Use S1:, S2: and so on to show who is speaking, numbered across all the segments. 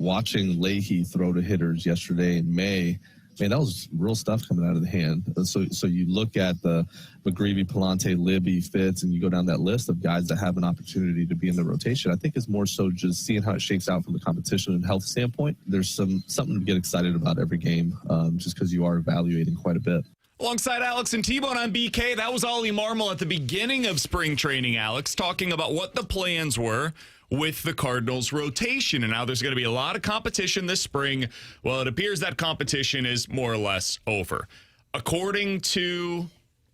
S1: watching Leahy throw to hitters yesterday in May, man, that was real stuff coming out of the hand. So you look at the McGreevy, Palante, Libby, Fitz, and you go down that list of guys that have an opportunity to be in the rotation. I think it's more so just seeing how it shakes out from a competition and health standpoint. There's something to get excited about every game, just because you are evaluating quite a bit.
S2: Alongside Alex and T-Bone on BK, that was Ollie Marmol at the beginning of spring training, Alex, talking about what the plans were with the Cardinals rotation. And now there's going to be a lot of competition this spring. Well, it appears that competition is more or less over. According to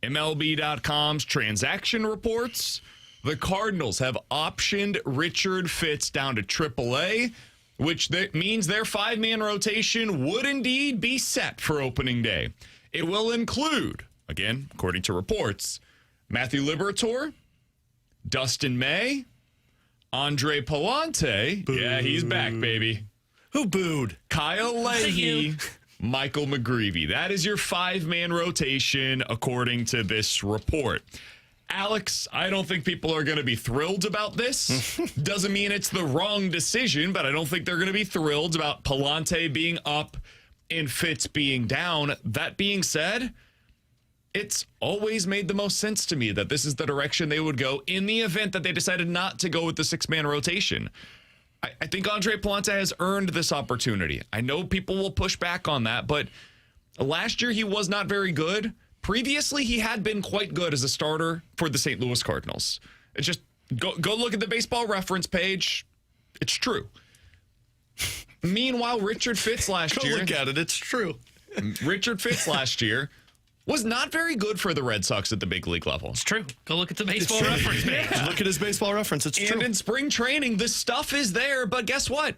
S2: MLB.com's transaction reports, the Cardinals have optioned Richard Fitz down to AAA, which means their five-man rotation would indeed be set for opening day. It will include, again, according to reports, Matthew Liberatore, Dustin May, Andre Palante. Boo. Yeah, he's back, baby.
S3: Who booed?
S2: Kyle Leahy, Michael McGreevy. That is your five-man rotation, according to this report. Alex, I don't think people are going to be thrilled about this. Doesn't mean it's the wrong decision, but I don't think they're going to be thrilled about Palante being up and Fitz being down. That being said, it's always made the most sense to me that this is the direction they would go in the event that they decided not to go with the six-man rotation. I think Andre Palante has earned this opportunity. I know people will push back on that, but last year he was not very good. Previously, he had been quite good as a starter for the St. Louis Cardinals. It's just go look at the baseball reference page. It's true. Meanwhile, Richard Fitz last year...
S3: Go look at it. It's true.
S2: Richard Fitz last year was not very good for the Red Sox at the big league level.
S4: It's true. Go look at the baseball reference page.
S3: Yeah. Look at his baseball reference. It's true.
S2: And in spring training, the stuff is there, but guess what?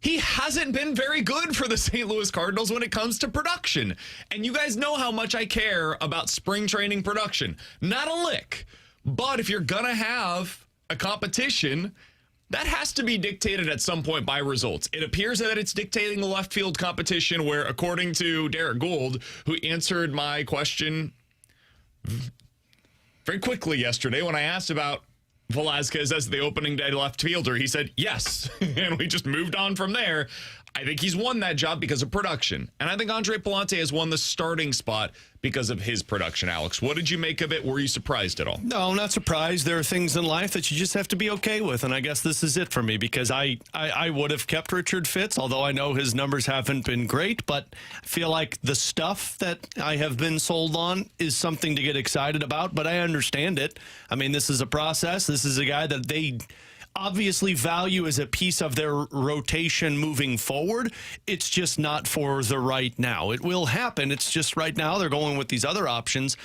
S2: He hasn't been very good for the St. Louis Cardinals when it comes to production. And you guys know how much I care about spring training production. Not a lick. But if you're going to have a competition, that has to be dictated at some point by results. It appears that it's dictating the left field competition where, according to Derek Gould, who answered my question very quickly yesterday when I asked about Velazquez as the opening day left fielder, he said yes. And we just moved on from there. I think he's won that job because of production. And I think Andre Palante has won the starting spot because of his production. Alex, what did you make of it? Were you surprised at all?
S3: No, I'm not surprised. There are things in life that you just have to be okay with, and I guess this is it for me because I would have kept Richard Fitz, although I know his numbers haven't been great, but I feel like the stuff that I have been sold on is something to get excited about, but I understand it. I mean, this is a process. This is a guy that they obviously value as a piece of their rotation moving forward. It's just not for the right now. It will happen. It's just right now they're going with these other options.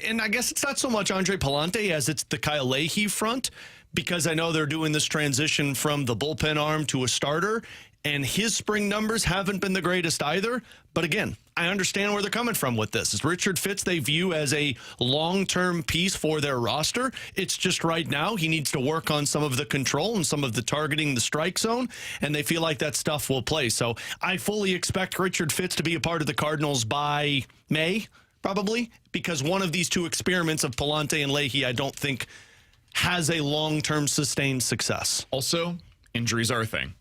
S3: And I guess it's not so much Andre Palante as it's the Kyle Leahy front, because I know they're doing this transition from the bullpen arm to a starter, and his spring numbers haven't been the greatest either. But again, I understand where they're coming from with this. It's Richard Fitz they view as a long-term piece for their roster. It's just right now he needs to work on some of the control and some of the targeting the strike zone, and they feel like that stuff will play. So I fully expect Richard Fitz to be a part of the Cardinals by May, probably, because one of these two experiments of Palante and Leahy I don't think has a long-term sustained success.
S2: Also, injuries are a thing.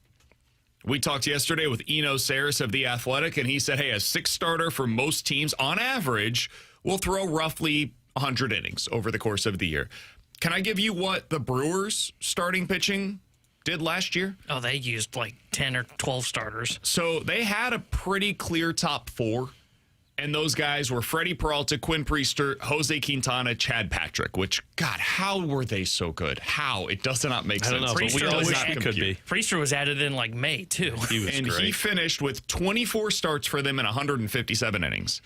S2: We talked yesterday with Eno Saris of The Athletic, and he said, hey, a six starter for most teams, on average, will throw roughly 100 innings over the course of the year. Can I give you what the Brewers' starting pitching did last year?
S4: Oh, they used like 10 or 12 starters.
S2: So they had a pretty clear top four, and those guys were Freddie Peralta, Quinn Priester, Jose Quintana, Chad Patrick, which, God, how were they so good? How? It does not make sense.
S3: I don't know, but we all wish we could be.
S4: Priester was added in like May, too.
S3: He was great.
S2: He finished with 24 starts for them in 157 innings.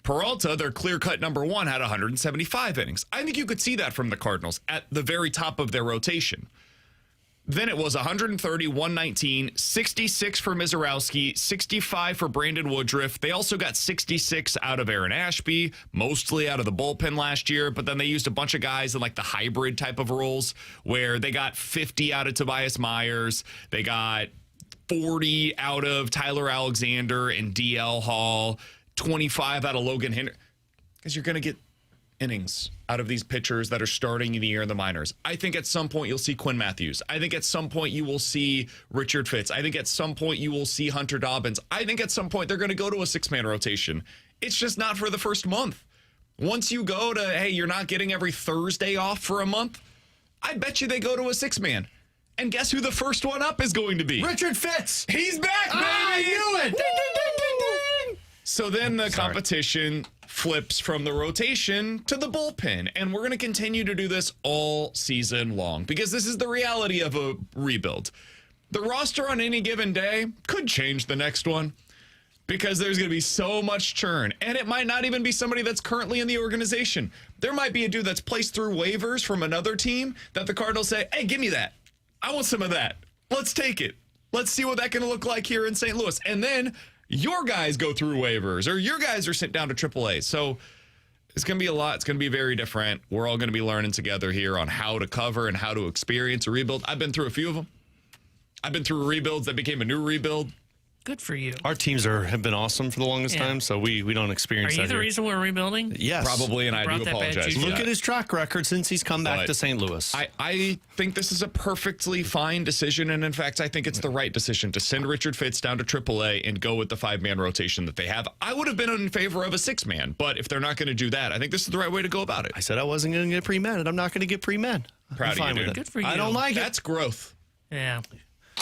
S2: Peralta, their clear-cut number one, had 175 innings. I think you could see that from the Cardinals at the very top of their rotation. Then it was 130, 119, 66 for Mizorowski, 65 for Brandon Woodruff. They also got 66 out of Aaron Ashby, mostly out of the bullpen last year, but then they used a bunch of guys in like the hybrid type of roles where they got 50 out of Tobias Myers. They got 40 out of Tyler Alexander and DL Hall, 25 out of Logan Henry. Because you're going to get innings out of these pitchers that are starting in the year in the minors. I think at some point you'll see Quinn Matthews. I think at some point you will see Richard Fitz. I think at some point you will see Hunter Dobbins. I think at some point they're going to go to a 6-man rotation. It's just not for the first month. Once you go to, hey, you're not getting every Thursday off for a month, I bet you they go to a 6-man. And guess who the first one up is going to be?
S3: Richard Fitz.
S2: He's back, baby!
S3: I knew it. Ding, ding, ding, ding, ding.
S2: So then the competition flips from the rotation to the bullpen. And we're going to continue to do this all season long because this is the reality of a rebuild. The roster on any given day could change the next one because there's going to be so much churn. And it might not even be somebody that's currently in the organization. There might be a dude that's placed through waivers from another team that the Cardinals say, hey, give me that. I want some of that. Let's take it. Let's see what that's going to look like here in St. Louis. And then your guys go through waivers or your guys are sent down to AAA. So it's going to be a lot. It's going to be very different. We're all going to be learning together here on how to cover and how to experience a rebuild. I've been through a few of them. I've been through rebuilds that became a new rebuild.
S4: Good for you.
S3: Our teams have been awesome for the longest time, so we don't experience
S4: Are
S3: that
S4: you the
S3: here.
S4: reason we're rebuilding?
S3: Yes.
S2: Probably, and I
S4: Brought
S2: do
S4: that bad
S2: apologize
S4: juju.
S2: for
S3: Look
S2: that.
S3: at his track record since he's come back
S2: But
S3: to St. Louis.
S2: I think this is a perfectly fine decision, and in fact, I think it's the right decision to send Richard Fitz down to AAA and go with the 5-man rotation that they have. I would have been in favor of a 6-man, but if they're not going to do that, I think this is the right way to go about it.
S3: I said I wasn't going to get pre-med, and I'm not going to get pre-med.
S2: Proud
S3: I'm
S2: of you,
S3: fine with
S2: dude.
S3: it.
S4: Good for you.
S3: I don't like it.
S2: That's growth.
S4: Yeah.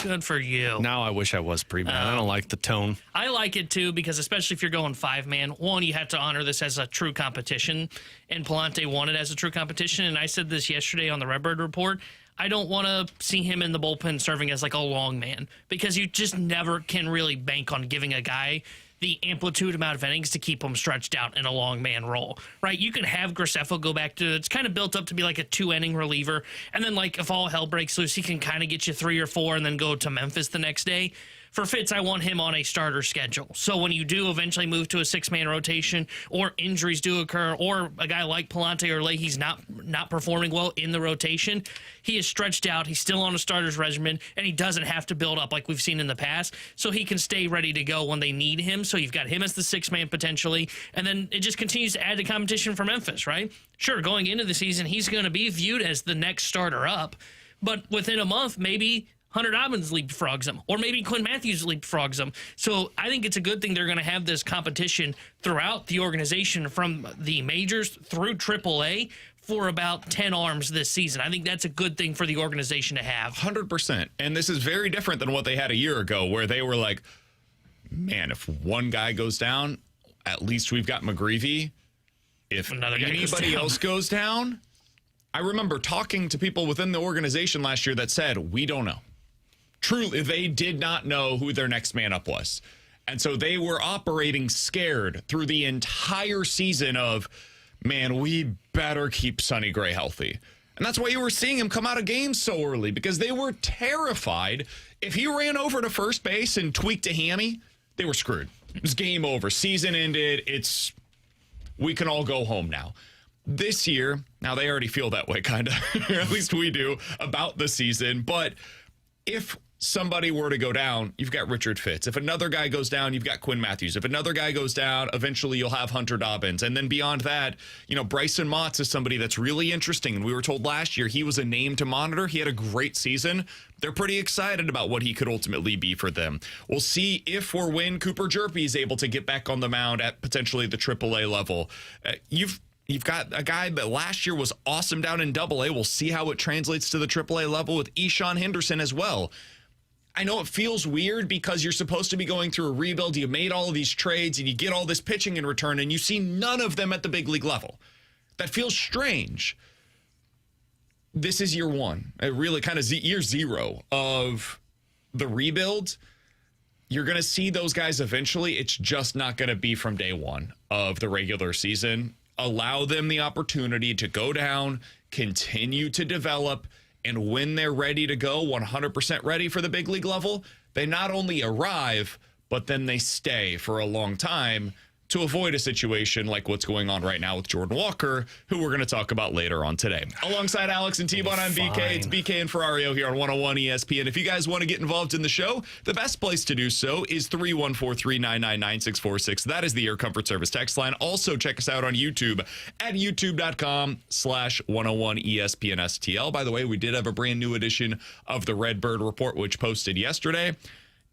S4: Good for you.
S3: Now I wish I was pre-med. I don't like the tone.
S4: I like it too because especially if you're going 5-man, one, you have to honor this as a true competition, and Palante won it as a true competition. And I said this yesterday on the Redbird Report. I don't want to see him in the bullpen serving as like a long man because you just never can really bank on giving a guy the amplitude amount of innings to keep him stretched out in a long man role, right? You can have Graceffo go back to, it's kind of built up to be like a 2-inning reliever. And then like if all hell breaks loose, he can kind of get you 3 or 4 and then go to Memphis the next day. For Fitz, I want him on a starter schedule. So when you do eventually move to a 6-man rotation or injuries do occur or a guy like Palante or Leahy's not performing well in the rotation, he is stretched out. He's still on a starter's regimen, and he doesn't have to build up like we've seen in the past. So he can stay ready to go when they need him. So you've got him as the 6-man potentially, and then it just continues to add to competition for Memphis, right? Sure, going into the season, he's going to be viewed as the next starter up, but within a month, maybe Hunter Dobbins leapfrogs him, or maybe Quinn Matthews leapfrogs him. So I think it's a good thing they're going to have this competition throughout the organization from the majors through AAA for about 10 arms this season. I think that's a good thing for the organization to have.
S2: 100%. And this is very different than what they had a year ago where they were like, man, if one guy goes down, at least we've got McGreevy. If
S4: Another guy goes
S2: anybody
S4: down.
S2: else goes down, I remember talking to people within the organization last year that said, we don't know. Truly, they did not know who their next man up was. And so they were operating scared through the entire season of, man, we better keep Sonny Gray healthy. And that's why you were seeing him come out of games so early, because they were terrified. If he ran over to first base and tweaked a hammy, they were screwed. It was game over. Season ended. We can all go home now. This year, now they already feel that way, kind of, or at least we do, about the season. But if somebody were to go down, you've got Richard Fitz. If another guy goes down, you've got Quinn Matthews. If another guy goes down, eventually you'll have Hunter Dobbins. And then beyond that, Bryson Motts is somebody that's really interesting. And we were told last year he was a name to monitor. He had a great season. They're pretty excited about what he could ultimately be for them. We'll see if or when Cooper Jerpy is able to get back on the mound at potentially the AAA level. You've got a guy that last year was awesome down in AA. We'll see how it translates to the AAA level with Eshawn Henderson as well. I know it feels weird because you're supposed to be going through a rebuild. You made all of these trades and you get all this pitching in return and you see none of them at the big league level. That feels strange. This is year one, really kind of year zero of the rebuild. You're going to see those guys eventually. It's just not going to be from day one of the regular season. Allow them the opportunity to go down, continue to develop, and when they're ready to go, 100% ready for the big league level, they not only arrive, but then they stay for a long time. to avoid a situation like what's going on right now with Jordan Walker, who we're going to talk about later on today. Alongside Alex and T-Bone, I'm BK. It's BK and Ferrario here on 101 ESPN. If you guys want to get involved in the show, the best place to do so is 314-399-9646. That is the Air Comfort Service text line. Also, check us out on YouTube at youtube.com/101ESPNSTL. By the way, we did have a brand new edition of the Redbird Report, which posted yesterday.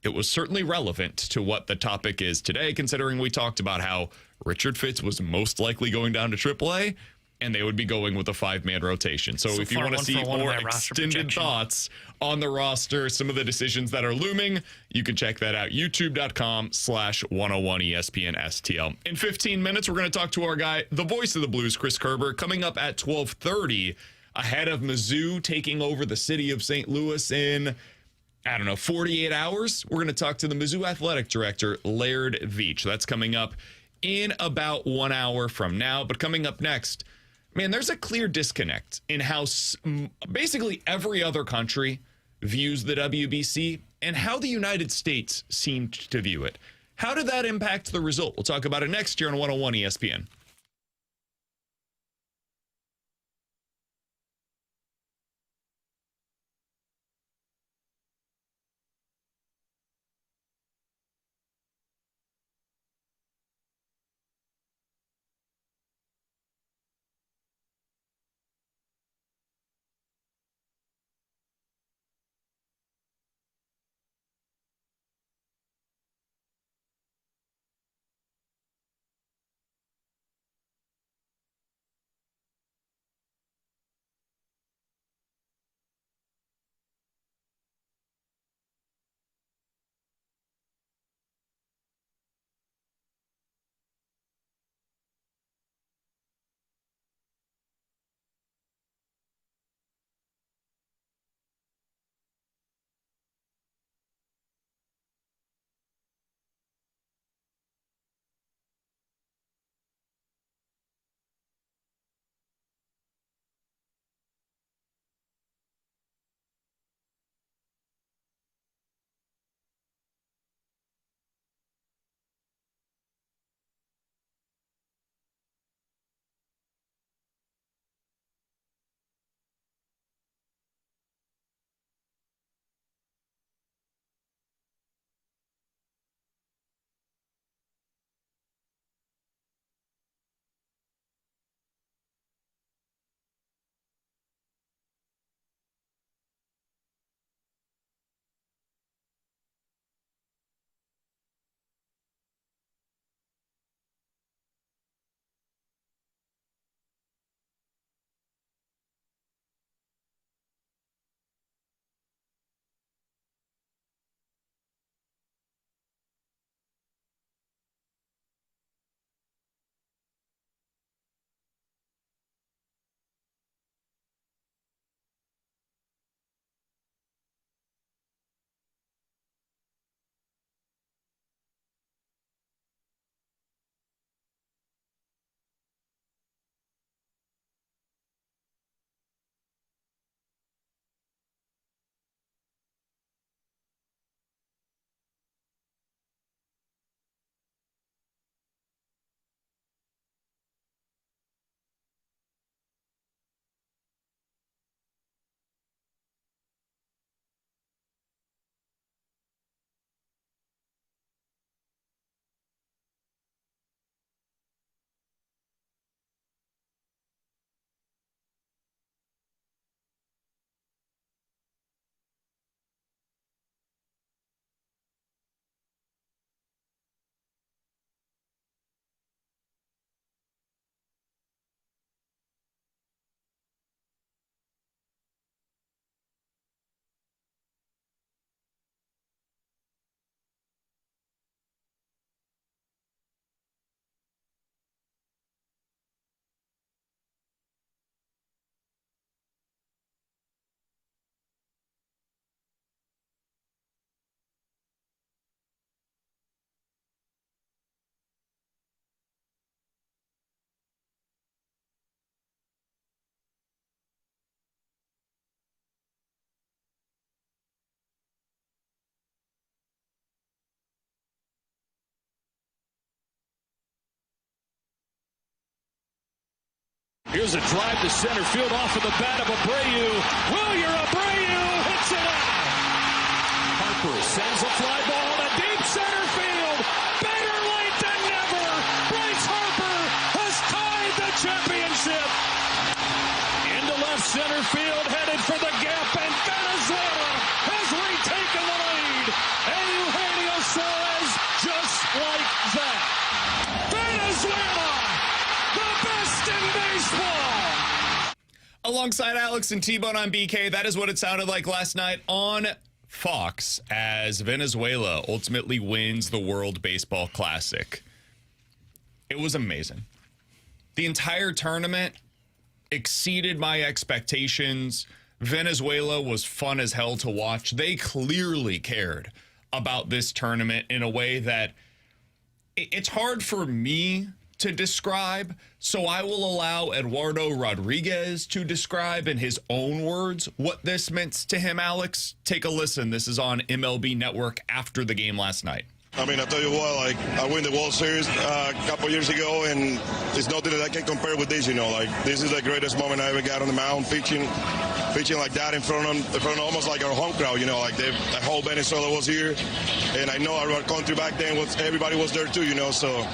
S2: It was certainly relevant to what the topic is today, considering we talked about how Richard Fitz was most likely going down to AAA, and they would be going with a 5-man rotation. So if you want to see more extended thoughts on the roster, some of the decisions that are looming, you can check that out. YouTube.com/101ESPNSTL. In 15 minutes, we're going to talk to our guy, the voice of the Blues, Chris Kerber, coming up at 12:30, ahead of Mizzou taking over the city of St. Louis in 48 hours. We're going to talk to the Mizzou athletic director, Laird Veatch. That's coming up in about 1 hour from now. But coming up next, man, there's a clear disconnect in how basically every other country views the WBC and how the United States seemed to view it. How did that impact the result? We'll talk about it next year on 101 ESPN.
S5: Here's a drive to center field off of the bat of Abreu. Abreu hits it out. Harper sends a fly ball to deep center field. Better late than never. Bryce Harper has tied the championship. Into left center field, headed for the gap, and Venezuela has retaken the lead. And Eugenio Suarez just like that. Venezuela, the best in baseball.
S2: Alongside Alex and T-Bone on BK, that is what it sounded like last night on Fox as Venezuela ultimately wins the World Baseball Classic. It was amazing. The entire tournament exceeded my expectations. Venezuela was fun as hell to watch. They clearly cared about this tournament in a way that it's hard for me to describe, so I will allow Eduardo Rodriguez to describe in his own words what this meant to him. Alex, take a listen. This is on MLB Network after the game last night.
S6: I mean, I tell you what, like, I win the World Series a couple years ago, and it's nothing that I can compare with this, you know. Like, this is the greatest moment I ever got on the mound, pitching like that in front of almost like our home crowd, you know. Like, the whole Venezuela was here, and I know our country back then, everybody was there too, you know. So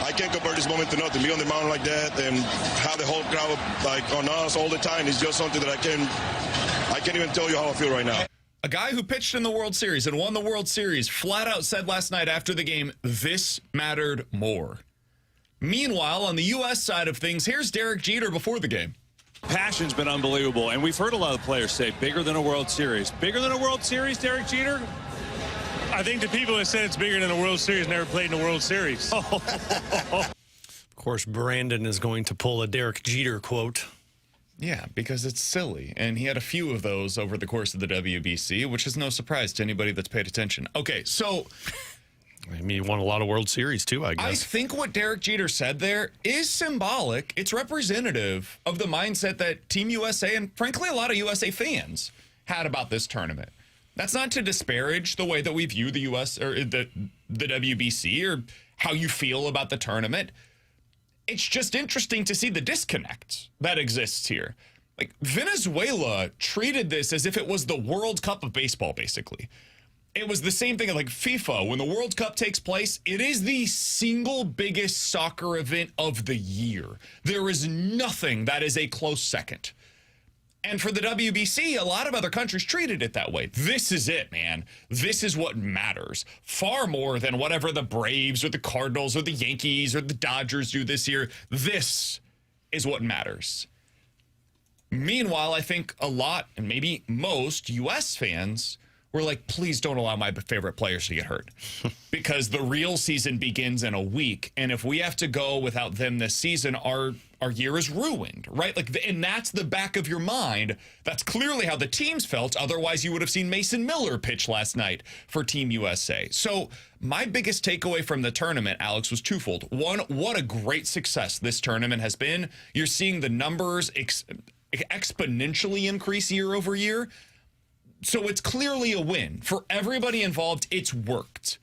S6: I can't compare this moment to nothing. Be on the mound like that and have the whole crowd, like, on us all the time is just something that I can't even tell you how I feel right now.
S2: A guy who pitched in the World Series and won the World Series flat out said last night after the game, this mattered more. Meanwhile, on the U.S. side of things, here's Derek Jeter before the game.
S5: Passion's been unbelievable, and we've heard a lot of players say bigger than a World Series. Bigger than a World Series, Derek Jeter?
S7: I think the people that said it's bigger than a World Series never played in a World Series.
S3: Of course, Brandon is going to pull a Derek Jeter quote.
S2: Yeah, because it's silly. And he had a few of those over the course of the WBC, which is no surprise to anybody that's paid attention. Okay, so
S3: I mean, he won a lot of World Series, too, I guess.
S2: I think what Derek Jeter said there is symbolic. It's representative of the mindset that Team USA and, frankly, a lot of USA fans had about this tournament. That's not to disparage the way that we view the U.S. or the WBC or how you feel about the tournament. It's just interesting to see the disconnect that exists here. Like, Venezuela treated this as if it was the World Cup of baseball, basically. It was the same thing like FIFA. When the World Cup takes place, it is the single biggest soccer event of the year. There is nothing that is a close second. And for the WBC, a lot of other countries treated it that way. This is it, man. This is what matters. Far more than whatever the Braves or the Cardinals or the Yankees or the Dodgers do this year. This is what matters. Meanwhile, I think a lot, and maybe most, U.S. fans were like, please don't allow my favorite players to get hurt. Because the real season begins in a week. And if we have to go without them this season, our year is ruined, right? Like, and that's the back of your mind. That's clearly how the teams felt. Otherwise, you would have seen Mason Miller pitch last night for Team USA. So my biggest takeaway from the tournament, Alex, was twofold. One, what a great success this tournament has been. You're seeing the numbers exponentially increase year over year. So it's clearly a win. For everybody involved, it's worked.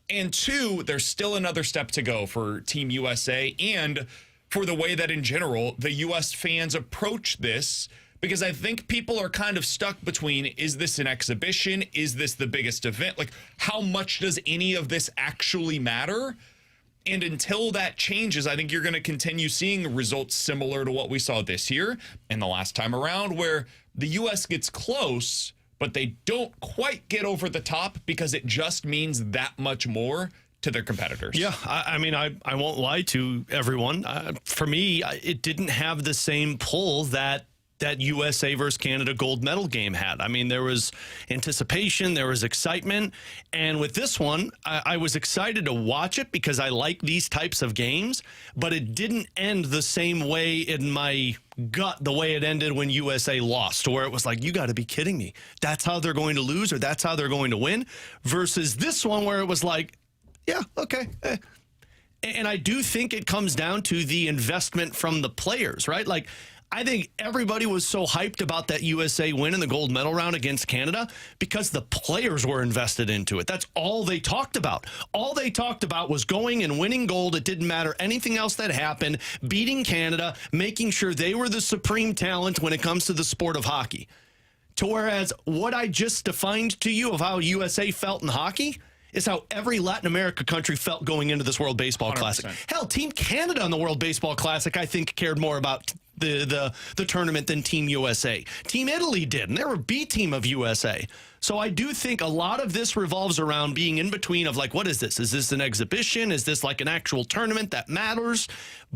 S2: And two, there's still another step to go for Team USA and for the way that, in general, the U.S. fans approach this, because I think people are kind of stuck between, is this an exhibition? Is this the biggest event? Like, how much does any of this actually matter? And until that changes, I think you're going to continue seeing results similar to what we saw this year and the last time around, where the U.S. gets close, but they don't quite get over the top because it just means that much more to their competitors.
S3: Yeah, I mean, I won't lie to everyone. For me, it didn't have the same pull that USA versus Canada gold medal game had. I mean, there was anticipation, there was excitement. And with this one, I was excited to watch it because I like these types of games, but it didn't end the same way in my gut the way it ended when USA lost, where it was like, you got to be kidding me. That's how they're going to lose, or that's how they're going to win, versus this one where it was like, yeah, okay. And I do think it comes down to the investment from the players, right? Like, I think everybody was so hyped about that USA win in the gold medal round against Canada because the players were invested into it. That's all they talked about. All they talked about was going and winning gold. It didn't matter anything else that happened, beating Canada, making sure they were the supreme talent when it comes to the sport of hockey. To whereas what I just defined to you of how USA felt in hockey is how every Latin America country felt going into this World Baseball
S2: 100%.
S3: Classic. Hell, Team Canada on the World Baseball Classic, I think, cared more about the tournament than Team USA. Team Italy did, and they were B team of USA. So I do think a lot of this revolves around being in between of like, what is this? Is this an exhibition? Is this like an actual tournament that matters?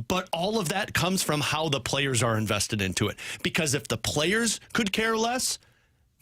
S3: But all of that comes from how the players are invested into it. Because if the players could care less,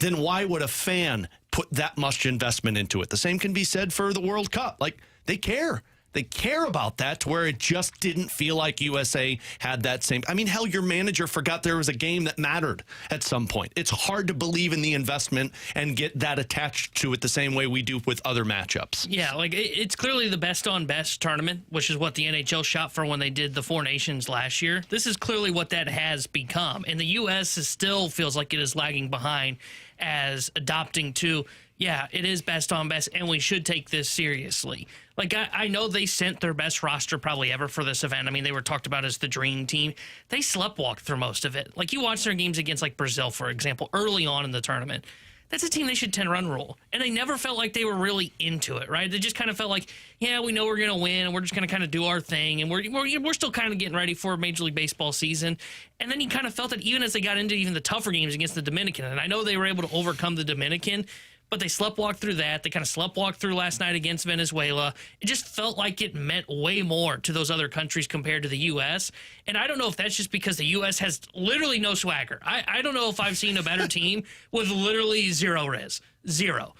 S3: then why would a fan put that much investment into it? The same can be said for the World Cup. Like, they care. They care about that to where it just didn't feel like USA had that same. I mean, hell, your manager forgot there was a game that mattered at some point. It's hard to believe in the investment and get that attached to it the same way we do with other matchups.
S4: Yeah, like it's clearly the best on best tournament, which is what the NHL shot for when they did the Four Nations last year. This is clearly what that has become. And the U.S. still feels like it is lagging behind as adopting to, yeah, it is best on best, and we should take this seriously. Like, I know they sent their best roster probably ever for this event. I mean, they were talked about as the dream team. They sleptwalked through most of it. Like, you watch their games against, like, Brazil, for example, early on in the tournament. That's a team they should 10-run rule. And they never felt like they were really into it, right? They just kind of felt like, yeah, we know we're going to win, and we're just going to kind of do our thing, and we're still kind of getting ready for Major League Baseball season. And then you kind of felt that even as they got into even the tougher games against the Dominican, and I know they were able to overcome the Dominican, but they sleptwalked through that. They kind of sleptwalked through last night against Venezuela. It just felt like it meant way more to those other countries compared to the U.S. And I don't know if that's just because the U.S. has literally no swagger. I don't know if I've seen a better team with literally zero rizz. Zero.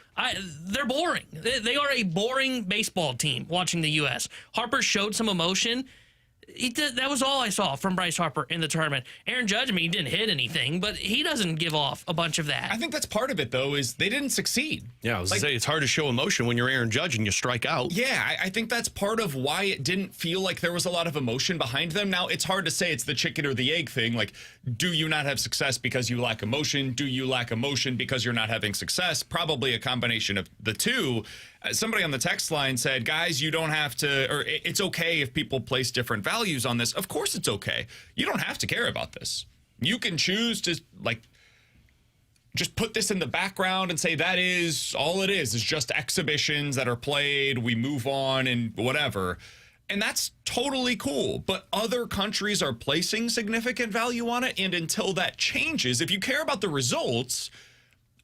S4: They're boring. They are a boring baseball team watching the U.S. Harper showed some emotion. That was all I saw from Bryce Harper in the tournament. Aaron Judge, I mean, he didn't hit anything, but he doesn't give off a bunch of that.
S2: I think that's part of it, though, is they didn't succeed.
S3: Yeah, I was going to say, it's hard to show emotion when you're Aaron Judge and you strike out.
S2: Yeah, I think that's part of why it didn't feel like there was a lot of emotion behind them. Now, it's hard to say it's the chicken or the egg thing. Like, do you not have success because you lack emotion? Do you lack emotion because you're not having success? Probably a combination of the two. Somebody on the text line said, guys, you don't have to, or it's okay if people place different values on this. Of course it's okay. You don't have to care about this. You can choose to, like, just put this in the background and say that is all it is just exhibitions that are played. We move on and whatever. And that's totally cool. But other countries are placing significant value on it. And until that changes, if you care about the results,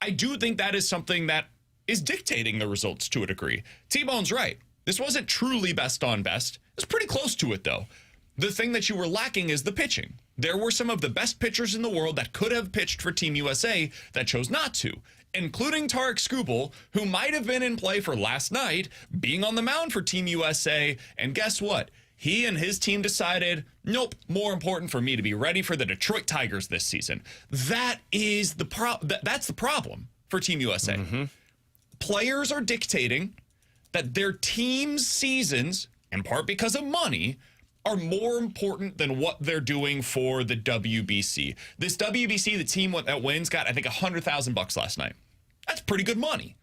S2: I do think that is something that is dictating the results to a degree. T-Bone's right. This wasn't truly best on best. It was pretty close to it, though. The thing that you were lacking is the pitching. There were some of the best pitchers in the world that could have pitched for Team USA that chose not to, including Tarek Skubal, who might have been in play for last night, being on the mound for Team USA. And guess what? He and his team decided, nope, more important for me to be ready for the Detroit Tigers this season. That is that's the problem for Team USA. Mm-hmm. Players are dictating that their team's seasons, in part because of money, are more important than what they're doing for the WBC. This WBC, the team that wins, got, I think, $100,000 last night. That's pretty good money.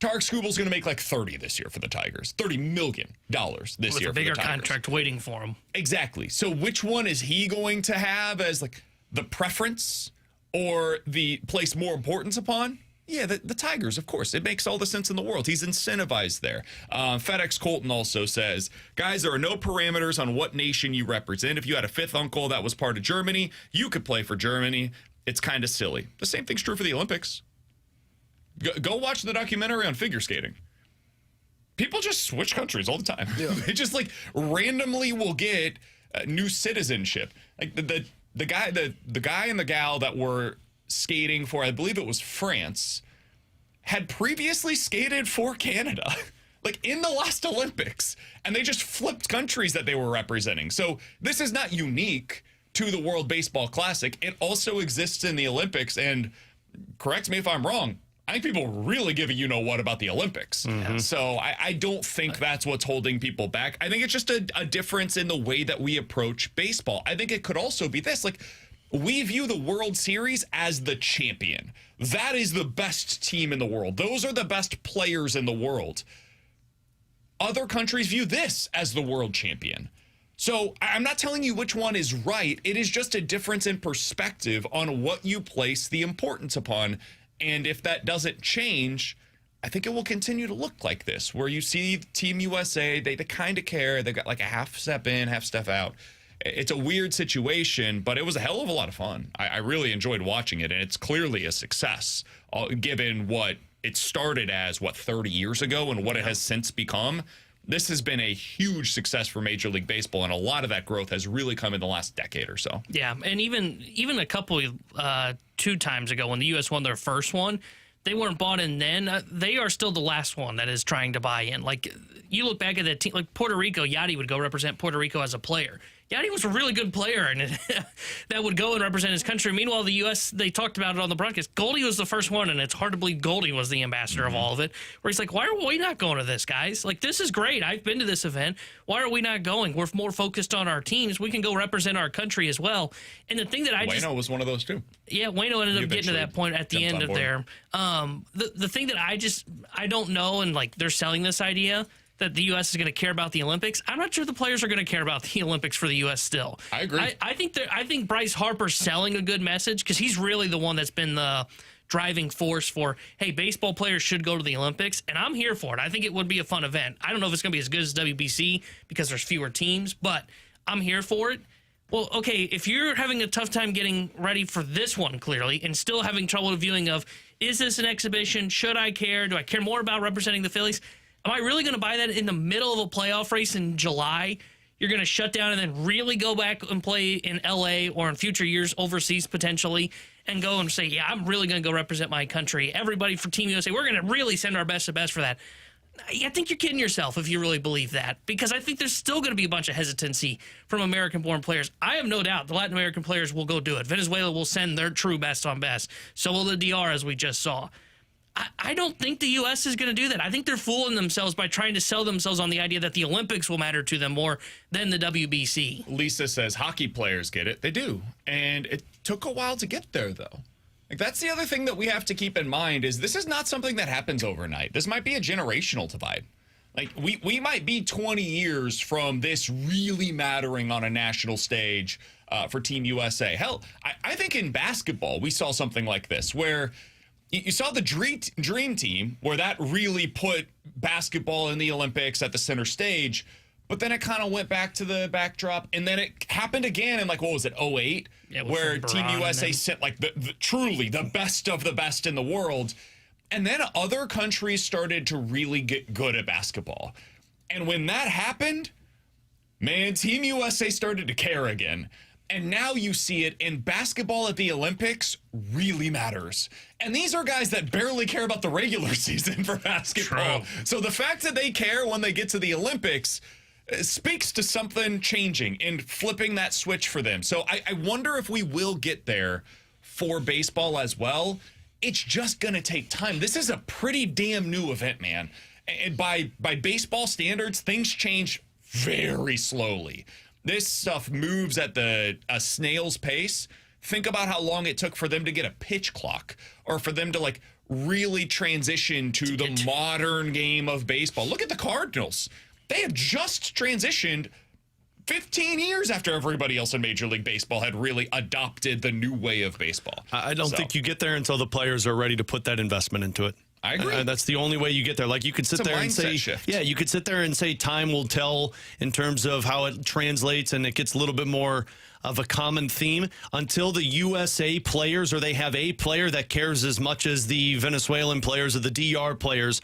S2: Tarek Skubal's going to make like 30 this year for the Tigers. $30 million this year for the Tigers. With a bigger
S4: contract waiting for him.
S2: Exactly. So which one is he going to have as like the preference or the place more importance upon? Yeah, the Tigers, of course. It makes all the sense in the world. He's incentivized there. FedEx Colton also says, guys, there are no parameters on what nation you represent. If you had a fifth uncle that was part of Germany, you could play for Germany. It's kind of silly. The same thing's true for the Olympics. Go watch the documentary on figure skating. People just switch countries all the time. Yeah. They just like randomly will get new citizenship. Like the guy and the gal that were skating for, I believe it was France, had previously skated for Canada, like in the last Olympics, and they just flipped countries that they were representing. So this is not unique to the World Baseball Classic. It also exists in the Olympics, and correct me if I'm wrong, I think people really give a you-know-what about the Olympics. Mm-hmm. So I don't think that's what's holding people back. I think it's just a difference in the way that we approach baseball. I think it could also be this, like, we view the World Series as the champion. That is the best team in the world. Those are the best players in the world. Other countries view this as the world champion. So I'm not telling you which one is right. It is just a difference in perspective on what you place the importance upon. And if that doesn't change, I think it will continue to look like this, where you see Team USA, they kind of care. They got like a half step in, half step out. It's a weird situation, but it was a hell of a lot of fun. I really enjoyed watching it, and it's clearly a success, given what it started as, 30 years ago, and what it has since become. This has been a huge success for Major League Baseball, and a lot of that growth has really come in the last decade or so.
S4: Yeah, and even a couple 2 times ago when the U.S. won their first one, they weren't bought in then. They are still the last one that is trying to buy in. Like, you look back at that team, like Puerto Rico, Yachty would go represent Puerto Rico as a player. Yachty was a really good player, and that would go and represent his country. Meanwhile, the U.S., they talked about it on the broadcast. Goldie was the first one, and it's hard to believe Goldie was the ambassador of all of it, where he's like, why are we not going to this, guys? Like, this is great. I've been to this event. Why are we not going? We're more focused on our teams. We can go represent our country as well. And the thing that
S2: Waino was one of those, too.
S4: Yeah, Waino ended up getting to that point at the end of there. The thing that I don't know, and like they're selling this idea that the U.S. is going to care about the Olympics. I'm not sure the players are going to care about the Olympics for the U.S. still.
S2: I agree.
S4: I think Bryce Harper's selling a good message because he's really the one that's been the driving force for, hey, baseball players should go to the Olympics, and I'm here for it. I think it would be a fun event. I don't know if it's going to be as good as WBC because there's fewer teams, but I'm here for it. Well, okay, if you're having a tough time getting ready for this one, clearly, and still having trouble viewing of, is this an exhibition? Should I care? Do I care more about representing the Phillies? Am I really going to buy that in the middle of a playoff race in July? You're going to shut down and then really go back and play in L.A. or in future years overseas potentially and go and say, yeah, I'm really going to go represent my country. Everybody for Team USA, we're going to really send our best to best for that. I think you're kidding yourself if you really believe that, because I think there's still going to be a bunch of hesitancy from American-born players. I have no doubt the Latin American players will go do it. Venezuela will send their true best on best. So will the DR, as we just saw. I don't think the U.S. is going to do that. I think they're fooling themselves by trying to sell themselves on the idea that the Olympics will matter to them more than the WBC.
S2: Lisa says hockey players get it. They do. And it took a while to get there, though. Like, that's the other thing that we have to keep in mind is this is not something that happens overnight. This might be a generational divide. Like, we might be 20 years from this really mattering on a national stage for Team USA. Hell, I think in basketball we saw something like this where you saw the Dream Team, where that really put basketball in the Olympics at the center stage, but then it kind of went back to the backdrop, and then it happened again in, like, what was it, 2008?
S4: Yeah,
S2: where Team USA sent, like, truly the best of the best in the world, and then other countries started to really get good at basketball. And when that happened, man, Team USA started to care again. And now you see it in basketball at the Olympics really matters. And these are guys that barely care about the regular season for basketball.
S4: True.
S2: So the fact that they care when they get to the Olympics speaks to something changing and flipping that switch for them. So I wonder if we will get there for baseball as well. It's just going to take time. This is a pretty damn new event, man. And by baseball standards, things change very slowly. This stuff moves at a snail's pace. Think about how long it took for them to get a pitch clock or for them to, like, really transition to the modern game of baseball. Look at the Cardinals. They have just transitioned 15 years after everybody else in Major League Baseball had really adopted the new way of baseball.
S3: I don't think you get there until the players are ready to put that investment into it.
S2: I agree.
S3: That's the only way you get there. Like, you could sit there and say,
S2: shift.
S3: yeah, you could sit there and say time will tell in terms of how it translates, and it gets a little bit more of a common theme until the USA players, or they have a player that cares as much as the Venezuelan players or the DR players.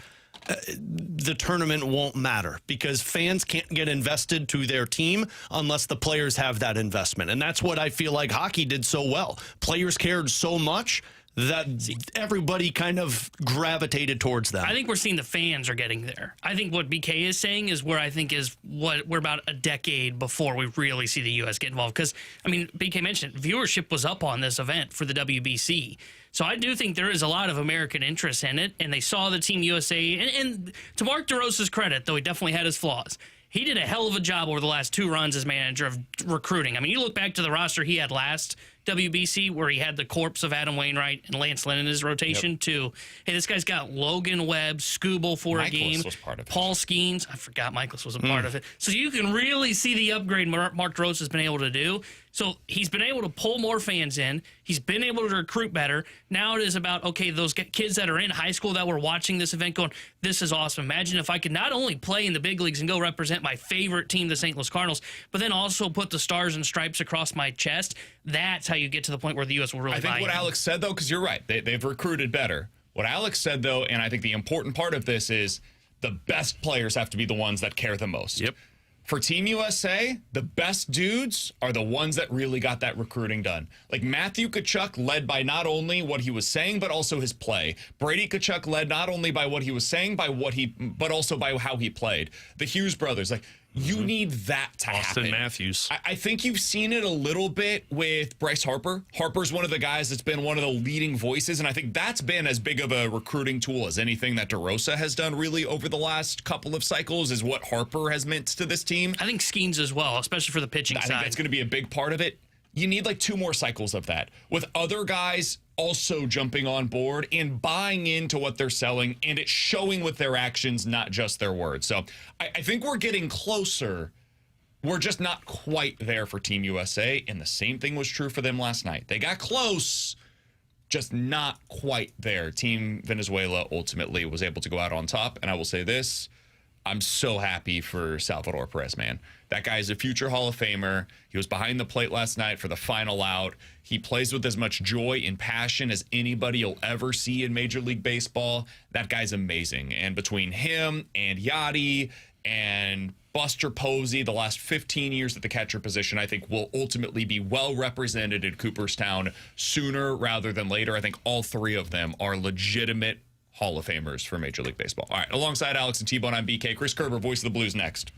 S3: The tournament won't matter because fans can't get invested to their team unless the players have that investment. And that's what I feel like hockey did so well. Players cared so much that everybody kind of gravitated towards them.
S4: I think we're seeing the fans are getting there. I think what BK is saying is where I think is what we're about a decade before we really see the U.S. get involved. Because, I mean, BK mentioned viewership was up on this event for the WBC. So I do think there is a lot of American interest in it, and they saw the Team USA. And to Mark DeRosa's credit, though he definitely had his flaws, he did a hell of a job over the last 2 runs as manager of recruiting. I mean, you look back to the roster he had last WBC where he had the corpse of Adam Wainwright and Lance Lynn in his rotation to, hey, this guy's got Logan Webb, Scooble for a game.
S2: Was part of it.
S4: Paul Skeens. I forgot Michaelis was a part of it. So you can really see the upgrade Mark DeRosa has been able to do. So he's been able to pull more fans in. He's been able to recruit better. Now it is about, okay, those kids that are in high school that were watching this event going, this is awesome. Imagine if I could not only play in the big leagues and go represent my favorite team, the St. Louis Cardinals, but then also put the stars and stripes across my chest. That's how you get to the point where the U.S. will really buy in.
S2: I think what Alex said, though, because you're right, they've recruited better. What Alex said, though, and I think the important part of this is the best players have to be the ones that care the most.
S3: Yep.
S2: For Team USA, the best dudes are the ones that really got that recruiting done. Like Matthew Tkachuk led by not only what he was saying, but also his play. Brady Tkachuk led not only by what he was saying, but also by how he played. The Hughes brothers, like, you need that to happen.
S3: Austin Matthews.
S2: I think you've seen it a little bit with Bryce Harper. Harper's one of the guys that's been one of the leading voices, and I think that's been as big of a recruiting tool as anything that DeRosa has done really over the last couple of cycles is what Harper has meant to this team.
S4: I think Skeens as well, especially for the pitching
S2: I
S4: side.
S2: think that's going to be a big part of it. You need like 2 more cycles of that with other guys also jumping on board and buying into what they're selling and it's showing with their actions, not just their words. So I think we're getting closer. We're just not quite there for Team USA. And the same thing was true for them last night. They got close, just not quite there. Team Venezuela ultimately was able to go out on top. And I will say this, I'm so happy for Salvador Perez, man. That guy is a future Hall of Famer. He was behind the plate last night for the final out. He plays with as much joy and passion as anybody you'll ever see in Major League Baseball. That guy's amazing. And between him and Yachty and Buster Posey, the last 15 years at the catcher position, I think will ultimately be well represented in Cooperstown sooner rather than later. I think all 3 of them are legitimate Hall of Famers for Major League Baseball. All right, alongside Alex and T-Bone, I'm BK. Chris Kerber, voice of the Blues, next.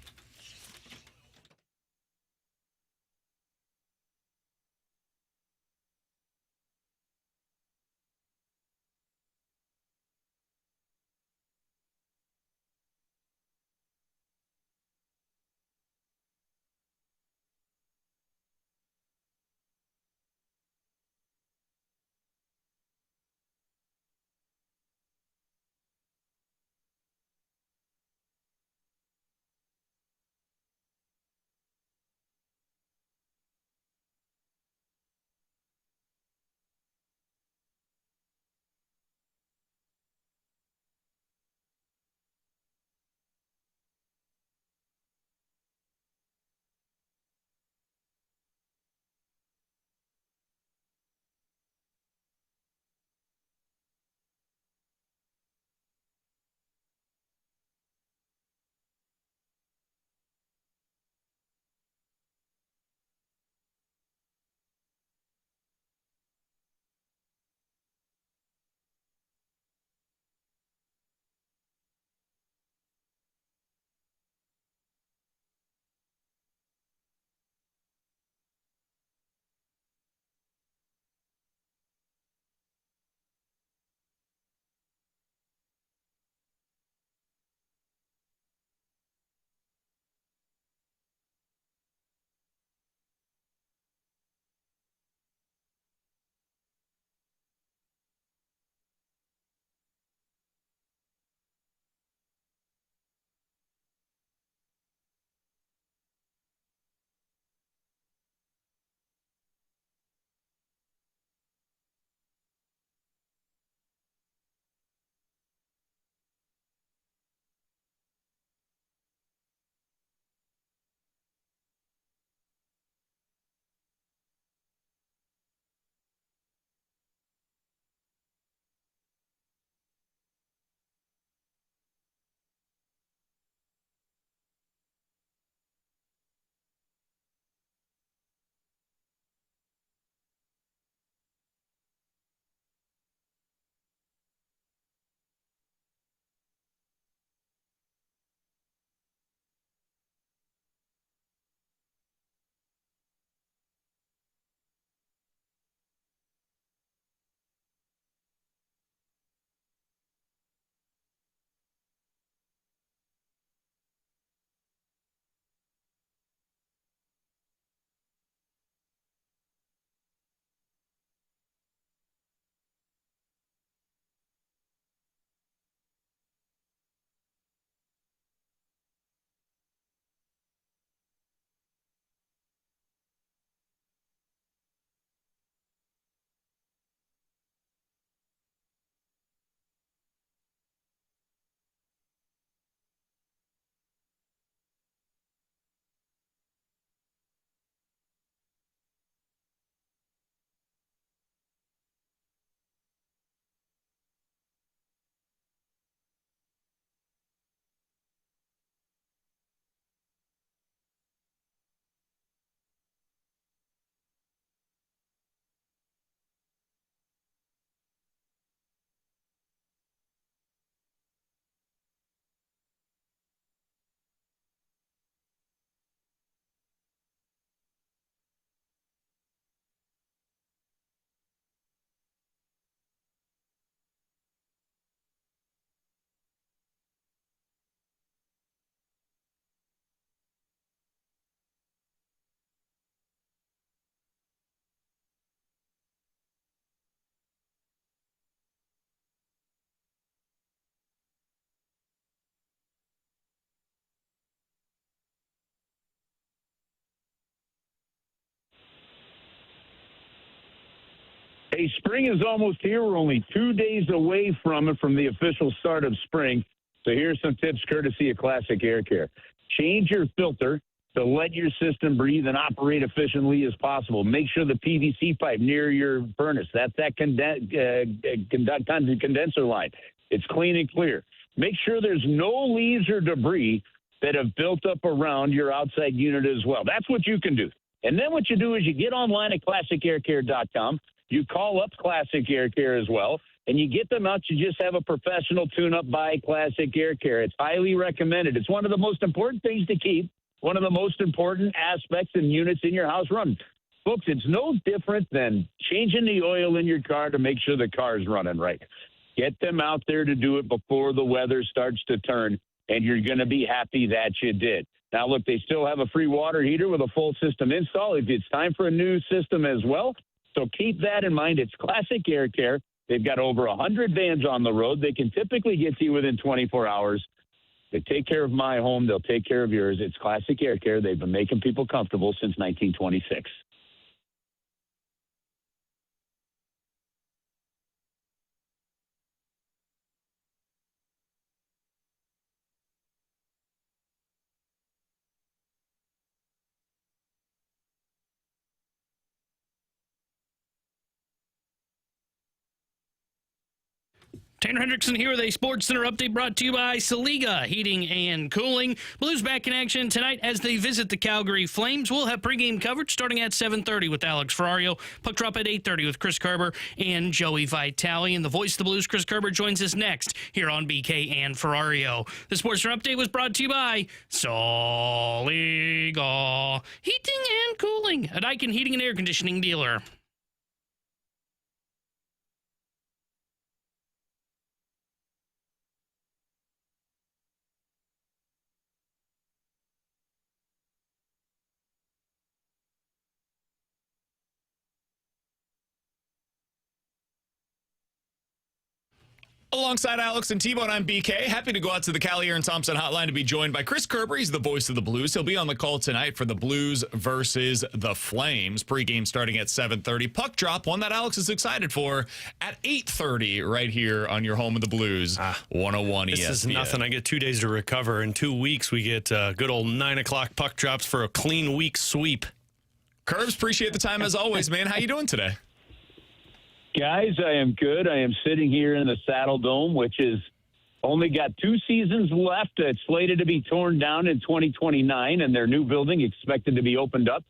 S8: Hey, spring is almost here. We're only 2 days away from the official start of spring. So here's some tips courtesy of Classic Air Care. Change your filter to let your system breathe and operate efficiently as possible. Make sure the PVC pipe near your furnace, that's that condenser line. It's clean and clear. Make sure there's no leaves or debris that have built up around your outside unit as well. That's what you can do. And then what you do is you get online at ClassicAirCare.com. You call up Classic Air Care as well, and you get them out. You just have a professional tune-up by Classic Air Care. It's highly recommended. It's one of the most important things to keep, one of the most important aspects and units in your house run. Folks, it's no different than changing the oil in your car to make sure the car is running right. Get them out there to do it before the weather starts to turn, and you're going to be happy that you did. Now, look, they still have a free water heater with a full system install. It's time for a new system as well. So keep that in mind. It's Classic Air Care. They've got over 100 vans on the road. They can typically get to you within 24 hours. They take care of my home. They'll take care of yours. It's Classic Air Care. They've been making people comfortable since 1926.
S4: Tanner Hendrickson here with a Sports Center update brought to you by Saliga Heating and Cooling. Blues back in action tonight as they visit the Calgary Flames. We'll have pregame coverage starting at 7:30 with Alex Ferrario. Puck drop at 8:30 with Chris Kerber and Joey Vitale. And the voice of the Blues, Chris Kerber, joins us next here on BK and Ferrario. The Sports Center update was brought to you by Saliga Heating and Cooling, a Daikin heating and air conditioning dealer.
S2: Alongside Alex and T-Bone, I'm BK. Happy to go out to the Cali and Thompson hotline to be joined by Chris Kerber. He's the voice of the Blues. He'll be on the call tonight for the Blues versus the Flames. Pre-game starting at 7:30. Puck drop, one that Alex is excited for, at 8:30 right here on your home of the Blues, 101 ESPN.
S3: This is nothing. I get 2 days to recover. In 2 weeks, we get good old 9 o'clock puck drops for a clean week sweep.
S2: Curbs, appreciate the time as always, man. How you doing today?
S8: Guys, I am good. I am sitting here in the Saddle Dome, which is only got 2 seasons left. It's slated to be torn down in 2029, and their new building expected to be opened up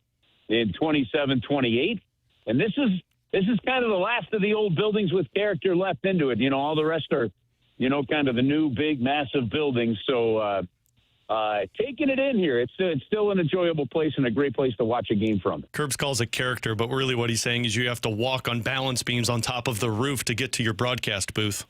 S8: in 27-28. And this is kind of the last of the old buildings with character left into it. You know, all the rest are, you know, kind of the new, big, massive buildings. So taking it in here, it's still an enjoyable place and a great place to watch a game from.
S3: Curbs calls it character, but really what he's saying is you have to walk on balance beams on top of the roof to get to your broadcast booth.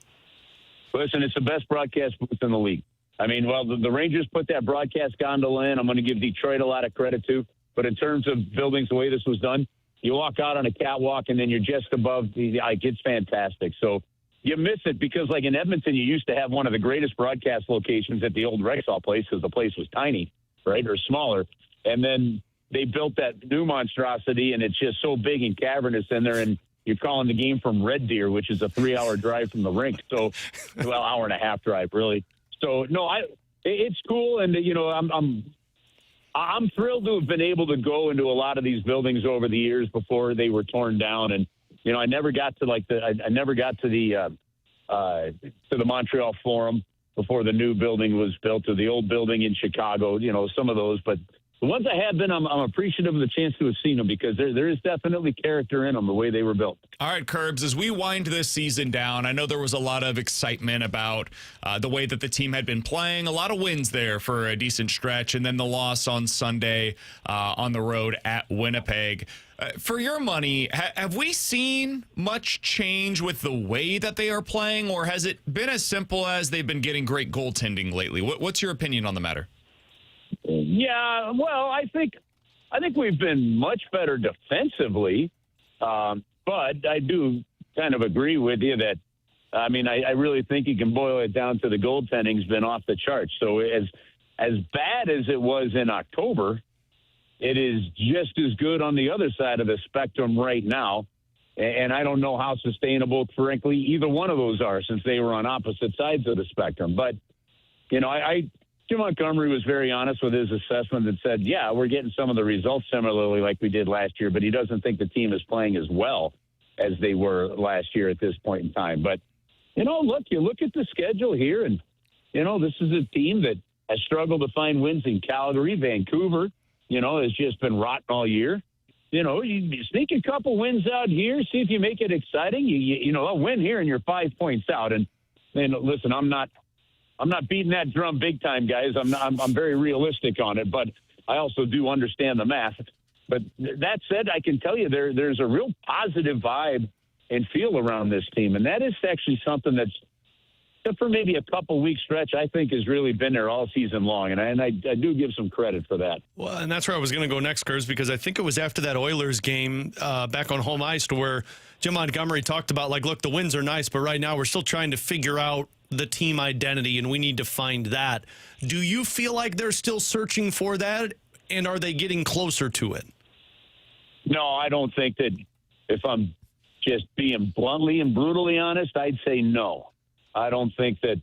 S8: Listen, it's the best broadcast booth in the league. I mean, well, the Rangers put that broadcast gondola in. I'm going to give Detroit a lot of credit too. But in terms of buildings, the way this was done, you walk out on a catwalk and then you're just above it's fantastic. So you miss it because, like in Edmonton, you used to have one of the greatest broadcast locations at the old Rexall place because the place was tiny, right, or smaller. And then they built that new monstrosity, and it's just so big and cavernous in there. And you're calling the game from Red Deer, which is a 3-hour drive from the rink. So, well, hour and a half drive, really. So, no, it's cool, and you know, I'm thrilled to have been able to go into a lot of these buildings over the years before they were torn down, and you know, I never got to the Montreal Forum before the new building was built, or the old building in Chicago. You know, some of those, but the ones I have been, I'm appreciative of the chance to have seen them because there is definitely character in them the way they were built.
S2: All right, Curbs, as we wind this season down, I know there was a lot of excitement about the way that the team had been playing. A lot of wins there for a decent stretch, and then the loss on Sunday on the road at Winnipeg. For your money, have we seen much change with the way that they are playing, or has it been as simple as they've been getting great goaltending lately? What's your opinion on the matter?
S8: Yeah, well, I think we've been much better defensively, but I do kind of agree with you that, I mean, I really think you can boil it down to the goaltending's been off the charts. So as bad as it was in October, it is just as good on the other side of the spectrum right now. And I don't know how sustainable, frankly, either one of those are, since they were on opposite sides of the spectrum. But, Jim Montgomery was very honest with his assessment and said, yeah, we're getting some of the results similarly like we did last year, but he doesn't think the team is playing as well as they were last year at this point in time. But, you look at the schedule here, and, this is a team that has struggled to find wins in Calgary. Vancouver, has just been rotten all year. You sneak a couple wins out here, see if you make it exciting. A win here and you're 5 points out. And listen, I'm not beating that drum big time, guys. I'm very realistic on it, but I also do understand the math. But that said, I can tell you there's a real positive vibe and feel around this team, and that is actually something that's, for maybe a couple week stretch, I think has really been there all season long, and I do give some credit for that.
S3: Well, and that's where I was going to go next, Kurz, because I think it was after that Oilers game back on home ice to where Jim Montgomery talked about, look, the wins are nice, but right now we're still trying to figure out the team identity, and we need to find that. Do you feel like they're still searching for that, and are they getting closer to it?
S8: No, I don't think that. If I'm just being bluntly and brutally honest, I'd say no. I don't think that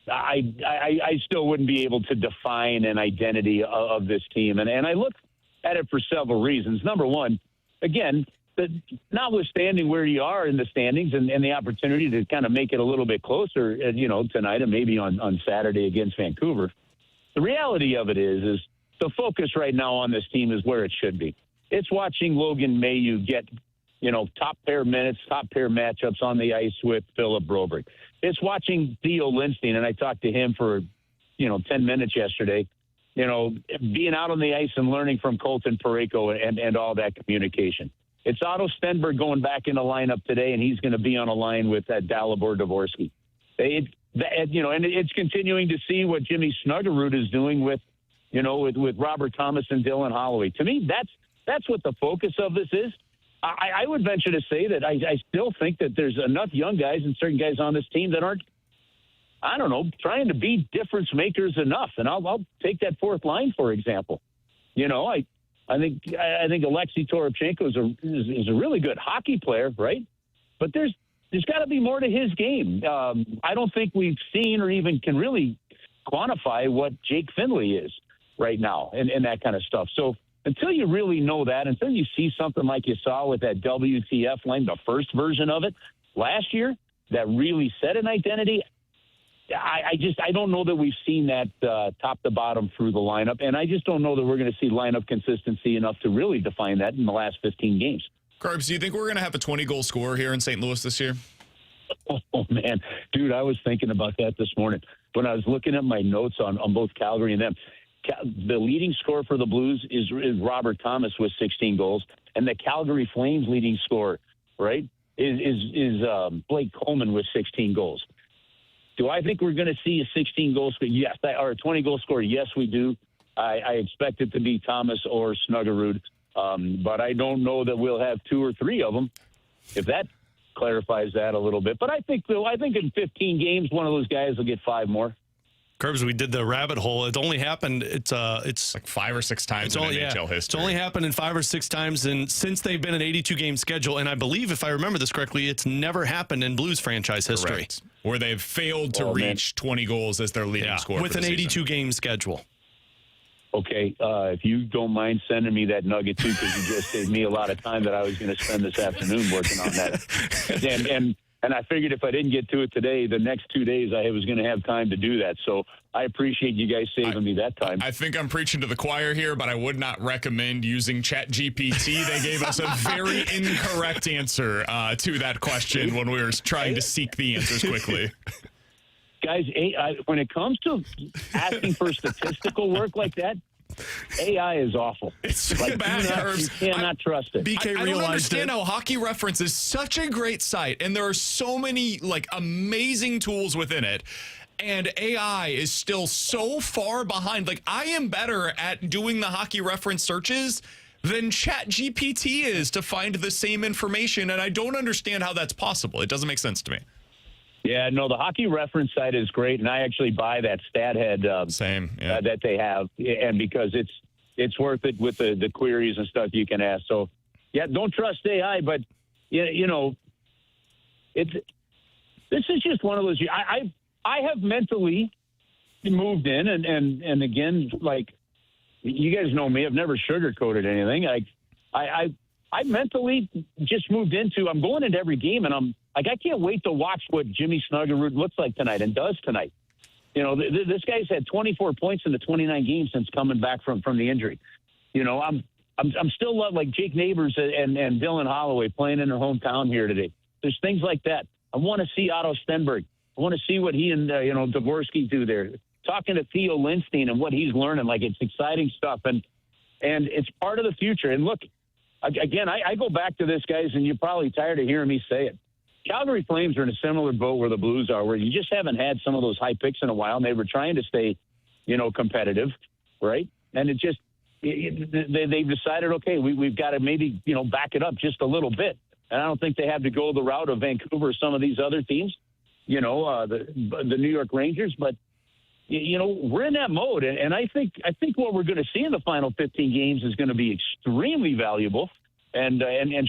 S8: I still wouldn't be able to define an identity of this team. And I look at it for several reasons. Number one, again, notwithstanding where you are in the standings and the opportunity to kind of make it a little bit closer, tonight and maybe on Saturday against Vancouver, the reality of it is the focus right now on this team is where it should be. It's watching Logan Mailloux get top pair minutes, top pair matchups on the ice with Philip Broberg. It's watching Theo Lindstein, and I talked to him for, 10 minutes yesterday, being out on the ice and learning from Colton Parayko and all that communication. It's Otto Stenberg going back in the lineup today, and he's going to be on a line with Dalibor Dvorsky. And it's continuing to see what Jimmy Snuggerud is doing with Robert Thomas and Dylan Holloway. To me, that's what the focus of this is. I would venture to say that I still think that there's enough young guys and certain guys on this team that aren't, trying to be difference makers enough. And I'll take that fourth line, for example. I think Alexei Toropchenko is a really good hockey player, right? But there's got to be more to his game. I don't think we've seen or even can really quantify what Jake Finley is right now and that kind of stuff. So until you really know that, until you see something like you saw with that WTF line, the first version of it last year, that really set an identity, I don't know that we've seen that top to bottom through the lineup, and I just don't know that we're going to see lineup consistency enough to really define that in the last 15 games.
S2: Carbs, do you think we're going to have a 20-goal scorer here in St. Louis this year?
S8: Oh, man. Dude, I was thinking about that this morning when I was looking at my notes on both Calgary and them. The leading scorer for the Blues is Robert Thomas with 16 goals, and the Calgary Flames leading scorer, right, is Blake Coleman with 16 goals. Do I think we're going to see a 16-goal score? Yes. Or a 20-goal score? Yes, we do. I expect it to be Thomas or Snuggerud, but I don't know that we'll have two or three of them, if that clarifies that a little bit. But I think in 15 games, one of those guys will get 5 more.
S3: Curbs, we did the rabbit hole. It only happened. It's
S2: like 5 or 6 times in NHL history.
S3: It's only happened in 5 or 6 times, and since they've been an 82-game schedule, and I believe, if I remember this correctly, it's never happened in Blues franchise history.
S2: Correct. Where they've failed to reach 20 goals as their leading scorer
S3: with an 82-game schedule.
S8: Okay, if you don't mind sending me that nugget too, because you just saved me a lot of time that I was going to spend this afternoon working on that. And I figured if I didn't get to it today, the next 2 days I was going to have time to do that. So I appreciate you guys saving me that time.
S2: I think I'm preaching to the choir here, but I would not recommend using ChatGPT. They gave us a very incorrect answer to that question when we were trying to seek the answers quickly.
S8: Guys, when it comes to asking for statistical work like that, AI is awful.
S2: It's so bad.
S8: You cannot trust it.
S2: I don't understand how Hockey Reference is such a great site, and there are so many amazing tools within it, and AI is still so far behind. I am better at doing the Hockey Reference searches than ChatGPT is to find the same information, and I don't understand how that's possible. It doesn't make sense to me.
S8: Yeah, no, the Hockey Reference site is great, and I actually buy that stat head that they have, and because it's worth it with the queries and stuff you can ask. So, yeah, don't trust AI, but, you know, this is just one of those. I have mentally moved in, and again, like you guys know me, I've never sugarcoated anything. I mentally just moved into. I'm going into every game, and I'm like, I can't wait to watch what Jimmy Snuggerud looks like tonight and does tonight. You know, this guy's had 24 points in the 29 games since coming back from the injury. You know, I'm still love like Jake Neighbors and Dylan Holloway playing in their hometown here today. There's things like that. I want to see Otto Stenberg. I want to see what he and Dvorsky do there. Talking to Theo Lindstein and what he's learning, like it's exciting stuff, and it's part of the future. And look, again, I go back to this, guys, and you're probably tired of hearing me say it. Calgary Flames are in a similar boat where the Blues are, where you just haven't had some of those high picks in a while, and they were trying to stay, competitive, right? And it just they've decided, okay, we've got to maybe back it up just a little bit. And I don't think they have to go the route of Vancouver or some of these other teams, the New York Rangers, but. We're in that mode, and I think what we're going to see in the final 15 games is going to be extremely valuable, and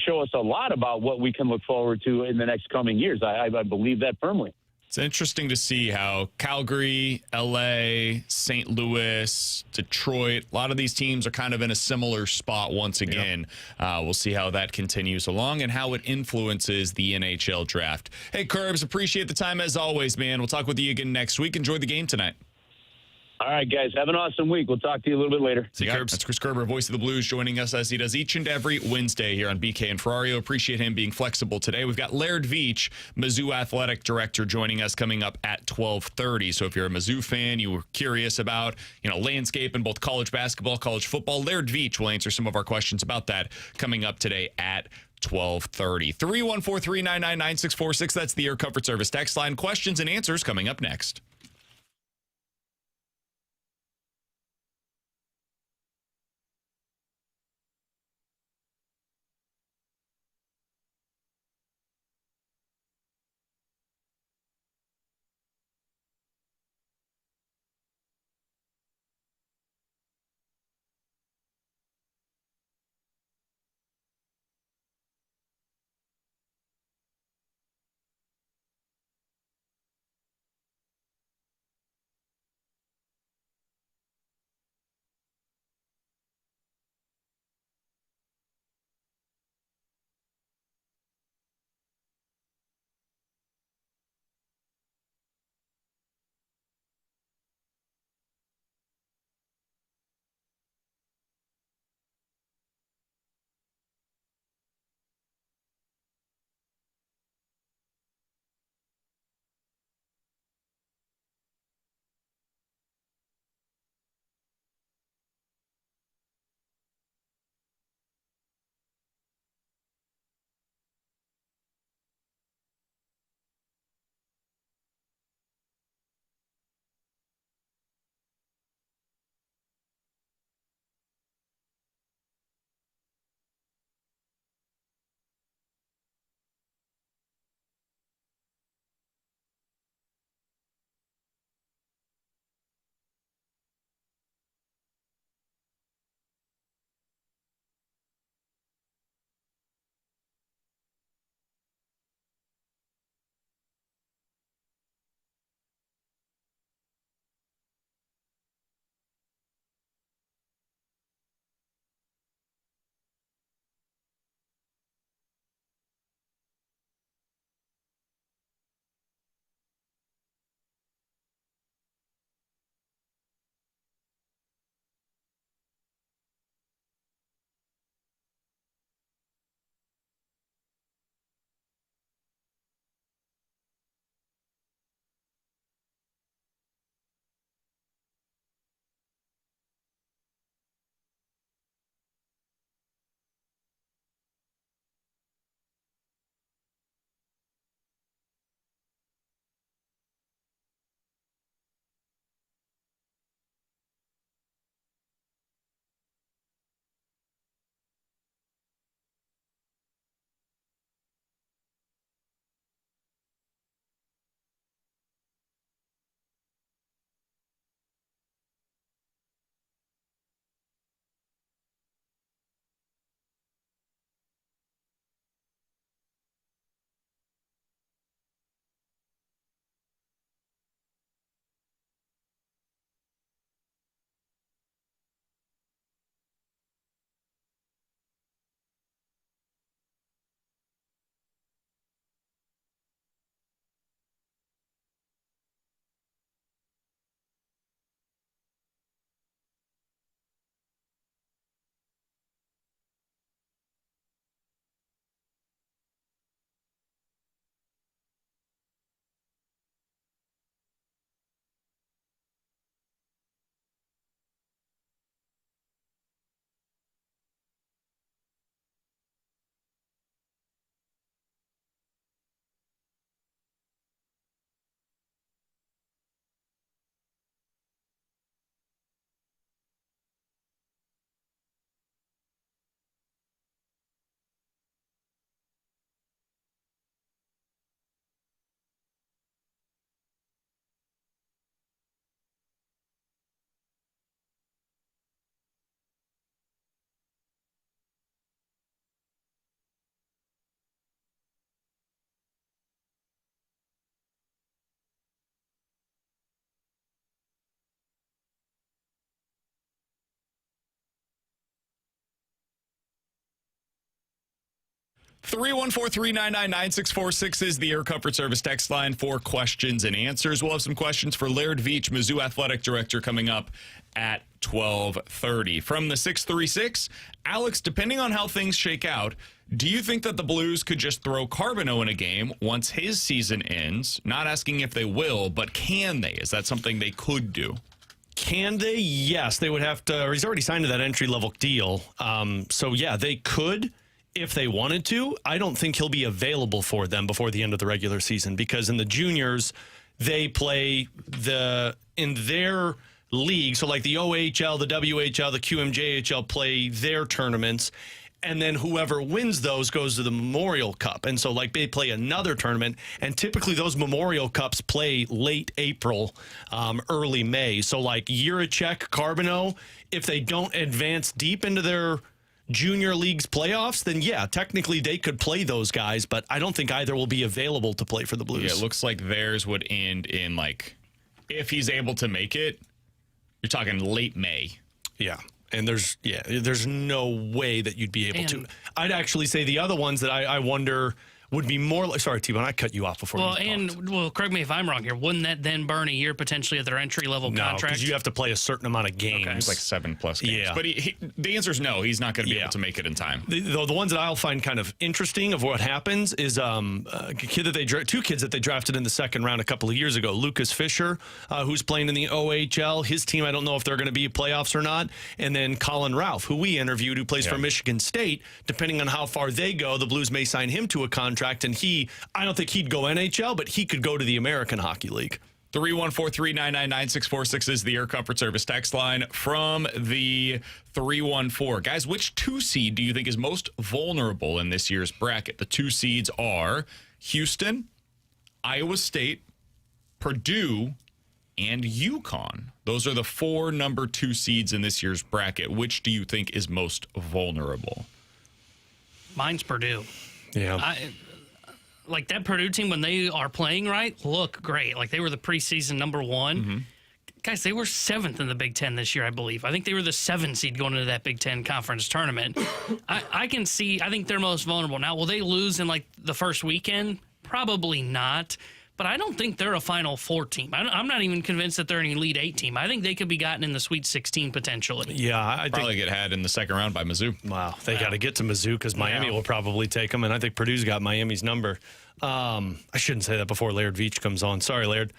S8: show us a lot about what we can look forward to in the next coming years. I believe that firmly.
S2: It's interesting to see how Calgary, LA, St. Louis, Detroit, a lot of these teams are kind of in a similar spot once again. Yep. We'll see how that continues along and how it influences the NHL draft. Hey, Kerbs, appreciate the time as always, man. We'll talk with you again next week. Enjoy the game tonight.
S8: All right, guys. Have an awesome week. We'll talk to you a little bit later.
S2: See you, Kerbs. That's Chris Kerber, voice of the Blues, joining us as he does each and every Wednesday here on BK and Ferrario. Appreciate him being flexible today. We've got Laird Veatch, Mizzou athletic director, joining us coming up at 12:30. So if you're a Mizzou fan, you were curious about landscape in both college basketball, college football, Laird Veatch will answer some of our questions about that coming up today at 12:30. 314-399-9646. That's the Air Comfort Service text line. Questions and answers coming up next. 314-399-9646 is the Air Comfort Service text line for questions and answers. We'll have some questions for Laird Veatch, Mizzou Athletic Director, coming up at 12:30. From the 636, Alex, depending on how things shake out, do you think that the Blues could just throw Carbonneau in a game once his season ends? Not asking if they will, but can they? Is that something they could do?
S3: Can they? Yes, they would have to. Or he's already signed to that entry-level deal. So, yeah, they could if they wanted to. I don't think he'll be available for them before the end of the regular season because in the juniors, they play in their league. So, like the OHL, the WHL, the QMJHL play their tournaments. And then whoever wins those goes to the Memorial Cup. And so, like, they play another tournament. And typically those Memorial Cups play late April, early May. So, like, Jiricek, Carbonneau, if they don't advance deep into their junior league's playoffs, then, yeah, technically they could play those guys. But I don't think either will be available to play for the Blues.
S2: Yeah, it looks like theirs would end in, like, if he's able to make it, you're talking late May.
S3: Yeah. And there's no way that you'd be able to. I'd actually say the other ones that I wonder would be more like, sorry, T-Bone, I cut you off before you talked.
S4: Correct me if I'm wrong here. Wouldn't that then burn a year potentially of their entry-level contract?
S3: No, because you have to play a certain amount of games.
S2: It's like 7+ games.
S3: Yeah.
S2: But the answer is no. He's not going to be able to make it in time.
S3: The ones that I'll find kind of interesting of what happens is two kids that they drafted in the second round a couple of years ago. Lucas Fisher, who's playing in the OHL. His team, I don't know if they're going to be playoffs or not. And then Colin Ralph, who we interviewed, who plays for Michigan State. Depending on how far they go, the Blues may sign him to a contract. And I don't think he'd go NHL, but he could go to the American Hockey League.
S2: 314-399-9646 is the Air Comfort Service text line from the 314. Guys, which 2 seed do you think is most vulnerable in this year's bracket? The 2 seeds are Houston, Iowa State, Purdue, and UConn. Those are the 4 number 2 seeds in this year's bracket. Which do you think is most vulnerable?
S4: Mine's Purdue.
S3: Yeah.
S4: Like that Purdue team, when they are playing right, look great. Like they were the preseason number 1.
S2: Mm-hmm.
S4: Guys, they were 7th in the Big Ten this year, I believe. I think they were the 7th seed going into that Big Ten conference tournament. I think they're most vulnerable. Now, will they lose in like the first weekend? Probably not. But I don't think they're a Final Four team. I'm not even convinced that they're an Elite 8 team. I think they could be gotten in the Sweet 16 potentially.
S3: Yeah, I
S2: probably get had in the second round by Mizzou.
S3: Wow, they got to get to Mizzou because Miami will probably take them, and I think Purdue's got Miami's number. I shouldn't say that before Laird Veatch comes on. Sorry, Laird.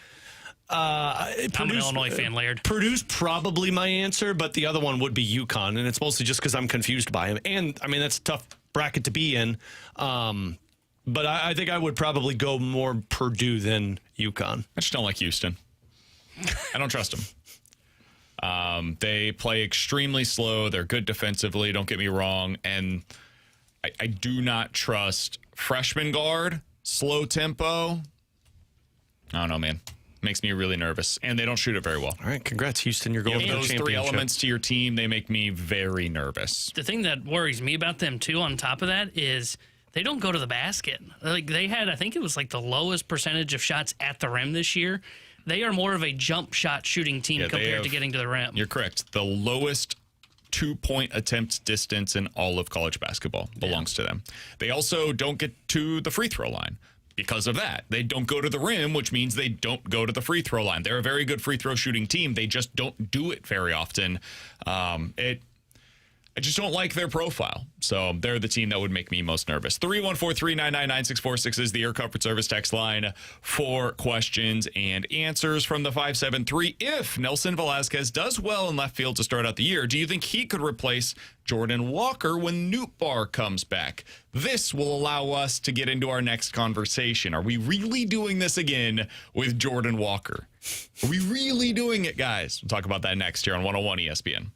S4: I'm an Illinois fan, Laird.
S3: Purdue's probably my answer, but the other one would be UConn, and it's mostly just because I'm confused by him. And, I mean, that's a tough bracket to be in. But I think I would probably go more Purdue than UConn.
S2: I just don't like Houston. I don't trust them. They play extremely slow. They're good defensively, don't get me wrong. And I do not trust freshman guard, slow tempo. I don't know, man. Makes me really nervous. And they don't shoot it very well.
S3: All right, congrats, Houston. You're going to the
S2: those
S3: championship.
S2: 3 elements to your team, they make me very nervous.
S4: The thing that worries me about them, too, on top of that, is they don't go to the basket. Like they had, I think it was like the lowest percentage of shots at the rim this year. They are more of a jump shot shooting team compared to getting to the rim.
S2: You're correct. The lowest 2-point attempt distance in all of college basketball belongs to them. They also don't get to the free throw line. Because of that, they don't go to the rim, which means they don't go to the free throw line. They're a very good free throw shooting team. They just don't do it very often. I just don't like their profile. So they're the team that would make me most nervous. 314-399-9646 is the Air Comfort Service text line for questions and answers from the 573. If Nelson Velasquez does well in left field to start out the year, do you think he could replace Jordan Walker when Nootbaar comes back? This will allow us to get into our next conversation. Are we really doing this again with Jordan Walker? Are we really doing it, guys? We'll talk about that next here on 101 ESPN.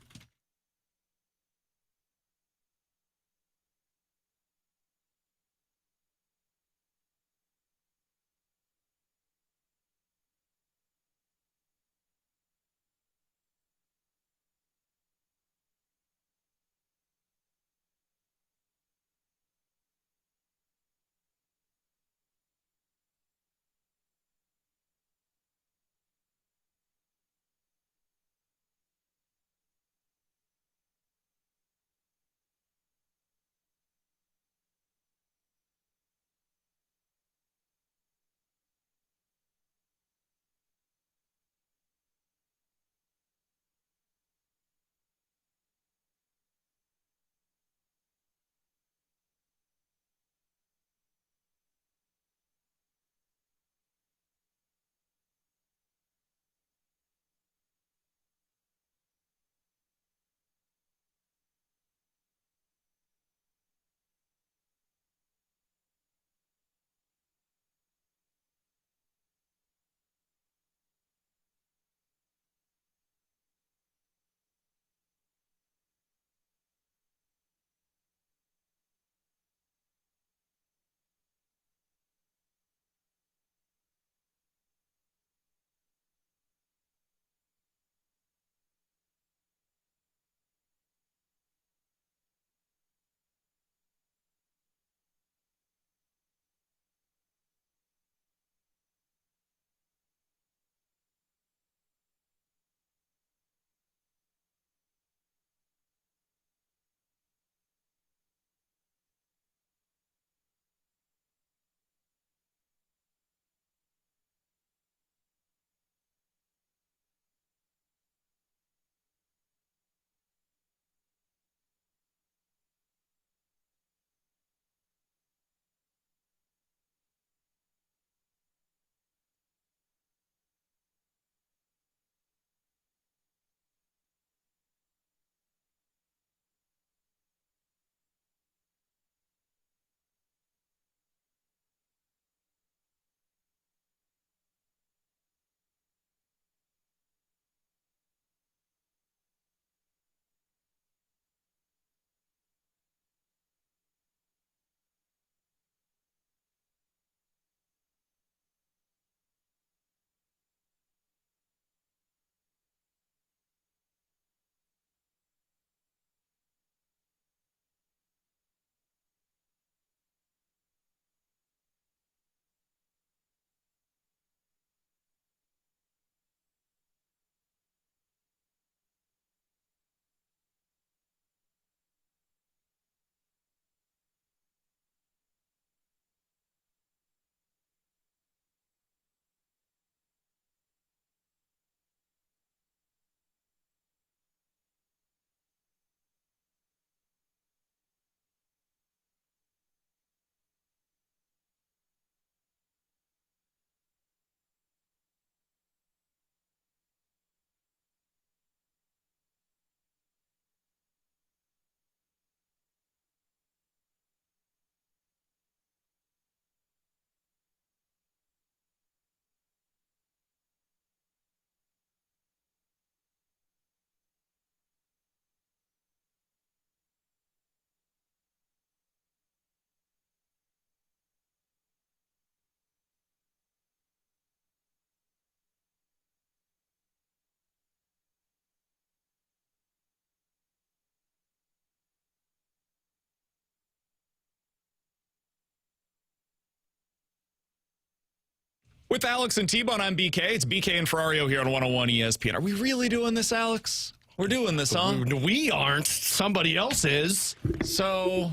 S2: With Alex and T-Bone, I'm BK. It's BK and Ferrario here on 101 ESPN. Are we really doing this, Alex? We're doing this, huh?
S3: We aren't. Somebody else is.
S2: So,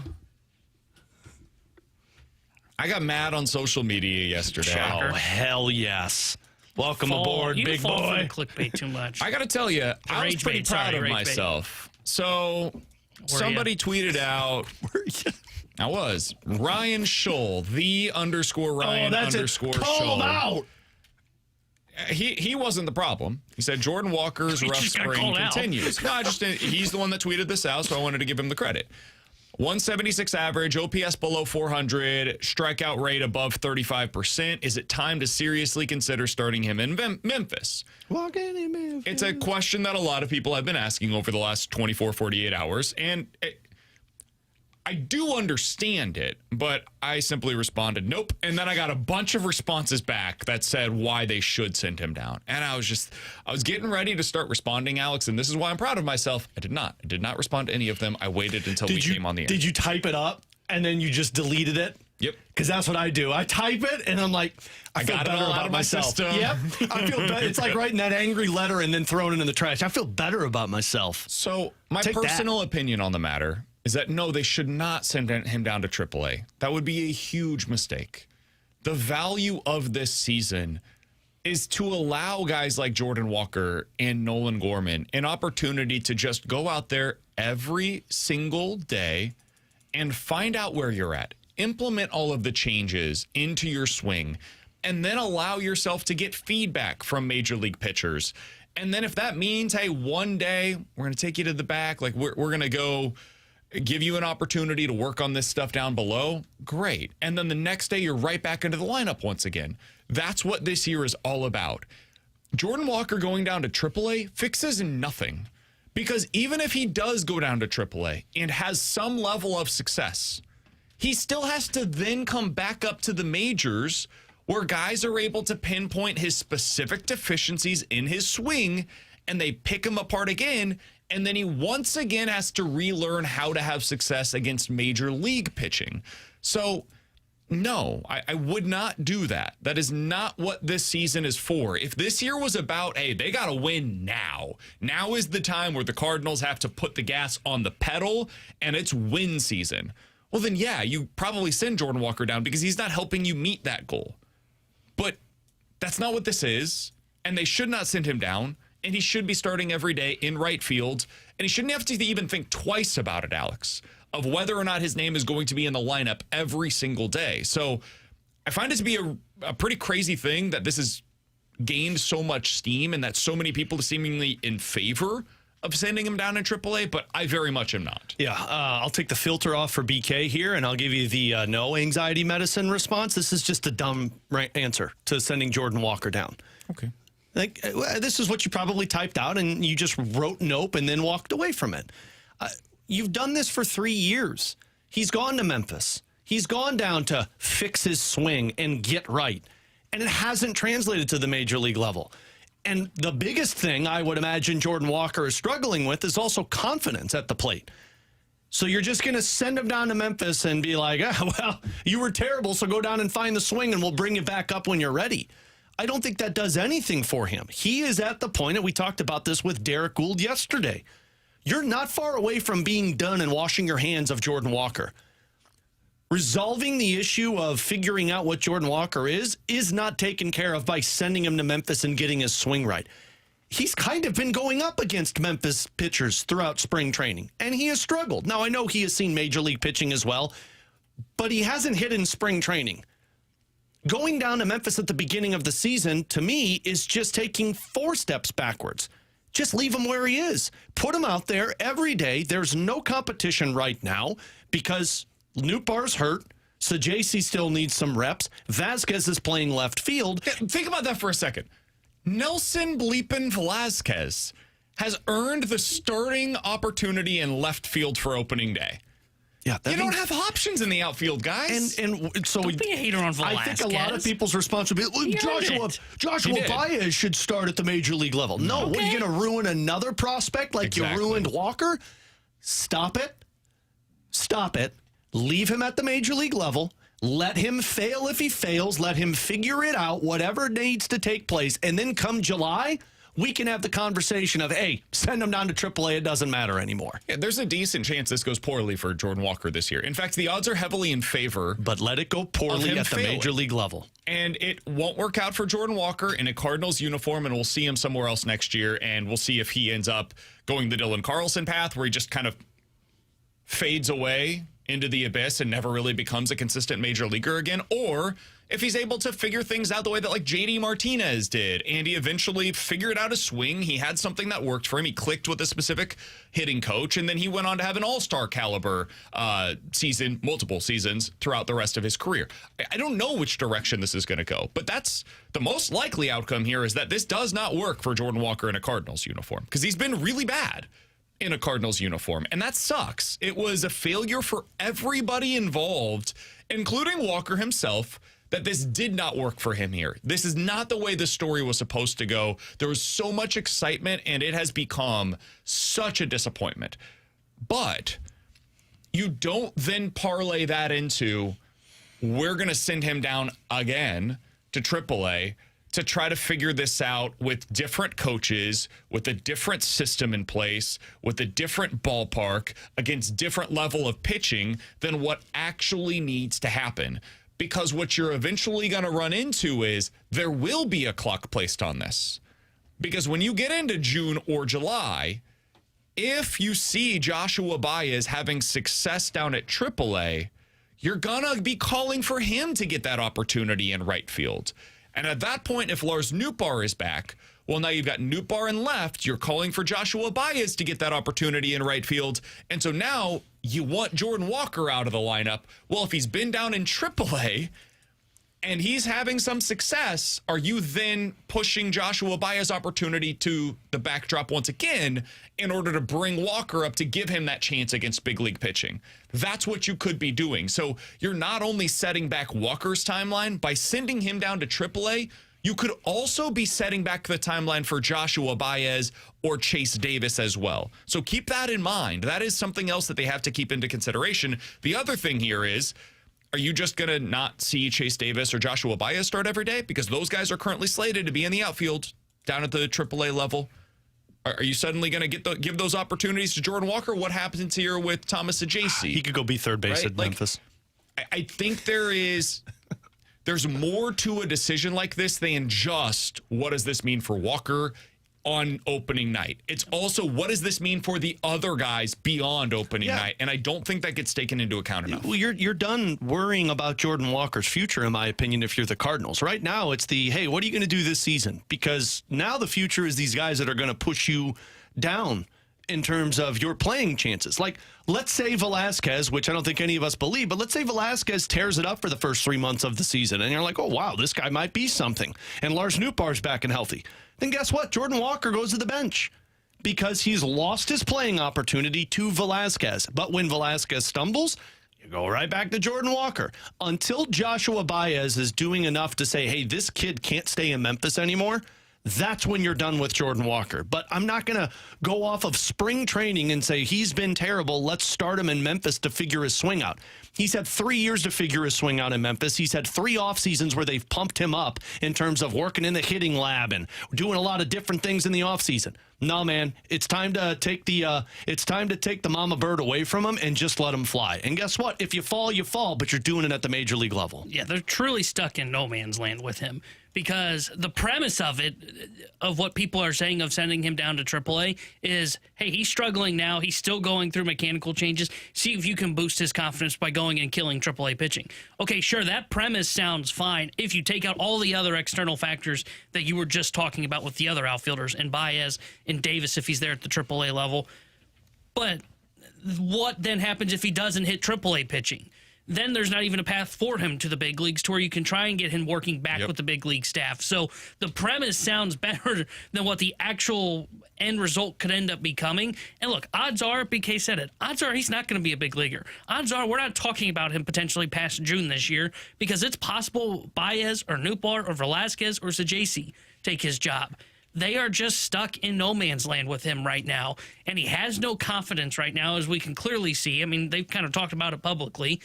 S2: I got mad on social media yesterday.
S4: Shocker.
S3: Oh, hell yes. Welcome aboard, big
S4: fall for
S3: boy.
S4: the clickbait too much.
S2: I got to tell you, I was
S4: rage
S2: pretty
S4: bait,
S2: proud
S4: sorry,
S2: of
S4: rage bait.
S2: myself. So, somebody tweeted out, I was, Ryan Scholl, the _ Ryan _
S3: Call him
S2: Scholl.
S3: out.
S2: He wasn't the problem. He said Jordan Walker's rough
S4: just got
S2: spring
S4: called out.
S2: continues. No, he's the one that tweeted this out, so I wanted to give him the credit. 176 average, OPS below 400, strikeout rate above 35%. Is it time to seriously consider starting him in Memphis? It's a question that a lot of people have been asking over the last 24, 48 hours, and I do understand it, but I simply responded, nope. And then I got a bunch of responses back that said why they should send him down. And I was getting ready to start responding, Alex, and this is why I'm proud of myself. I did not respond to any of them. I waited until we came on the air.
S3: Did you type it up and then you just deleted it?
S2: Yep.
S3: Because that's what I do. I type it and I'm like, I feel
S2: got it
S3: better
S2: all out
S3: about
S2: of my
S3: myself.
S2: system.
S3: Yep. I feel better. It's like writing that angry letter and then throwing it in the trash. I feel better about myself.
S2: So my
S3: Take that.
S2: personal opinion on the matter is that no, they should not send him down to AAA. That would be a huge mistake. The value of this season is to allow guys like Jordan Walker and Nolan Gorman an opportunity to just go out there every single day and find out where you're at. Implement all of the changes into your swing, and then allow yourself to get feedback from major league pitchers. And then if that means, hey, one day we're going to take you to the back, like we're going to go give you an opportunity to work on this stuff down below, great. And then the next day you're right back into the lineup once again. That's what this year is all about. Jordan Walker going down to AAA fixes nothing, because even if he does go down to AAA and has some level of success, he still has to then come back up to the majors where guys are able to pinpoint his specific deficiencies in his swing, and they pick him apart again, and then he once again has to relearn how to have success against major league pitching. So, no, I would not do that. That is not what this season is for. If this year was about, hey, they got to win now. Now is the time where the Cardinals have to put the gas on the pedal, and it's win season. Well, then, yeah, you probably send Jordan Walker down because he's not helping you meet that goal. But that's not what this is, and they should not send him down. And he should be starting every day in right field. And he shouldn't have to even think twice about it, Alex, of whether or not his name is going to be in the lineup every single day. So I find it to be a pretty crazy thing that this has gained so much steam and that so many people are seemingly in favor of sending him down in AAA, but I very much am not.
S3: Yeah, I'll take the filter off for BK here, and I'll give you the no anxiety medicine response. This is just a dumb answer to sending Jordan Walker down.
S2: Okay.
S3: Like, this is what you probably typed out, and you just wrote nope and then walked away from it. You've done this for 3 years. He's gone to Memphis. He's gone down to fix his swing and get right. And it hasn't translated to the major league level. And the biggest thing I would imagine Jordan Walker is struggling with is also confidence at the plate. So you're just going to send him down to Memphis and be like, well, you were terrible, so go down and find the swing and we'll bring you back up when you're ready. I don't think that does anything for him. He is at the point, and we talked about this with Derek Gould yesterday. You're not far away from being done and washing your hands of Jordan Walker. Resolving the issue of figuring out what Jordan Walker is not taken care of by sending him to Memphis and getting his swing right. He's kind of been going up against Memphis pitchers throughout spring training, and he has struggled. Now, I know he has seen major league pitching as well, but he hasn't hit in spring training. Going down to Memphis at the beginning of the season, to me, is just taking 4 steps backwards. Just leave him where he is. Put him out there every day. There's no competition right now because Nootbaar's hurt. Sajaci still needs some reps. Vasquez is playing left field.
S2: Think about that for a second. Nelson Bleepin Velazquez has earned the starting opportunity in left field for opening day.
S3: Yeah,
S2: you don't have options in the outfield, guys.
S3: And so
S4: Don't be a hater on Velasquez.
S3: I think a lot of people's response would be, Joshua Baez should start at the major league level. No, what, are you going to ruin another prospect like you ruined Walker? Stop it. Stop it. Leave him at the major league level. Let him fail if he fails. Let him figure it out, whatever needs to take place. And then come July, we can have the conversation of, hey, send him down to AAA. It doesn't matter anymore.
S2: Yeah, there's a decent chance this goes poorly for Jordan Walker this year. In fact, the odds are heavily in favor.
S3: But let it go poorly at the major league level.
S2: And it won't work out for Jordan Walker in a Cardinals uniform, and we'll see him somewhere else next year, and we'll see if he ends up going the Dylan Carlson path where he just kind of fades away into the abyss and never really becomes a consistent major leaguer again, or if he's able to figure things out the way that like JD Martinez did, and he eventually figured out a swing. He had something that worked for him. He clicked with a specific hitting coach, and then he went on to have an all-star caliber season, multiple seasons throughout the rest of his career. I don't know which direction this is going to go, but that's the most likely outcome here, is that this does not work for Jordan Walker in a Cardinals uniform, because he's been really bad in a Cardinals uniform, and that sucks. It was a failure for everybody involved, including Walker himself, that this did not work for him here. This is not the way the story was supposed to go. There was so much excitement, and it has become such a disappointment. But you don't then parlay that into, we're going to send him down again to AAA to try to figure this out with different coaches, with a different system in place, with a different ballpark, against different level of pitching than what actually needs to happen. Because what you're eventually going to run into is there will be a clock placed on this. Because when you get into June or July, if you see Joshua Baez having success down at AAA, you're going to be calling for him to get that opportunity in right field. And at that point, if Lars Nootbaar is back, well, now you've got Nootbaar in left. You're calling for Joshua Baez to get that opportunity in right field. And so now you want Jordan Walker out of the lineup. Well, if he's been down in AAA and he's having some success, are you then pushing Joshua Baez's opportunity to the backdrop once again in order to bring Walker up to give him that chance against big league pitching? That's what you could be doing. So you're not only setting back Walker's timeline by sending him down to AAA, you could also be setting back the timeline for Joshua Baez or Chase Davis as well. So keep that in mind. That is something else that they have to keep into consideration. The other thing here is, are you just going to not see Chase Davis or Joshua Baez start every day? Because those guys are currently slated to be in the outfield down at the AAA level. Are you suddenly going to give those opportunities to Jordan Walker? What happens here with Thomas Ajayci?
S3: He could go be third base at Memphis.
S2: I think there's more to a decision like this than just what does this mean for Walker on opening night. It's also, what does this mean for the other guys beyond opening night? And I don't think that gets taken into account enough.
S3: Well, you're done worrying about Jordan Walker's future, in my opinion, if you're the Cardinals. Right now, it's the, hey, what are you going to do this season? Because now the future is these guys that are going to push you down in terms of your playing chances. Like, let's say Velasquez, which I don't think any of us believe, but let's say Velasquez tears it up for the first 3 months of the season, and you're like, oh, wow, this guy might be something. And Lars Nootbaar's back and healthy. Then guess what? Jordan Walker goes to the bench because he's lost his playing opportunity to Velasquez. But when Velasquez stumbles, you go right back to Jordan Walker. Until Joshua Baez is doing enough to say, hey, this kid can't stay in Memphis anymore, that's when you're done with Jordan Walker. But I'm not going to go off of spring training and say he's been terrible, let's start him in Memphis to figure his swing out. He's had 3 years to figure his swing out in Memphis. He's had 3 off seasons where they've pumped him up in terms of working in the hitting lab and doing a lot of different things in the off season. No, man, it's time to take the mama bird away from him and just let him fly. And guess what? If you fall, you fall, but you're doing it at the major league level.
S4: Yeah, they're truly stuck in no man's land with him, because the premise of it, of what people are saying of sending him down to AAA is, hey, he's struggling now. He's still going through mechanical changes. See if you can boost his confidence by going and killing AAA pitching. Okay, sure, that premise sounds fine if you take out all the other external factors that you were just talking about with the other outfielders and Baez and Davis if he's there at the AAA level. But what then happens if he doesn't hit AAA pitching? Then there's not even a path for him to the big leagues to where you can try and get him working back with the big league staff. So the premise sounds better than what the actual end result could end up becoming. And look, odds are, BK said it, odds are he's not going to be a big leaguer. Odds are we're not talking about him potentially past June this year, because it's possible Baez or Nootbaar or Velasquez or Ajayci take his job. They are just stuck in no man's land with him right now, and he has no confidence right now, as we can clearly see. I mean, they've kind of talked about it publicly.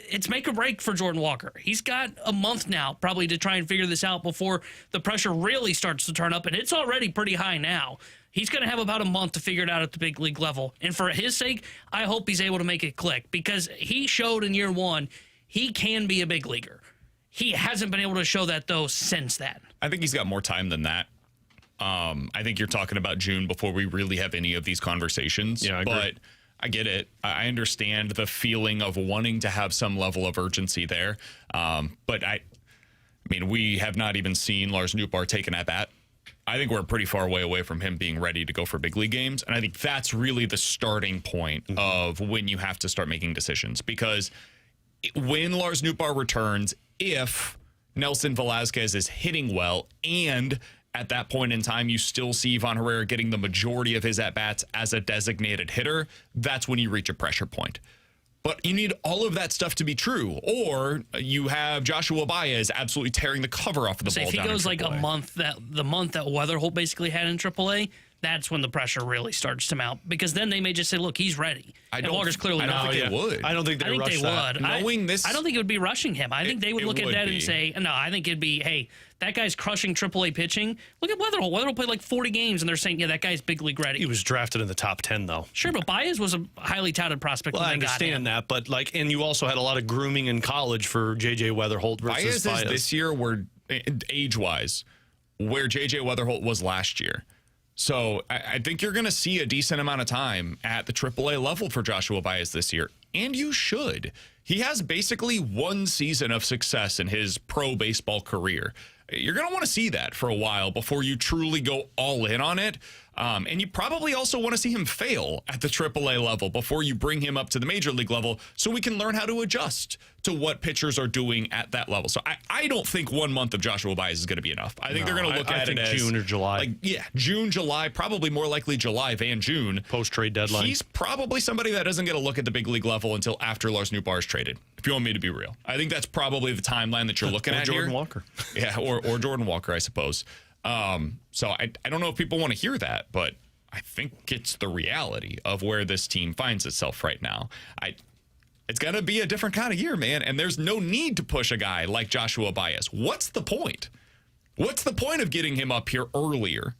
S4: it's make or break for Jordan Walker. He's got a month now probably to try and figure this out before the pressure really starts to turn up, and it's already pretty high now. He's going to have about a month to figure it out at the big league level. And for his sake, I hope he's able to make it click because he showed in year one he can be a big leaguer. He hasn't been able to show that, though, since that.
S2: I think he's got more time than that. I think you're talking about June before we really have any of these conversations.
S3: Yeah, I agree.
S2: But I get it. I understand the feeling of wanting to have some level of urgency there. But I mean, we have not even seen Lars Nootbaar take an at-bat. I think we're pretty far away from him being ready to go for big league games. And I think that's really the starting point of when you have to start making decisions. Because when Lars Nootbaar returns, if Nelson Velasquez is hitting well, and at that point in time you still see Ivan Herrera getting the majority of his at-bats as a designated hitter, that's when you reach a pressure point. But you need all of that stuff to be true, or you have Joshua Baez absolutely tearing the cover off of the ball.
S4: If he
S2: down in
S4: goes like
S2: AAA.
S4: the month that Weatherholt basically had in AAA, that's when the pressure really starts to mount. Because then they may just say, "Look, he's ready." And Walker's clearly
S2: I don't
S4: not.
S2: think they would.
S3: I don't think
S4: I
S3: they
S4: think
S3: rush
S4: they
S3: that.
S4: would.
S2: Knowing this,
S4: I don't think it would be rushing him. I think they would
S2: it
S4: look at
S2: would
S4: that
S2: be.
S4: and say, "No, I think it'd be, hey, that guy's crushing AAA pitching. Look at Weatherholt. Weatherholt played like 40 games, and they're saying, yeah, that guy's big league ready."
S3: He was drafted in the top 10, though.
S4: Sure, but Baez was a highly touted prospect.
S3: Well,
S4: when
S3: I
S4: they got him.
S3: understand that, but and you also had a lot of grooming in college for J.J. Weatherholt versus
S2: Baez is this year where age-wise where J.J. Weatherholt was last year. So I think you're going to see a decent amount of time at the AAA level for Joshua Baez this year, and you should. He has basically one season of success in his pro baseball career. You're going to want to see that for a while before you truly go all in on it. And you probably also want to see him fail at the AAA level before you bring him up to the major league level so we can learn how to adjust to what pitchers are doing at that level. So I don't think 1 month of Joshua Baez is going to be enough. I think they're going to look at it as
S3: June or July.
S2: June, July, probably more likely July than June.
S3: Post-trade deadline.
S2: He's probably somebody that doesn't get a look at the big league level until after Lars Nootbaar is traded, if you want me to be real. I think that's probably the timeline that you're looking at
S3: Jordan
S2: here.
S3: Walker.
S2: Yeah, or Jordan Walker, I suppose. So I don't know if people want to hear that, but I think it's the reality of where this team finds itself right now. It's going to be a different kind of year, man, and there's no need to push a guy like Joshua Baez. What's the point? What's the point of getting him up here earlier?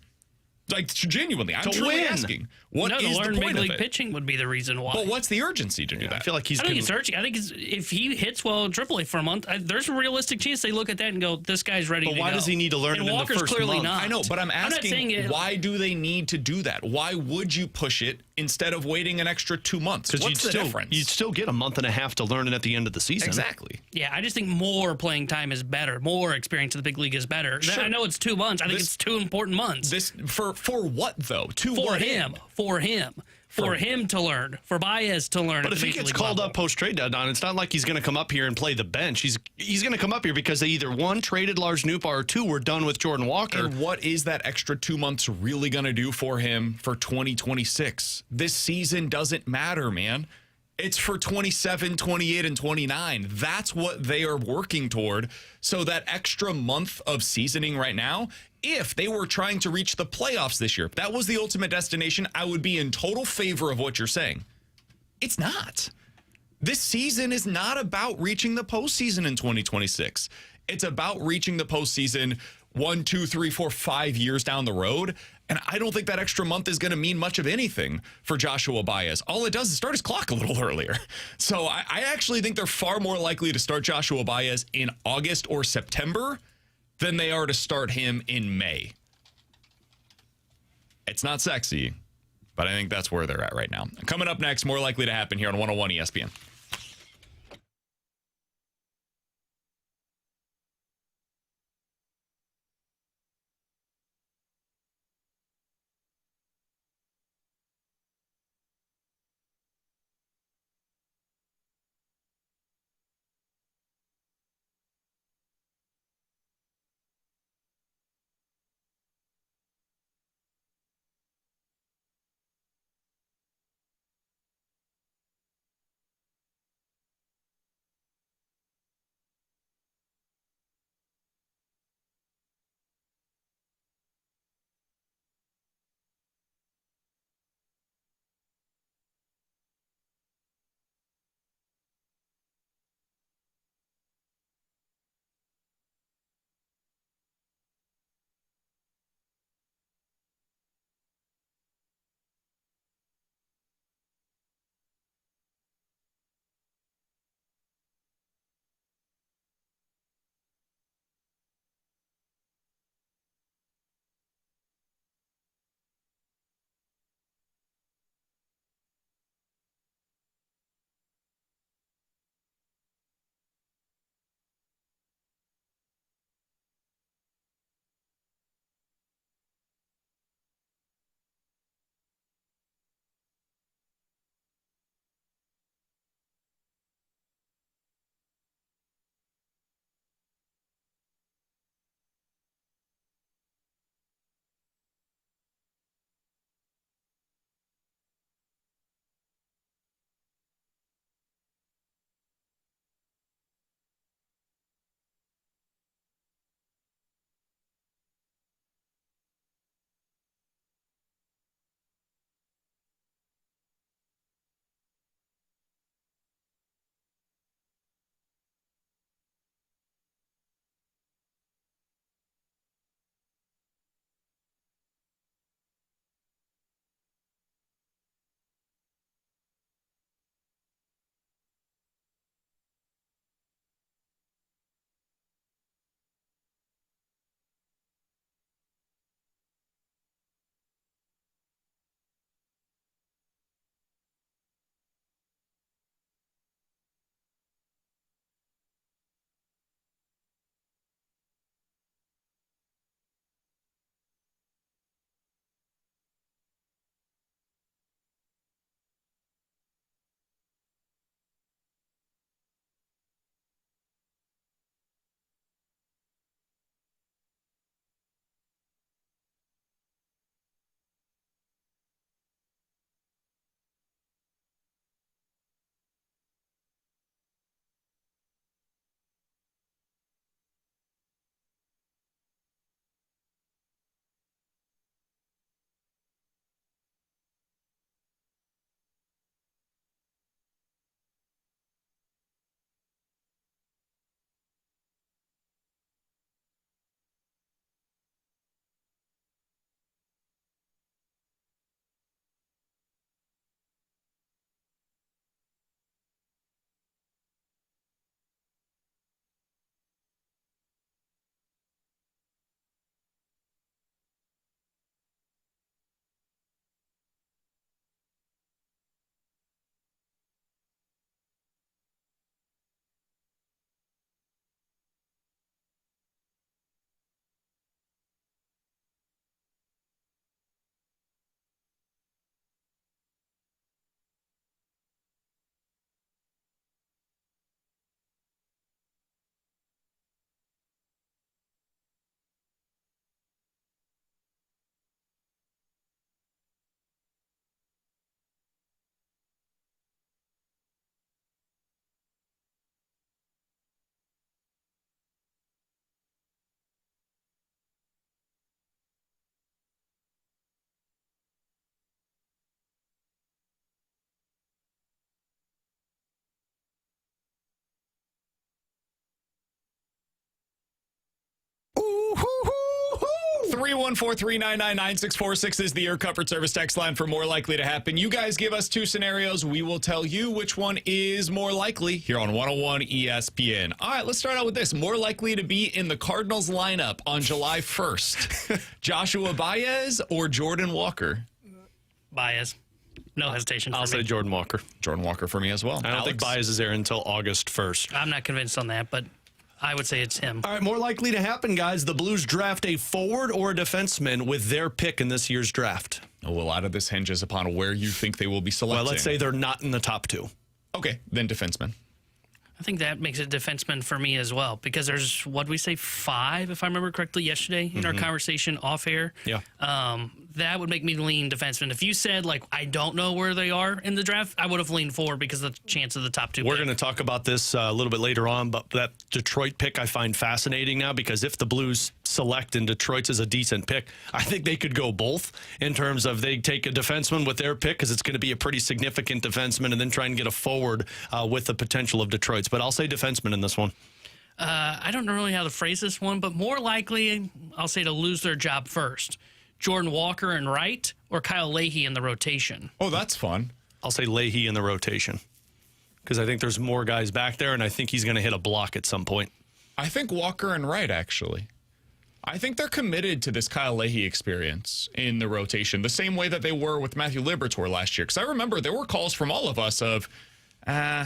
S2: Like, genuinely, I'm truly asking. What is
S4: to
S2: the
S4: learn
S2: point
S4: big
S2: of
S4: league
S2: it?
S4: pitching would be the reason why.
S2: But what's the urgency to do that?
S3: I feel like he's
S4: I think
S3: gonna-
S4: it's urgent. I think if he hits well in AAA for a month, there's a realistic chance they look at that and go, "This guy's ready to
S3: But
S4: go."
S3: why does he need to learn
S4: and
S3: it in the
S4: Walker's
S3: first
S4: clearly
S3: month?
S4: not.
S2: I know, but I'm
S4: not
S2: asking,
S4: saying it-
S2: why do they need to do that? Why would you push it instead of waiting an extra 2 months?
S3: Because
S2: What's the difference?
S3: you'd still get a month and a half to learn it at the end of the season.
S2: Exactly.
S4: Yeah, I just think more playing time is better. More experience in the big league is better.
S2: Sure.
S4: I know it's 2 months. I think it's 2 important months.
S2: This for what though?
S4: For him to learn, for Baez to learn.
S3: But
S4: at
S3: if
S4: the
S3: he
S4: big
S3: gets
S4: league
S3: called
S4: level.
S3: up post-trade deadline, it's not like he's going to come up here and play the bench. He's going to come up here because they either, one, traded Lars Nootbaar, or two, were done with Jordan Walker.
S2: And what is that extra 2 months really going to do for him for 2026? This season doesn't matter, man. It's for 27, 28, and 29. That's what they are working toward. So that extra month of seasoning right now, if they were trying to reach the playoffs this year, if that was the ultimate destination, I would be in total favor of what you're saying. It's not. This season is not about reaching the postseason in 2026. It's about reaching the postseason 1, 2, 3, 4, 5 years down the road. And I don't think that extra month is going to mean much of anything for Joshua Baez. All it does is start his clock a little earlier. So I actually think they're far more likely to start Joshua Baez in August or September than they are to start him in May. It's not sexy, but I think that's where they're at right now. Coming up next, more likely to happen here on 101 ESPN. 314-399-9646 is the Air Comfort Service text line for more likely to happen. You guys give us two scenarios. We will tell you which one is more likely here on 101 ESPN. All right, let's start out with this. More likely to be in the Cardinals lineup on July 1st. Joshua Baez or Jordan Walker?
S4: Baez. No hesitation.
S3: I'll say Jordan Walker.
S2: Jordan Walker for me as well.
S3: I don't think Baez is there until August 1st.
S4: I'm not convinced on that, but I would say it's him.
S3: All right, more likely to happen, guys. The Blues draft a forward or a defenseman with their pick in this year's draft.
S2: Oh, a lot of this hinges upon where you think they will be selecting.
S3: Well, let's say they're not in the top two.
S2: Okay, then defenseman.
S4: I think that makes it defenseman for me as well, because there's, what did we say, 5, if I remember correctly, yesterday in our conversation off air.
S3: Yeah.
S4: That would make me lean defenseman. If you said, like, I don't know where they are in the draft, I would have leaned forward because of the chance of the top 2
S3: We're
S4: pick.
S3: going to talk about this a little bit later on, but that Detroit pick I find fascinating now, because if the Blues select and Detroit's is a decent pick, I think they could go both in terms of they take a defenseman with their pick because it's going to be a pretty significant defenseman, and then try and get a forward with the potential of Detroit's. But I'll say defenseman in this one.
S4: I don't know really how to phrase this one, but more likely, I'll say to lose their job first. Jordan Walker and right, or Kyle Leahy in the rotation?
S2: Oh, that's fun.
S3: I'll say Leahy in the rotation because I think there's more guys back there, and I think he's going to hit a block at some point.
S2: I think Walker and Wright, actually. I think they're committed to this Kyle Leahy experience in the rotation, the same way that they were with Matthew Liberatore last year. Because I remember there were calls from all of us of, are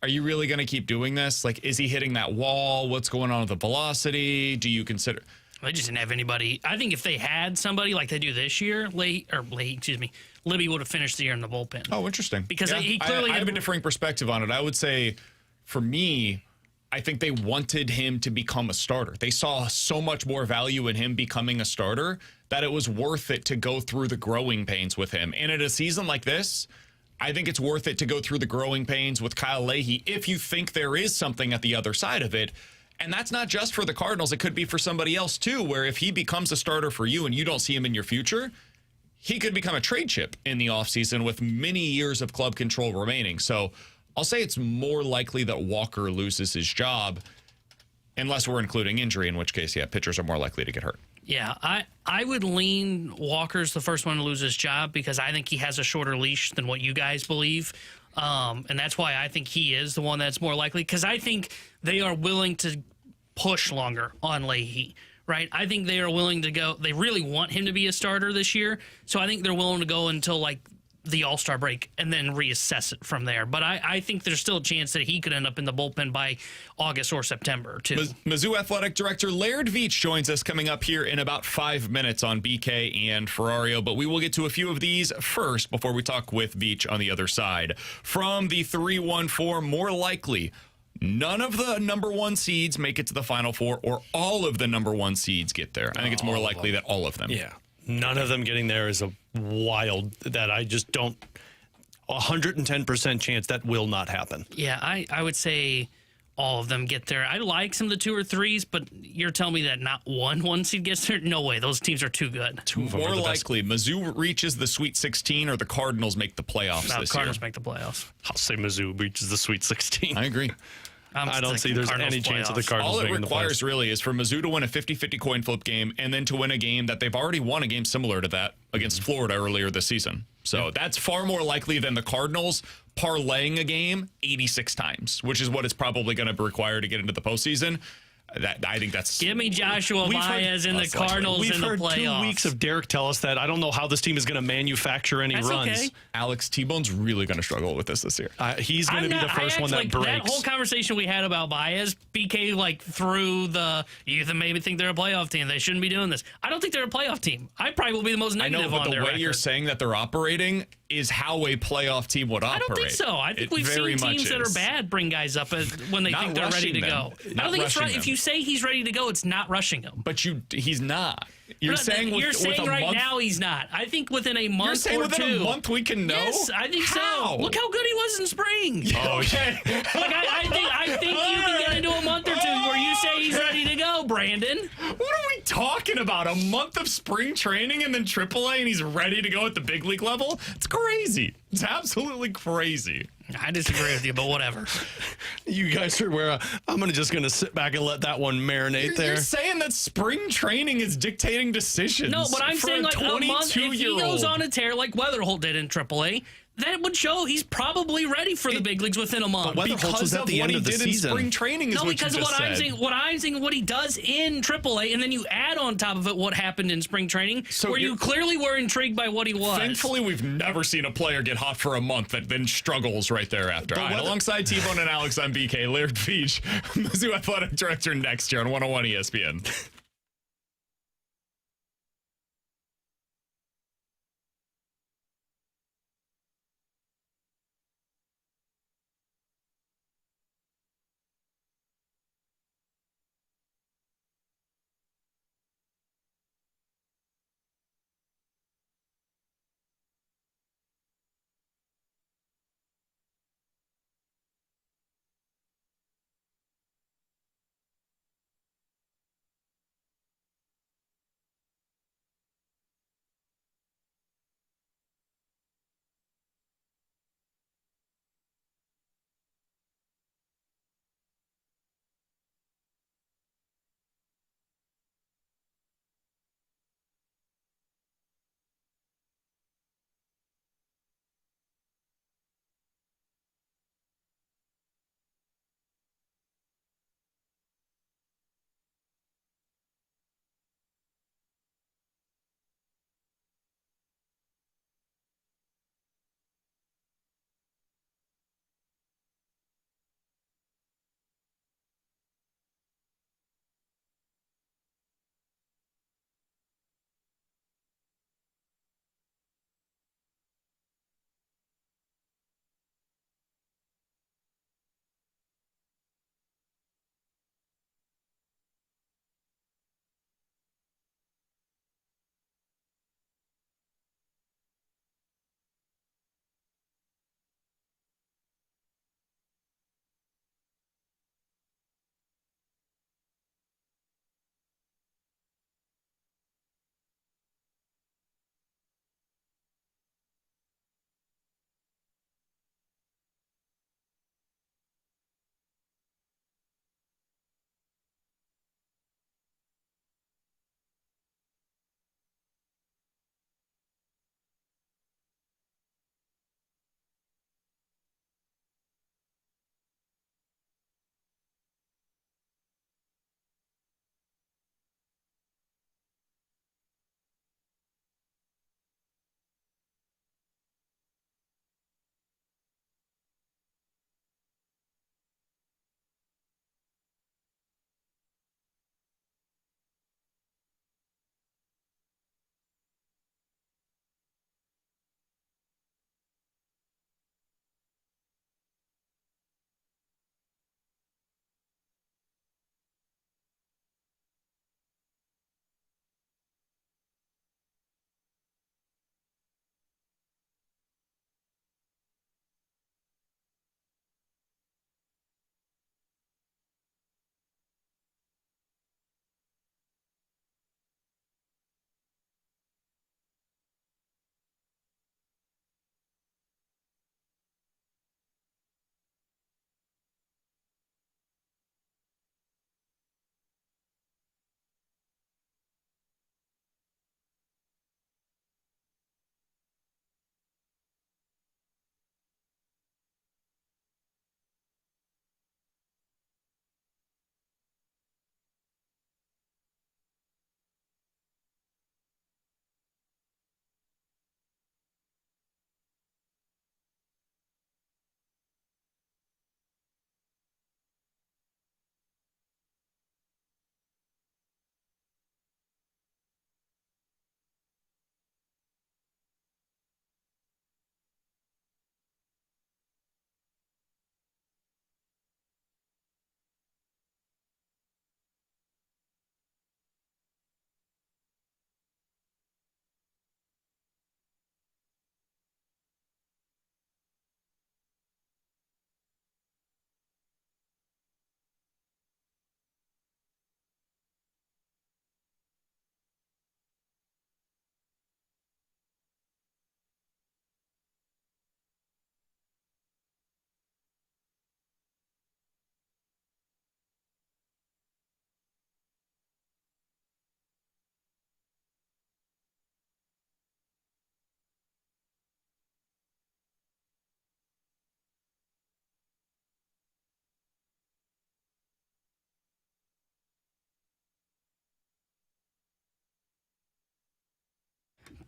S2: you really going to keep doing this? Like, is he hitting that wall? What's going on with the velocity? Do you consider...
S4: They just didn't have anybody. I think if they had somebody like they do this year, Libby would have finished the year in the bullpen.
S2: Oh, interesting.
S4: Because he clearly
S2: I have a differing perspective on it. I would say, for me, I think they wanted him to become a starter. They saw so much more value in him becoming a starter that it was worth it to go through the growing pains with him. And in a season like this, I think it's worth it to go through the growing pains with Kyle Leahy if you think there is something at the other side of it. And that's not just for the Cardinals. It could be for somebody else, too, where if he becomes a starter for you and you don't see him in your future, he could become a trade chip in the offseason with many years of club control remaining. So I'll say it's more likely that Walker loses his job, unless we're including injury, in which case, yeah, pitchers are more likely to get hurt.
S4: Yeah, I would lean Walker's the first one to lose his job because I think he has a shorter leash than what you guys believe. And that's why I think he is the one that's more likely, because I think they are willing to push longer on Leahy, right? I think they are willing to go. They really want him to be a starter this year, so I think they're willing to go until like the All-Star break and then reassess it from there. But I think there's still a chance that he could end up in the bullpen by August or September, too.
S2: Mizzou Athletic Director Laird Veatch joins us coming up here in about 5 minutes on BK and Ferrario, but we will get to a few of these first before we talk with Veatch on the other side. From the 314, more likely, none of the number 1 seeds make it to the Final Four, or all of the number 1 seeds get there. I think it's more likely that all of them.
S3: Yeah. None of them getting there is a wild that I just don't 110% chance that will not happen.
S4: Yeah, I would say all of them get there. I like some of the 2 or 3s, but you're telling me that not one seed gets there? No way. Those teams are too good.
S2: More likely, Mizzou reaches the Sweet 16 or the Cardinals make the playoffs this
S4: Cardinals
S2: year.
S4: make the playoffs.
S3: I'll say Mizzou reaches the Sweet 16.
S2: I agree.
S3: I don't see there's any chance of the Cardinals
S2: All it
S3: making
S2: requires
S3: the
S2: really is for Mizzou to win a 50-50 coin flip game and then to win a game that they've already won a game similar to that against Florida earlier this season. So that's far more likely than the Cardinals parlaying a game 86 times, which is what it's probably going to require to get into the postseason. I think that's...
S4: Give me Joshua Baez in the Cardinals in the playoffs.
S3: We've heard 2 weeks of Derek tell us that. I don't know how this team is going to manufacture any runs.
S4: Okay.
S2: Alex T-Bone's really going to struggle with this year.
S3: He's going to be the first one that breaks.
S4: That whole conversation we had about Baez, BK through the, you maybe think they're a playoff team. They shouldn't be doing this. I don't think they're a playoff team. I probably will be the most negative on their record.
S2: I know, but the way you're saying that they're operating is how a playoff team would operate.
S4: I don't think so. I think we've seen teams that are bad bring guys up when they think they're ready to go. I don't think it's right. If you say he's ready to go, it's not rushing him.
S2: But he's not. You're saying
S4: right now he's not. I think within a month
S2: you're saying
S4: or
S2: within
S4: 2.
S2: A month we can know?
S4: Yes, I think
S2: how?
S4: so. Look how good he was in spring.
S2: Oh, okay.
S4: I think you can get into a month or 2 where you say he's ready to go, Brandon.
S2: What are we talking about? A month of spring training and then AAA and he's ready to go at the big league level? It's crazy. It's absolutely crazy.
S4: I disagree with you, but whatever.
S3: You guys are where I'm just going to sit back and let that one marinate there.
S2: You're saying that spring training is dictating decisions.
S4: No, but I'm
S2: for
S4: saying like a month, if he goes
S2: 22-year-old.
S4: on a tear like Weatherholt did in AAA, that would show he's probably ready for the big leagues within a month.
S3: But Weatherholt was at the end of the season.
S2: In spring training is
S4: No,
S2: what
S4: because
S2: you just
S4: I'm
S2: said.
S4: saying, what he does in AAA, and then you add on top of it what happened in spring training,
S2: So
S4: where you clearly were intrigued by what he was.
S2: Thankfully, we've never seen a player get hot for a month that then struggles right thereafter. All right, alongside T-Bone and Alex, I'm BK. Laird Veatch, Mizzou Athletic Director next year on 101 ESPN.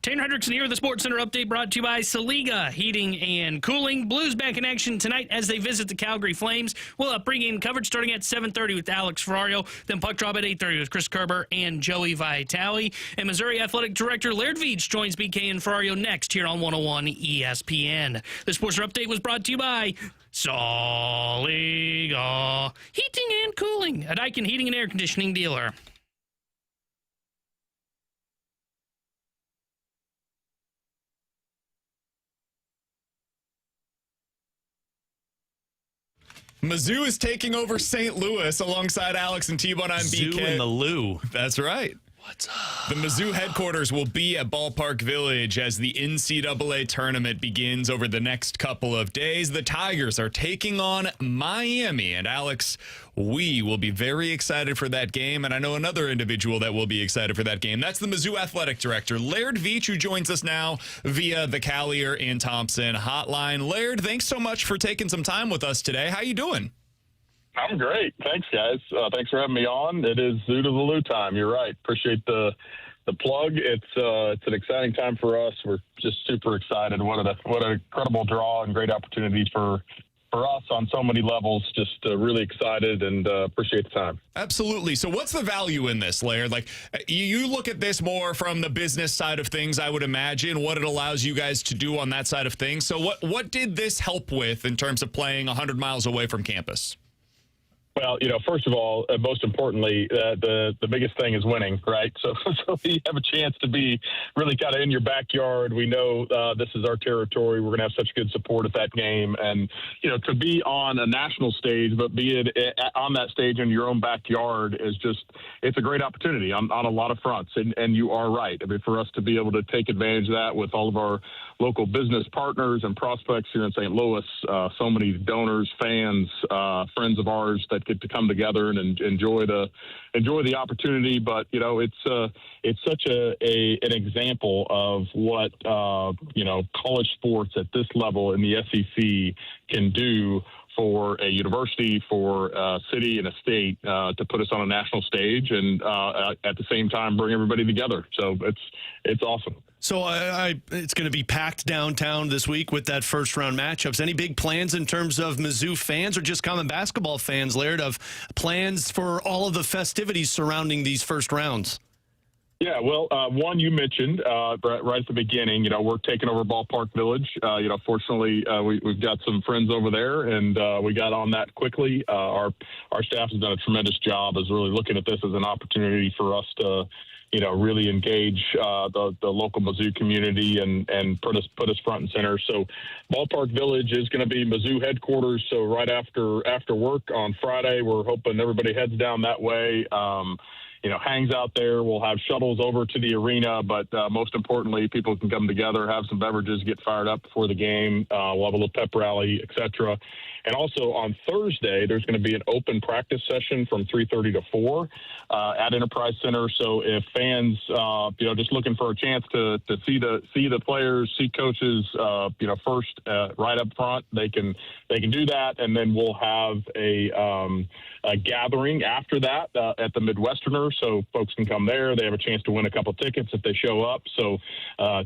S4: Tanner Hendrickson here with the Sports Center update brought to you by Saliga Heating and Cooling. Blues back in action tonight as they visit the Calgary Flames. We'll have pregame coverage starting at 7:30 with Alex Ferrario, then puck drop at 8:30 with Chris Kerber and Joey Vitale. And Missouri Athletic Director Laird Veatch joins BK and Ferrario next here on 101 ESPN. The Sports Center update was brought to you by Saliga Heating and Cooling, a Daikin Heating and Air Conditioning dealer.
S2: Mizzou is taking over St. Louis alongside Alex and T-Bone. I'm BK.
S3: Zoo in the Lou.
S2: That's right.
S3: What's up?
S2: The Mizzou headquarters will be at Ballpark Village as the NCAA tournament begins over the next couple of days. The Tigers are taking on Miami. And Alex, we will be very excited for that game. And I know another individual that will be excited for that game. That's the Mizzou Athletic Director, Laird Veatch, who joins us now via the Callier and Thompson hotline. Laird, thanks so much for taking some time with us today. How you doing?
S9: I'm great. Thanks, guys. Thanks for having me on. It is Zoo to the Lou time. You're right. Appreciate the plug. It's an exciting time for us. We're just super excited. What an incredible draw and great opportunity for us on so many levels. Just really excited and appreciate the time.
S2: Absolutely. So what's the value in this, Laird? Like, you look at this more from the business side of things, I would imagine, what it allows you guys to do on that side of things. So what did this help with in terms of playing 100 miles away from campus?
S9: Well, first of all, most importantly, the biggest thing is winning, right? So you have a chance to be really kind of in your backyard. We know this is our territory. We're going to have such good support at that game. And, to be on a national stage, but be it on that stage in your own backyard is it's a great opportunity on a lot of fronts. And you are right. I mean, for us to be able to take advantage of that with all of our local business partners and prospects here in St. Louis, so many donors, fans, friends of ours that get to come together and enjoy the opportunity. But it's such an example of what college sports at this level in the SEC can do for a university, for a city and a state to put us on a national stage and at the same time bring everybody together. So it's awesome.
S3: So it's going to be packed downtown this week with that first-round matchups. Any big plans in terms of Mizzou fans or just common basketball fans, Laird, of plans for all of the festivities surrounding these first rounds?
S9: Yeah, well, one you mentioned right at the beginning. We're taking over Ballpark Village. Fortunately, we've got some friends over there, and we got on that quickly. Our staff has done a tremendous job as really looking at this as an opportunity for us to really engage the local Mizzou community and put us front and center. So Ballpark Village is going to be Mizzou headquarters. So right after work on Friday, we're hoping everybody heads down that way. Hangs out there. We'll have shuttles over to the arena, but most importantly, people can come together, have some beverages, get fired up before the game. We'll have a little pep rally, etc. And also on Thursday, there's going to be an open practice session from 3:30 to 4 at Enterprise Center. So if fans, just looking for a chance to see the players, see coaches, first right up front, they can do that, and then we'll have a gathering after that at the Midwesterner, so folks can come there. They have a chance to win a couple tickets if they show up. So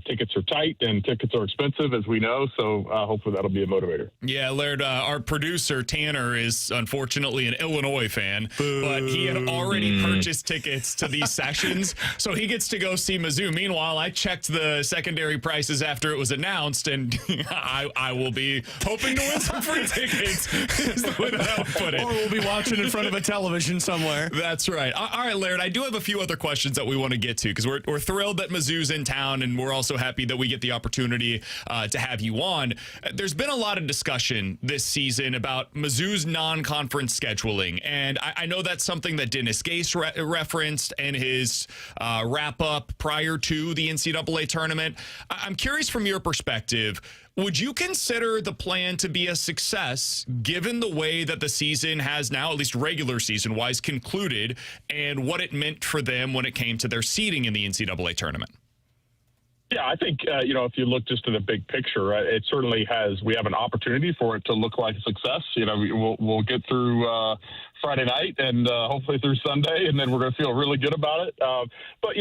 S9: tickets are tight and tickets are expensive, as we know. So hopefully that'll be a motivator.
S2: Yeah, Laird, our producer Tanner is unfortunately an Illinois fan, but he had already purchased tickets to these sessions, so he gets to go see Mizzou. Meanwhile, I checked the secondary prices after it was announced, and I will be hoping to win some free tickets, is the way that I would put it.
S3: Or we'll be watching in front of a television somewhere.
S2: That's right. All right, Laird, I do have a few other questions that we want to get to because we're thrilled that Mizzou's in town, and we're also happy that we get the opportunity to have you on. There's been a lot of discussion this season about Mizzou's non-conference scheduling, and I know that's something that Dennis Gase referenced in his wrap-up prior to the NCAA tournament. I'm curious from your perspective, would you consider the plan to be a success given the way that the season has now, at least regular season-wise, concluded and what it meant for them when it came to their seeding in the NCAA tournament?
S9: Yeah, I think, if you look just at the big picture, it certainly we have an opportunity for it to look like a success. We'll get through Friday night and hopefully through Sunday, and then we're going to feel really good about it. But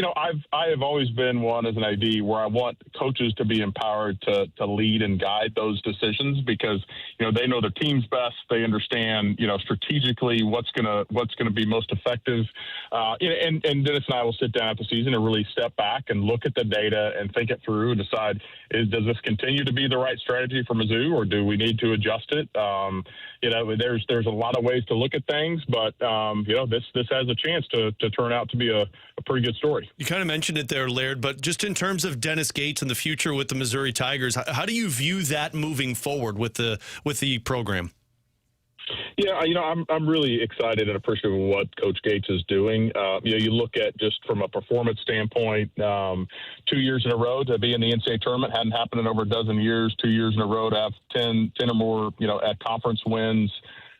S9: I have always been one as an AD where I want coaches to be empowered to lead and guide those decisions because they know their team's best. They understand strategically what's gonna be most effective. And Dennis and I will sit down at the season and really step back and look at the data and think it through and decide does this continue to be the right strategy for Mizzou or do we need to adjust it? There's a lot of ways to look at things, but this has a chance to turn out to be a pretty good story.
S3: You kind of mentioned it there, Laird, but just in terms of Dennis Gates and the future with the Missouri Tigers, how do you view that moving forward with the program?
S9: Yeah, I'm really excited and appreciative of what Coach Gates is doing. You look at just from a performance standpoint, 2 years in a row to be in the NCAA tournament hadn't happened in over a dozen years. 2 years in a row to have 10 or more, at conference wins.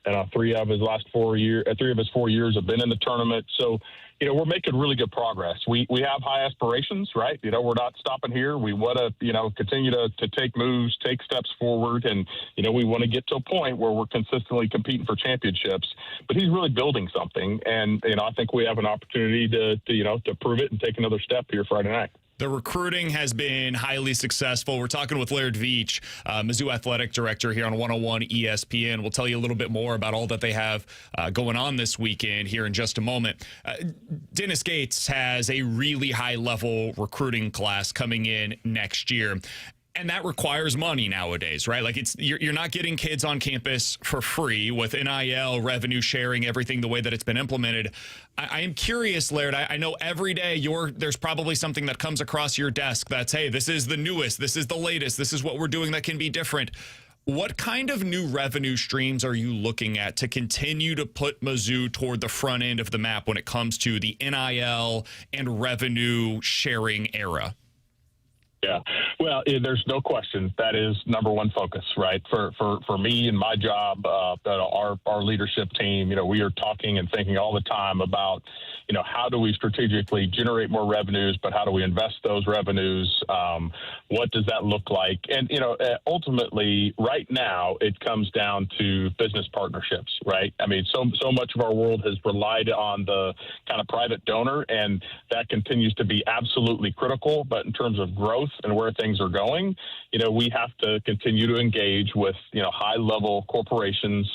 S9: And 3 of his 4 years have been in the tournament. So, we're making really good progress. We have high aspirations, right? We're not stopping here. We want to, continue to take moves, take steps forward. And, we want to get to a point where we're consistently competing for championships. But he's really building something. And, I think we have an opportunity to prove it and take another step here Friday night.
S2: The recruiting has been highly successful. We're talking with Laird Veatch, Mizzou Athletic Director here on 101 ESPN. We'll tell you a little bit more about all that they have going on this weekend here in just a moment. Dennis Gates has a really high-level recruiting class coming in next year. And that requires money nowadays, right? Like you're not getting kids on campus for free with NIL, revenue sharing, everything the way that it's been implemented. I am curious, Laird. I know every day there's probably something that comes across your desk that's, hey, this is the newest, this is the latest, this is what we're doing that can be different. What kind of new revenue streams are you looking at to continue to put Mizzou toward the front end of the map when it comes to the NIL and revenue sharing era?
S9: Yeah, well, there's no question that is number one focus, right? For me and my job, our leadership team, we are talking and thinking all the time about, how do we strategically generate more revenues, but how do we invest those revenues? What does that look like? And, ultimately, right now, it comes down to business partnerships, right? I mean, so much of our world has relied on the kind of private donor, and that continues to be absolutely critical. But in terms of growth and where things are going, we have to continue to engage with, high-level corporations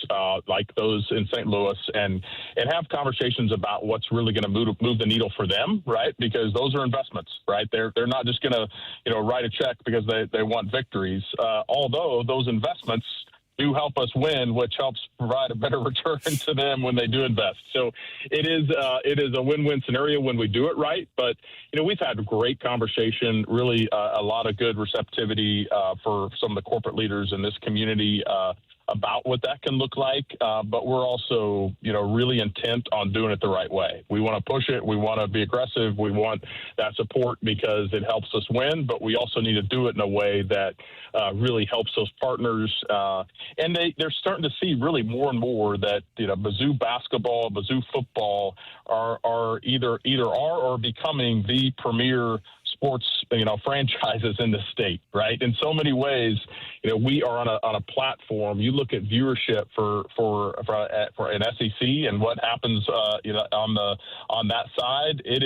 S9: like those in St. Louis and have conversations about what's really going to move the needle for them, right? Because those are investments, right? They're not just going to, write a check because they want victories. Although those investments do help us win, which helps provide a better return to them when they do invest. So it is a win-win scenario when we do it right. But, we've had great conversation, really a lot of good receptivity for some of the corporate leaders in this community about what that can look like. But we're also, really intent on doing it the right way. We want to push it. We want to be aggressive. We want that support because it helps us win, but we also need to do it in a way that really helps those partners. And they're starting to see really more and more that, Mizzou basketball, Mizzou football are either are or becoming the premier sports, franchises in the state, right? In so many ways, we are on a platform. You look at viewership for an SEC and what happens, on that side, it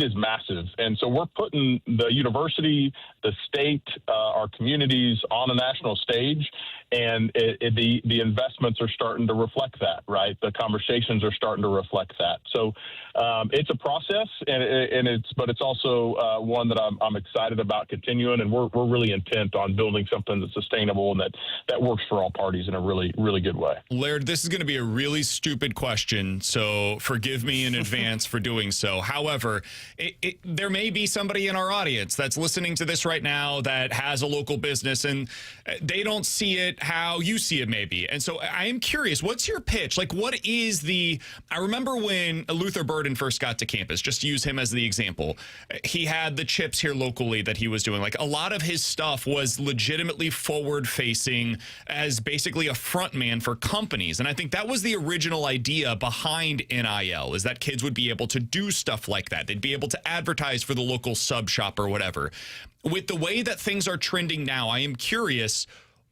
S9: is massive. And so we're putting the university, the state, our communities on a national stage, and the investments are starting to reflect that, right? The conversations are starting to reflect that. So it's a process, but it's also one that I'm excited about continuing, and we're really intent on building something that's sustainable and that works for all parties in a really, really good way.
S2: Laird, this is going to be a really stupid question, so forgive me in advance for doing so. However, there may be somebody in our audience that's listening to this right now that has a local business and they don't see it how you see it maybe. And so I am curious, what's your pitch? Like, what is I remember when Luther Burden first got to campus, just to use him as the example, he had the chips here locally that he was doing. Like, a lot of his stuff was legitimately forward-facing as basically a front man for companies. And I think that was the original idea behind NIL, is that kids would be able to do stuff like that. They'd be able to advertise for the local sub shop or whatever. With the way that things are trending now, I am curious,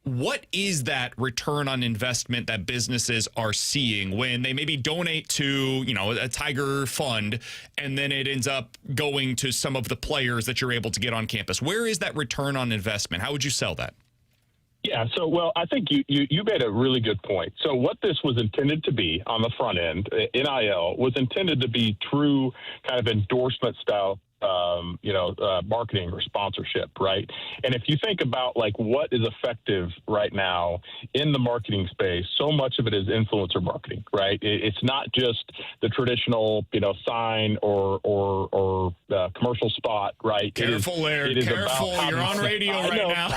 S2: What is that return on investment that businesses are seeing when they maybe donate to, a Tiger fund, and then it ends up going to some of the players that you're able to get on campus? Where is that return on investment? How would you sell that?
S9: Yeah, so, well, I think you made a really good point. So what this was intended to be on the front end, NIL, was intended to be true kind of endorsement style marketing or sponsorship, right? And if you think about like what is effective right now in the marketing space, so much of it is influencer marketing, right? It's not just the traditional, sign or commercial spot, right?
S2: Careful, Laird. Careful, you're on radio right now.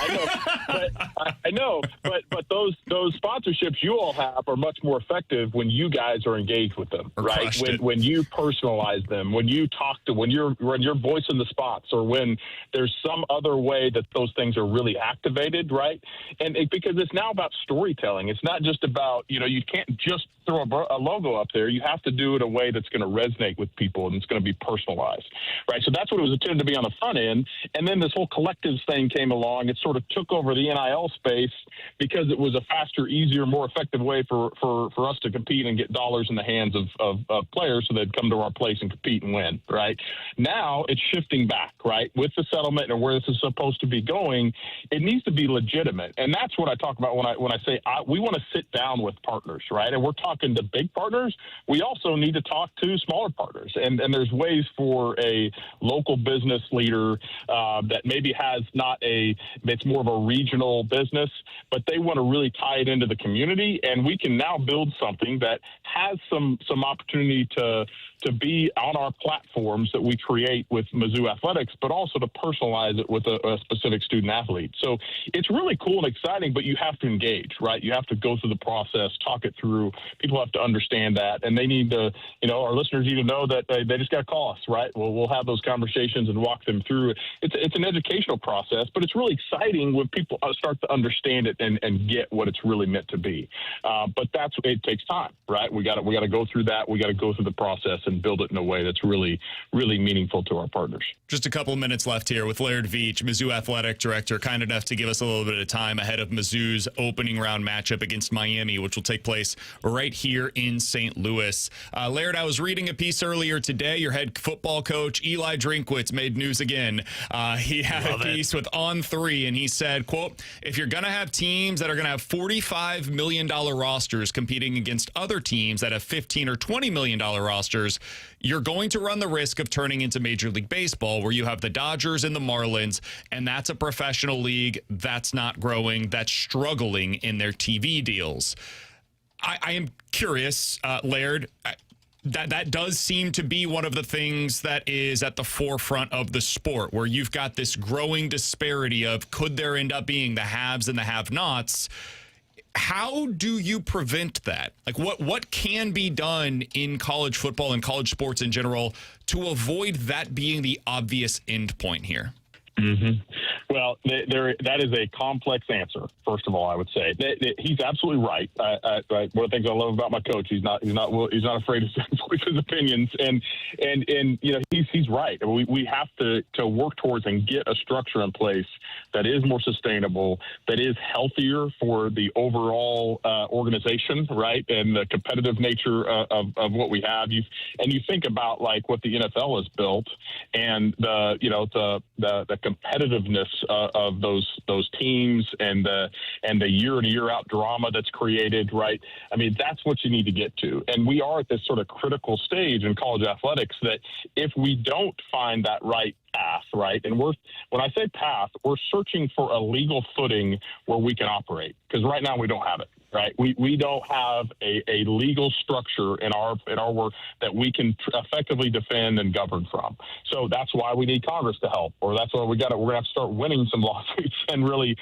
S9: I know, but those sponsorships you all have are much more effective when you guys are engaged with them, right? When you personalize them, when you talk to, when you're voicing the spots, or when there's some other way that those things are really activated, right? And because it's now about storytelling. It's not just about, you can't just throw a logo up there. You have to do it in a way that's going to resonate with people and it's going to be personalized, right? So that's what it was intended to be on the front end. And then this whole collectives thing came along. It sort of took over the NIL space because it was a faster, easier, more effective way for us to compete and get dollars in the hands of players so they'd come to our place and compete and win, right? Now it's shifting back, right? With the settlement and where this is supposed to be going, it needs to be legitimate. And that's what I talk about when I say we want to sit down with partners, right? And we're talking to big partners. We also need to talk to smaller partners. And there's ways for a local business leader that maybe has it's more of a regional business, but they want to really tie it into the community. And we can now build something that has some opportunity to be on our platforms that we create with Mizzou Athletics, but also to personalize it with a specific student athlete. So it's really cool and exciting, but you have to engage, right? You have to go through the process, talk it through. People have to understand that, and they need to, our listeners need to know that they just got to call us, right? We'll have those conversations and walk them through. It's an educational process, but it's really exciting when people start to understand it and get what it's really meant to be. But it takes time, right? We got to go through that. We got to go through the process and build it in a way that's really, really meaningful to our partners.
S2: Just a couple of minutes left here with Laird Veatch, Mizzou Athletic Director, kind enough to give us a little bit of time ahead of Mizzou's opening round matchup against Miami, which will take place right here in St. Louis. Laird, I was reading a piece earlier today. Your head football coach, Eli Drinkwitz, made news again. He had a piece with On3, and he said, quote, if you're going to have teams that are going to have $45 million rosters competing against other teams that have $15 or $20 million rosters, you're going to run the risk of turning into Major League Baseball, where you have the Dodgers and the Marlins, and that's a professional league that's not growing, that's struggling in their TV deals. I am curious, Laird, that does seem to be one of the things that is at the forefront of the sport, where you've got this growing disparity of could there end up being the haves and the have-nots. How do you prevent that? Like, what can be done in college football and college sports in general to avoid that being the obvious end point here?
S9: Mm-hmm. Well, that is a complex answer. First of all, I would say he's absolutely right. One of the things I love about my coach, he's not afraid to voice his opinions, and he's right. We have to work towards and get a structure in place that is more sustainable, that is healthier for the overall organization, right, and the competitive nature of what we have. You think about like what the NFL has built, and the competitiveness of those teams and the year in year out drama that's created, right? I mean, that's what you need to get to. And we are at this sort of critical stage in college athletics that if we don't find that right path, right? And when I say path, we're searching for a legal footing where we can operate, because right now we don't have it. Right. We don't have a legal structure in our work that we can effectively defend and govern from. So that's why we need Congress to help, or that's why we're going to have to start winning some lawsuits and really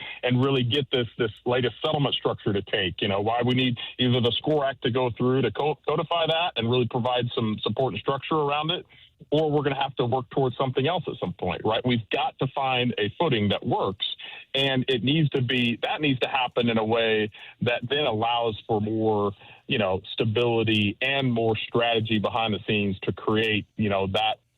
S9: get this latest settlement structure to take. Why we need either the SCORE Act to go through to codify that and really provide some support and structure around it, or we're going to have to work towards something else at some point, right? We've got to find a footing that works, and that needs to happen in a way that then allows for more, stability and more strategy behind the scenes to create,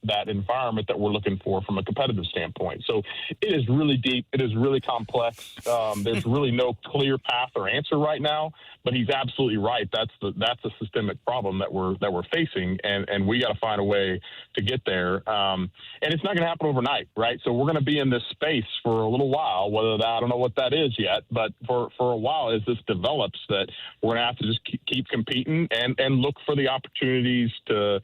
S9: that environment that we're looking for from a competitive standpoint. So it is really deep. It is really complex. There's really no clear path or answer right now, but he's absolutely right. That's a systemic problem that we're facing, and we got to find a way to get there. And it's not going to happen overnight, right? So we're going to be in this space for a little while, I don't know what that is yet, but for a while as this develops, that we're going to have to just keep competing and look for the opportunities to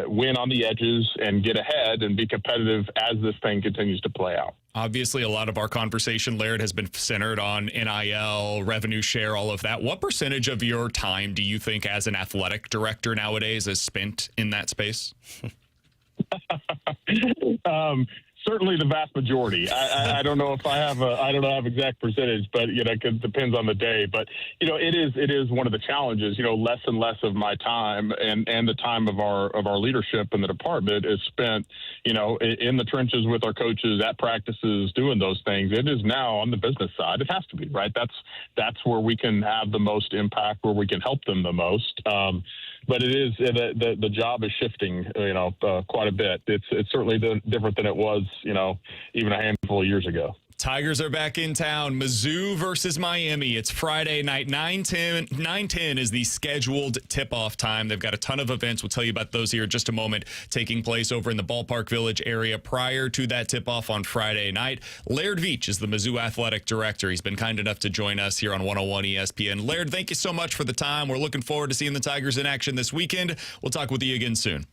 S9: win on the edges and get ahead and be competitive as this thing continues to play out.
S2: Obviously, a lot of our conversation, Laird, has been centered on NIL, revenue share, all of that. What percentage of your time do you think as an athletic director nowadays is spent in that space?
S9: Certainly the vast majority. I don't know if I don't have exact percentage, but it depends on the day. But it is one of the challenges. Less and less of my time and the time of our leadership in the department is spent, in the trenches with our coaches at practices, doing those things. It is now on the business side. It has to be, right. That's where we can have the most impact, where we can help them the most. But it is the job is shifting, quite a bit. It's certainly different than it was, even a handful of years ago.
S2: Tigers are back in town. Mizzou versus Miami. It's Friday night. 9:10 is the scheduled tip-off time. They've got a ton of events. We'll tell you about those here in just a moment, taking place over in the Ballpark Village area prior to that tip-off on Friday night. Laird Veatch is the Mizzou athletic director. He's been kind enough to join us here on 101 ESPN. Laird, thank you so much for the time. We're looking forward to seeing the Tigers in action this weekend. We'll talk with you again soon.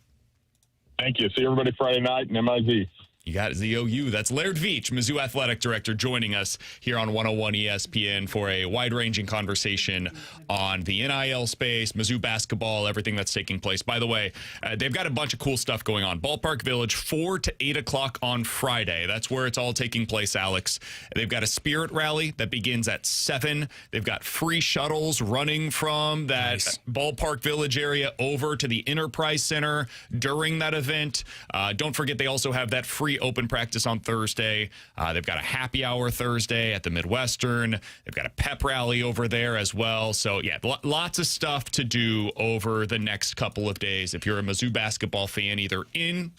S9: Thank you. See everybody Friday night in MIZ.
S2: You got ZOU. That's Laird Veatch, Mizzou athletic director, joining us here on 101 ESPN for a wide-ranging conversation on the NIL space, Mizzou basketball, everything that's taking place. By the way, they've got a bunch of cool stuff going on. Ballpark Village, 4 to 8 o'clock on Friday. That's where it's all taking place, Alex. They've got a spirit rally that begins at 7. They've got free shuttles running from that Ballpark Village area over to the Enterprise Center during that event. Don't forget, they also have that free open practice on Thursday. They've got a happy hour Thursday at the Midwestern. They've got a pep rally over there as well. So, yeah, lots of stuff to do over the next couple of days. If you're a Mizzou basketball fan, either in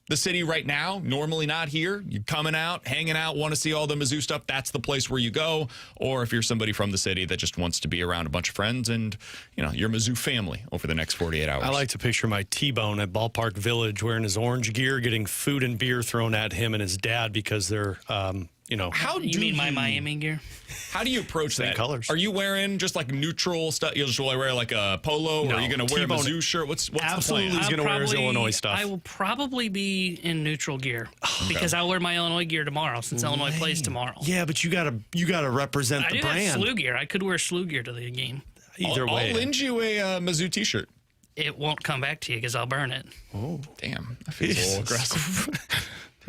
S2: the city right now, normally not here, you're coming out, hanging out, want to see all the Mizzou stuff, that's the place where you go. Or if you're somebody from the city that just wants to be around a bunch of friends and, your Mizzou family over the next 48 hours.
S3: I like to picture my T-Bone at Ballpark Village wearing his orange gear, getting food and beer thrown at him and his dad because they're,
S4: How do you mean my Miami gear?
S2: How do you approach that?
S3: Colors.
S2: Are you wearing just like neutral stuff? You'll just wear like a polo, or are you going to wear a Mizzou shirt? What's
S3: absolutely
S2: the plan?
S3: he's going to wear his Illinois stuff.
S4: I will probably be in neutral gear because I'll wear my Illinois gear tomorrow since Illinois plays tomorrow.
S3: Yeah, but you gotta represent the brand.
S4: I do have SLU gear. I could wear SLU gear to the game.
S3: Either way,
S2: I'll lend you a Mizzou T-shirt.
S4: It won't come back to you because I'll burn it.
S3: Oh,
S2: damn! I feel a little aggressive.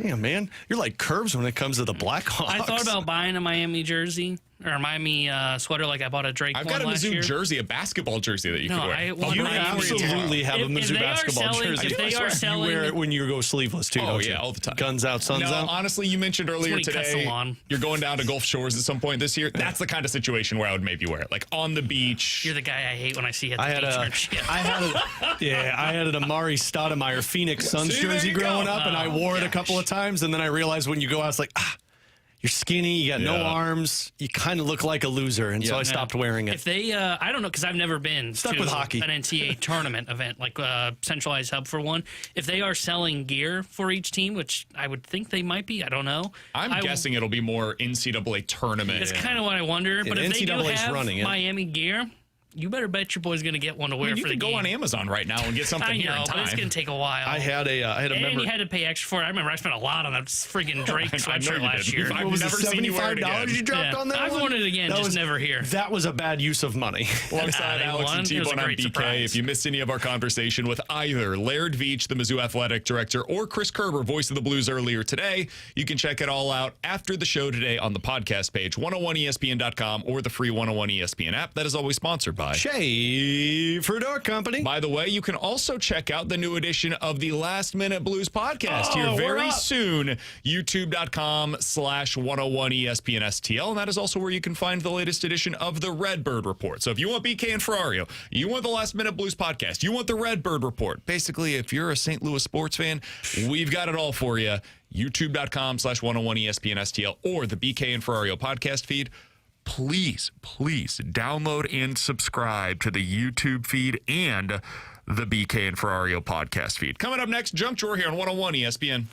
S3: Damn, man. You're like Curbs when it comes to the Blackhawks.
S4: I thought about buying a Miami jersey or a Miami sweater like I bought a Drake
S2: I've
S4: one
S2: got a
S4: last
S2: Mizzou
S4: year.
S2: jersey, a basketball jersey that you can wear.
S3: You absolutely have a Mizzou basketball jersey.
S4: If they are selling,
S3: you wear it when you go sleeveless too, don't you?
S2: all the time.
S3: Guns out, suns out.
S2: Honestly, you mentioned earlier today you're going down to Gulf Shores at some point this year. That's the kind of situation where I would maybe wear it, like on the beach.
S4: You're the guy I hate when I see at the beach.
S3: I had an Amari Stoudemire Phoenix Suns jersey growing up, and I wore it a couple of times, and then I realized when you go out, it's like, you're skinny, you got no arms, you kind of look like a loser, and so I stopped wearing it.
S4: If they, I don't know, because I've never been
S3: stuck with hockey,
S4: an NCAA tournament event, like a centralized hub for one. If they are selling gear for each team, which I would think they might be, I don't know.
S2: I'm guessing it'll be more NCAA tournament.
S4: That's kind of what I wonder. But if they do have Miami gear, you better bet your boy's going to get one to wear for the game.
S2: You can go on Amazon right now and get something here in time.
S4: But it's going to take a while.
S3: I had a member.
S4: And you had to pay extra for it. I remember I spent a lot on that friggin' Drake sweatshirt last year.
S2: I've never seen you wear it again.
S3: $75 you dropped on that
S4: I've
S3: one?
S4: worn it again, just never here.
S3: That was a bad use of money.
S2: Alongside Alex and T-Bone, I'm BK.
S4: Surprise.
S2: If you missed any of our conversation with either Laird Veatch, the Mizzou athletic director, or Chris Kerber, voice of the Blues earlier today, you can check it all out after the show today on the podcast page, 101ESPN.com, or the free 101 ESPN app that is always sponsored by by
S3: Schaefer Door Company.
S2: By the way, you can also check out the new edition of the Last Minute Blues podcast here
S4: we're
S2: very
S4: up.
S2: soon. YouTube.com/101ESPN And that is also where you can find the latest edition of the Redbird Report. So if you want BK and Ferrario, you want the Last Minute Blues podcast, you want the Redbird Report. Basically, if you're a St. Louis sports fan, we've got it all for you. YouTube.com/101ESPN or the BK and Ferrario podcast feed. Please download and subscribe to the YouTube feed and the BK and Ferrario podcast feed. Coming up next, Junk Drawer here on 101 ESPN.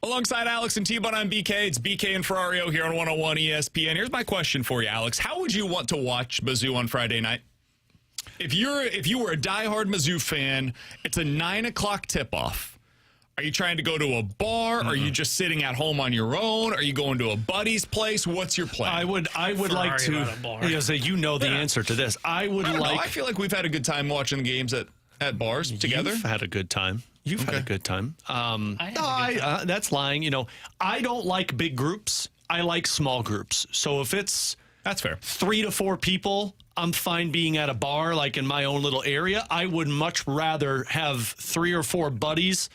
S2: Alongside Alex and T-Bone, I'm BK. It's BK and Ferrario here on 101 ESPN. Here's my question for you, Alex. How would you want to watch Mizzou on Friday night? If you were a diehard Mizzou fan, it's a 9 o'clock tip-off. Are you trying to go to a bar? Are you just sitting at home on your own? Are you going to a buddy's place? What's your plan?
S3: I would like to. You know the answer to this. I
S2: feel like we've had a good time watching the games at bars together.
S3: You've had a good time. You've had a good time. That's lying. I don't like big groups. I like small groups. So if
S2: that's fair.
S3: 3 to 4 people, I'm fine being at a bar, like in my own little area. I would much rather have 3 or 4 buddies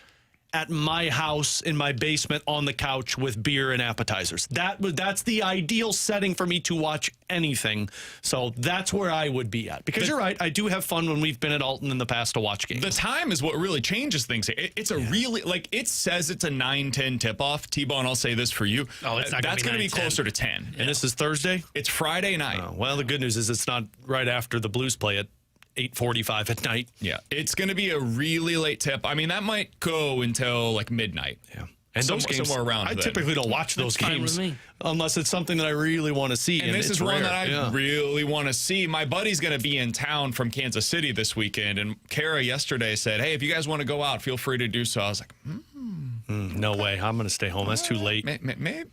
S3: at my house in my basement on the couch with beer and appetizers. That's the ideal setting for me to watch anything. So that's where I would be at. Because you're right, I do have fun when we've been at Alton in the past to watch games.
S2: The time is what really changes things. It's a really, it says it's a 9-10 tip-off. T-Bone, I'll say this for you.
S4: Oh, it's not
S2: That's going to be
S4: 9-10.
S2: closer to 10.
S3: And this is Thursday?
S2: It's Friday night.
S3: Well, the good news is it's not right after the Blues play at 8:45 at night.
S2: Yeah, it's going to be a really late tip. I mean, that might go until like midnight.
S3: Yeah. And those games,
S2: somewhere around
S3: I
S2: then.
S3: typically don't watch those
S4: That's fine
S3: games
S4: with me.
S3: unless it's something that I really want to see.
S2: And this is one
S3: rare.
S2: that I really want to see. My buddy's going to be in town from Kansas City this weekend, and Kara yesterday said, hey, if you guys want to go out, feel free to do so. I was like,
S3: no way. I'm going to stay home. That's too late.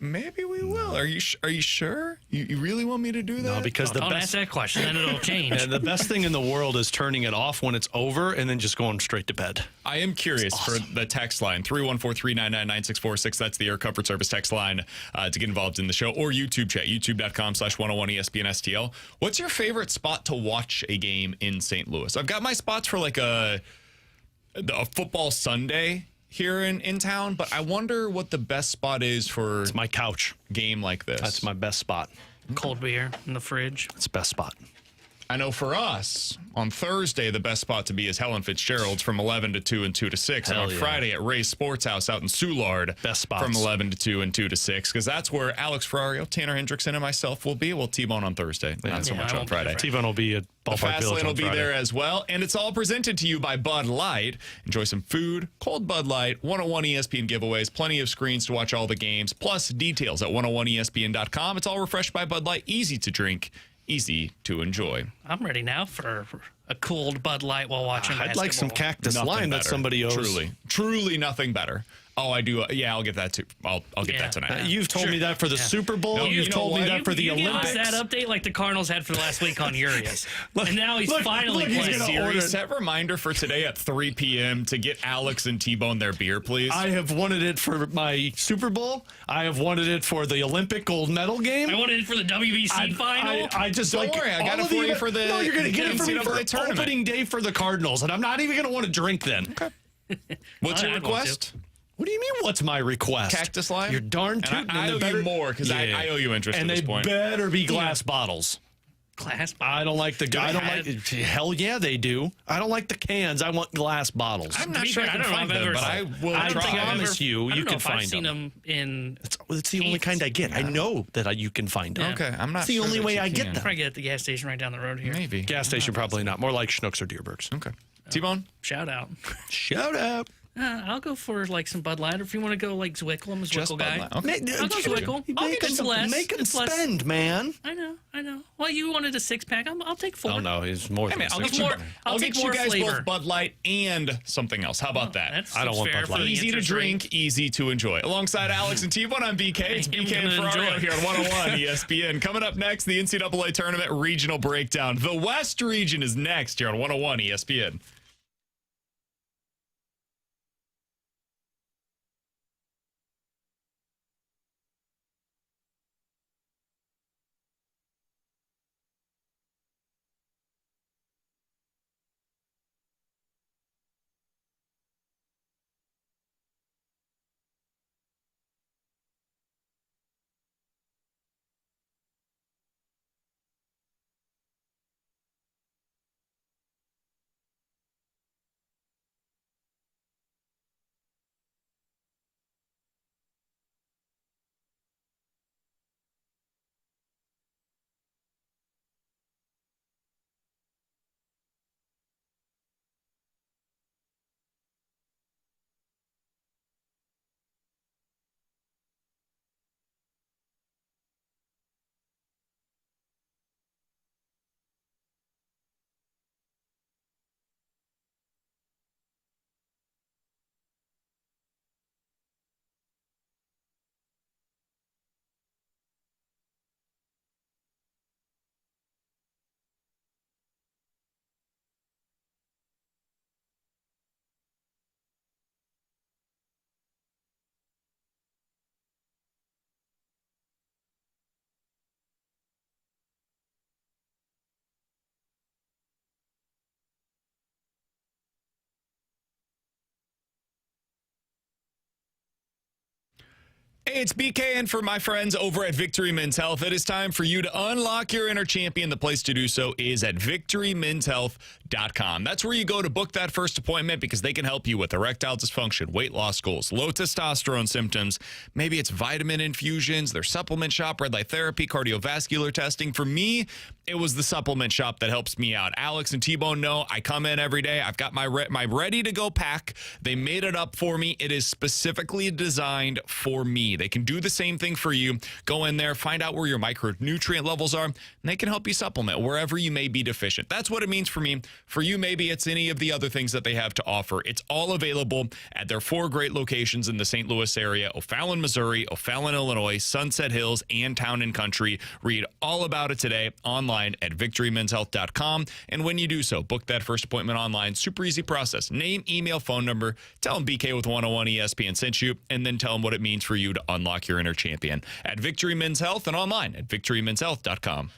S2: Maybe we will. Are you sure? You really want me to do that?
S3: No, because
S4: Don't ask that question, then it'll change.
S3: And the best thing in the world is turning it off when it's over and then just going straight to bed.
S2: I am curious for the text line, 314-399-9646. That's the Air Comfort Service text line to get involved in the show, or YouTube chat, youtube.com/101ESPN-STL. What's your favorite spot to watch a game in St. Louis? I've got my spots for like a football Sunday here in town, but I wonder what the best spot is for
S3: It's my couch.
S2: game like this.
S3: That's my best spot.
S4: Cold beer in the fridge.
S3: It's best spot.
S2: I know for us, on Thursday, the best spot to be is Helen Fitzgerald's from 11 to 2 and 2 to 6.
S3: Hell
S2: and on
S3: yeah.
S2: Friday at Ray's Sports House out in Soulard,
S3: Best spots.
S2: from 11 to 2 and 2 to 6, because that's where Alex Ferrario, Tanner Hendrickson, and myself will be. We'll T-Bone on Thursday, not so
S4: Yeah,
S2: much
S4: I
S2: on
S4: won't be
S2: Friday.
S3: T-Bone will be at
S2: The
S3: Ballpark
S2: Fast
S3: Village
S2: Lane will
S3: on
S2: be
S3: Friday.
S2: there as well, and it's all presented to you by Bud Light. Enjoy some food, cold Bud Light, 101 ESPN giveaways, plenty of screens to watch all the games, plus details at 101ESPN.com. It's all refreshed by Bud Light, easy to drink, easy to enjoy.
S4: I'm ready now for a cooled Bud Light while watching
S3: I'd like some
S4: basketball.
S3: cactus
S2: Nothing
S3: lime that
S2: better.
S3: somebody owes.
S2: Truly nothing better. Oh, I do. Yeah, I'll get that too. I'll get
S4: Yeah.
S2: that tonight.
S3: You've told me that for the Super Bowl.
S2: No,
S3: You've
S2: you know
S3: told me
S2: what?
S3: that for the
S4: You gave us
S3: Olympics.
S4: that update like the Cardinals had for the last week on Urias. And now he's finally
S3: he's
S4: playing.
S3: gonna
S2: Siri,
S3: order-
S2: set reminder for today at 3 p.m. to get Alex and T-Bone their beer, please.
S3: I have wanted it for my Super Bowl. I have wanted it for the Olympic gold medal game.
S4: I wanted it for the WBC final.
S3: I just
S2: Don't
S3: like
S2: worry, I
S3: all
S2: got it
S3: of
S2: for you
S3: event-
S2: for the
S3: No, you're going to get it for me for
S2: NCAA tournament.
S3: opening day for the Cardinals, and I'm not even going to want to drink then. Okay.
S2: What's your
S4: I'd want
S2: request?
S3: What do you mean? What's my request?
S2: Cactus lime?
S3: You're darn
S2: And
S3: tootin'.
S2: I
S3: and
S2: owe
S3: they
S2: you more because I owe you interest
S3: and
S2: at this
S3: they
S2: point.
S3: better be glass bottles.
S4: Class.
S3: I don't like the. I don't like. Hell yeah, they do. I don't like the cans. I want glass bottles.
S2: I'm
S4: To
S2: not
S4: be
S2: sure
S4: fair,
S2: I can
S4: I don't know
S2: find
S4: if I've
S2: them,
S4: ever
S2: but I will
S3: I
S2: try.
S3: promise you,
S4: I
S3: you
S4: don't know
S3: can
S4: if I've
S3: find
S4: seen
S3: them.
S4: them in.
S3: It's the only kind I get. I know that you can find them.
S2: Okay, I'm not
S3: It's the
S2: sure
S3: only
S2: that
S3: way
S2: you
S3: I
S2: can.
S3: get them.
S4: Probably get at the gas station right down the road here.
S2: Maybe.
S3: Gas station probably not. More like Schnucks or Deerbergs.
S2: Okay. T-Bone?
S4: Shout out.
S3: Shout out.
S4: I'll go for like some Bud Light, or if you want to go like Zwickel, I'm a
S2: Just
S4: Zwickel
S2: Bud
S4: guy.
S2: Light. Okay.
S4: I'll go Zwickel. I'll
S3: Make
S4: give
S3: them
S4: you less.
S3: Make them
S4: It's less.
S3: spend, man.
S4: I know. Well, you wanted a 6-pack. I'll take 4.
S3: Oh no, he's more
S2: Hey,
S3: than
S2: man,
S3: a
S2: I'll
S3: six.
S2: get you,
S4: more- I'll
S2: get
S4: take
S2: you
S4: more
S2: guys
S4: flavor.
S2: both Bud Light and something else. How about that?
S4: That's
S3: I don't want
S4: fair
S3: Bud
S4: for
S3: Light.
S4: the
S2: Easy to
S4: interest rate.
S2: drink, easy to enjoy. Alongside Alex and T-Bone, I'm BK. It's
S4: I'm
S2: BK and
S4: gonna
S2: Ferrario
S4: enjoy.
S2: here on 101 ESPN. Coming up next, the NCAA Tournament Regional Breakdown. The West Region is next here on 101 ESPN. Hey, it's BK, and for my friends over at Victory Men's Health, it is time for you to unlock your inner champion. The place to do so is at victorymenshealth.com. That's where you go to book that first appointment because they can help you with erectile dysfunction, weight loss goals, low testosterone symptoms. Maybe it's vitamin infusions, their supplement shop, red light therapy, cardiovascular testing. For me, it was the supplement shop that helps me out. Alex and T-Bone know I come in every day. I've got my ready-to-go pack. They made it up for me. It is specifically designed for me. They can do the same thing for you. Go in there, find out where your micronutrient levels are, and they can help you supplement wherever you may be deficient. That's what it means for me. For you, maybe it's any of the other things that they have to offer. It's all available at their 4 great locations in the St. Louis area: O'Fallon, Missouri, O'Fallon, Illinois, Sunset Hills, and Town and Country. Read all about it today online at victorymenshealth.com. And when you do so, book that first appointment online. Super easy process. Name, email, phone number. Tell them BK with 101 ESPN sent you, and then tell them what it means for you to unlock your inner champion at Victory Men's Health and online at victorymenshealth.com.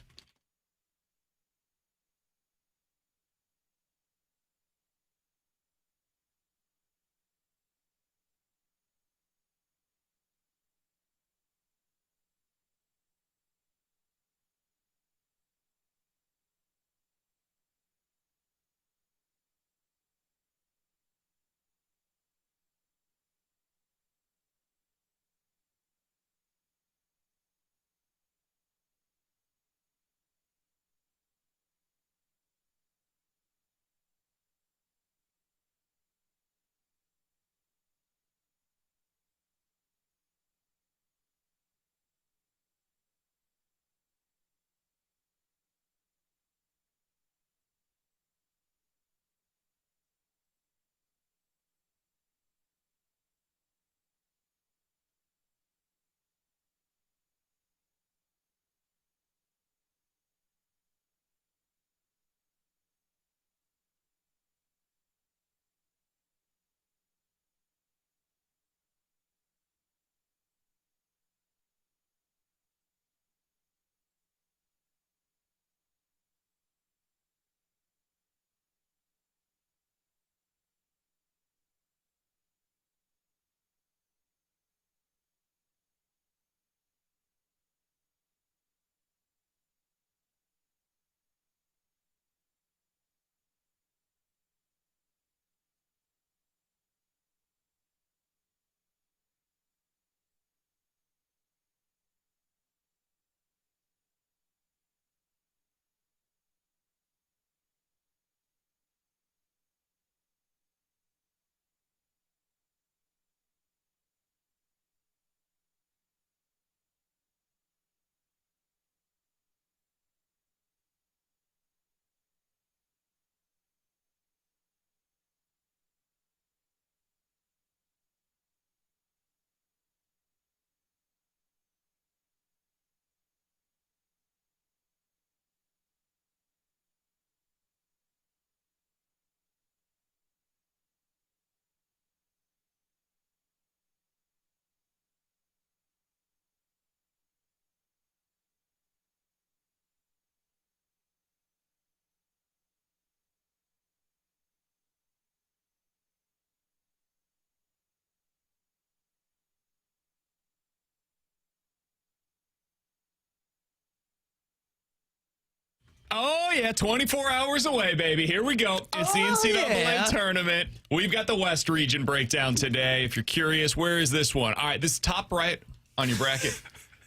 S2: Oh, yeah, 24 hours away, baby. Here we go. It's the NCAA tournament. We've got the West region breakdown today. If you're curious, where is this one? All right, this is top right on your bracket.